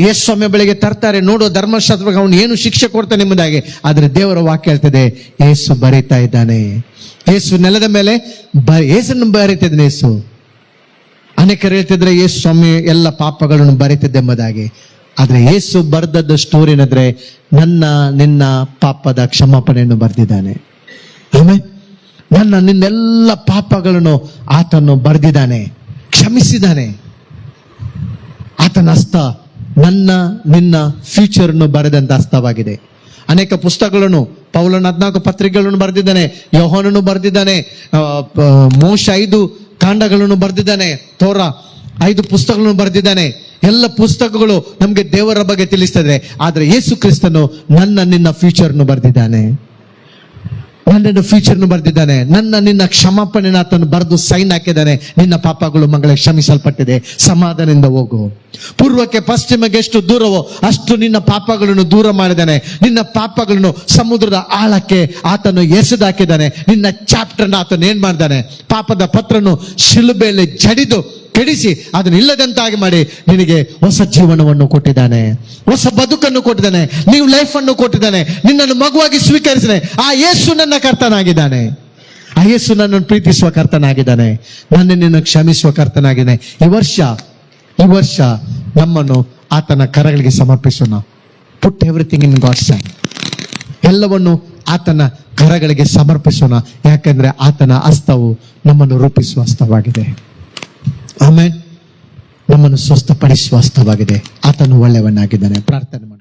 ಯೇಸು ಸ್ವಾಮಿ ಬಳಿಗೆ ತರ್ತಾರೆ. ನೋಡು, ಧರ್ಮಶಾಸ್ತ್ರಕ್ಕೆ ಅವನು ಏನು ಶಿಕ್ಷೆ ಕೊಡ್ತಾನೆ ಎಂಬುದಾಗಿ. ಆದ್ರೆ ದೇವರ ವಾಕ್ಯ ಹೇಳ್ತದೆ, ಯೇಸು ಬರೀತಾ ಇದ್ದಾನೆ. ಯೇಸು ನೆಲದ ಮೇಲೆ ಯೇಸನ್ನು ಬರೀತಾ ಇದ್ದಾನೆ. ಯೇಸು ಅನೇಕರು ಹೇಳ್ತಿದ್ರೆ ಯೇಸು ಸ್ವಾಮಿ ಎಲ್ಲ ಪಾಪಗಳನ್ನು ಬರೀತಿದ್ದೆಂಬುದಾಗಿ. ಆದ್ರೆ ಯೇಸು ಬರೆದದ್ದು ಸ್ಟೋರಿ ಏನಂದ್ರೆ, ನಿನ್ನ ಪಾಪದ ಕ್ಷಮಾಪಣೆಯನ್ನು ಬರೆದಿದ್ದಾನೆ. ಆಮೇಲೆ ನಿನ್ನೆಲ್ಲ ಪಾಪಗಳನ್ನು ಆತನು ಬರೆದಿದ್ದಾನೆ, ಕ್ಷಮಿಸಿದ್ದಾನೆ. ಆತನ ಹಸ್ತ ನಿನ್ನ ಫ್ಯೂಚರ್ ಅನ್ನು ಬರೆದಂತ ಹಸ್ತವಾಗಿದೆ. ಅನೇಕ ಪುಸ್ತಕಗಳನ್ನು, ಪೌಲನ 14 ಪತ್ರಿಕೆಗಳನ್ನು ಬರೆದಿದ್ದಾನೆ, ಯೋಹಾನನು ಬರೆದಿದ್ದಾನೆ, ಮೋಶ 5 ಕಾಂಡಗಳನ್ನು ಬರೆದಿದ್ದಾನೆ, ತೋರ 5 ಪುಸ್ತಕಗಳನ್ನು ಬರೆದಿದ್ದಾನೆ. ಎಲ್ಲ ಪುಸ್ತಕಗಳು ನಮ್ಗೆ ದೇವರ ಬಗ್ಗೆ ತಿಳಿಸ್ತದೆ. ಆದ್ರೆ ಯೇಸು ಕ್ರಿಸ್ತನು ನಿನ್ನ ಫ್ಯೂಚರ್ ಅನ್ನು ಬರೆದಿದ್ದಾನೆ. ನನ್ನನ್ನು ಫ್ಯೂಚರ್ನು ಬರೆದಿದ್ದಾನೆ. ನಿನ್ನ ಕ್ಷಮಾಪಣೆನ ಆತನು ಬರೆದು ಸೈನ್ ಹಾಕಿದ್ದಾನೆ. ನಿನ್ನ ಪಾಪಗಳು ಮಗಳೇ ಕ್ಷಮಿಸಲ್ಪಟ್ಟಿದೆ, ಸಮಾಧಾನದಿಂದ ಹೋಗು. ಪೂರ್ವಕ್ಕೆ ಪಶ್ಚಿಮಕ್ಕೆ ಎಷ್ಟು ದೂರವೋ ಅಷ್ಟು ನಿನ್ನ ಪಾಪಗಳನ್ನು ದೂರ ಮಾಡಿದ್ದಾನೆ. ನಿನ್ನ ಪಾಪಗಳನ್ನು ಸಮುದ್ರದ ಆಳಕ್ಕೆ ಆತನು ಎಸೆದಾಕಿದ್ದಾನೆ. ನಿನ್ನ ಚಾಪ್ಟರ್ನ ಆತನು ಏನ್ ಮಾಡಿದ್ದಾನೆ? ಪಾಪದ ಪತ್ರನು ಶಿಲುಬೆಯಲ್ಲಿ ಜಡಿದು ಕೆಡಿಸಿ ಅದನ್ನು ಇಲ್ಲದಂತಾಗಿ ಮಾಡಿ ನಿನಗೆ ಹೊಸ ಜೀವನವನ್ನು ಕೊಟ್ಟಿದ್ದಾನೆ, ಹೊಸ ಬದುಕನ್ನು ಕೊಟ್ಟಿದ್ದಾನೆ, ನೀವು ಲೈಫ್ ಅನ್ನು ಕೊಟ್ಟಿದ್ದಾನೆ. ನಿನ್ನನ್ನು ಮಗುವಾಗಿ ಸ್ವೀಕರಿಸಿದೆ. ಆ ಯೇಸು ನನ್ನ ಕರ್ತನಾಗಿದ್ದಾನೆ. ಆ ಯೇಸು ನನ್ನನ್ನು ಪ್ರೀತಿಸುವ ಕರ್ತನಾಗಿದ್ದಾನೆ, ನನ್ನನ್ನು ಕ್ಷಮಿಸುವ ಕರ್ತನಾಗಿದ್ದಾನೆ. ಈ ವರ್ಷ ನಮ್ಮನ್ನು ಆತನ ಕರಗಳಿಗೆ ಸಮರ್ಪಿಸೋಣ. ಪುಟ್ ಎವ್ರಿಥಿಂಗ್ ಇನ್ ಗಾಡ್ಸ್ ಹ್ಯಾಂಡ್. ಎಲ್ಲವನ್ನು ಆತನ ಕರಗಳಿಗೆ ಸಮರ್ಪಿಸೋಣ. ಯಾಕಂದ್ರೆ ಆತನ ಹಸ್ತವು ನಮ್ಮನ್ನು ರೂಪಿಸುವ ಹಸ್ತವಾಗಿದೆ. ಆಮೇಲೆ ನಮ್ಮನ್ನು ಸ್ವಸ್ಥಪಡಿಸುವ ಹಸ್ತವಾಗಿದೆ. ಆತನು ಒಳ್ಳೆಯವನಾಗಿದ್ದಾನೆ. ಪ್ರಾರ್ಥನೆ ಮಾಡಿ.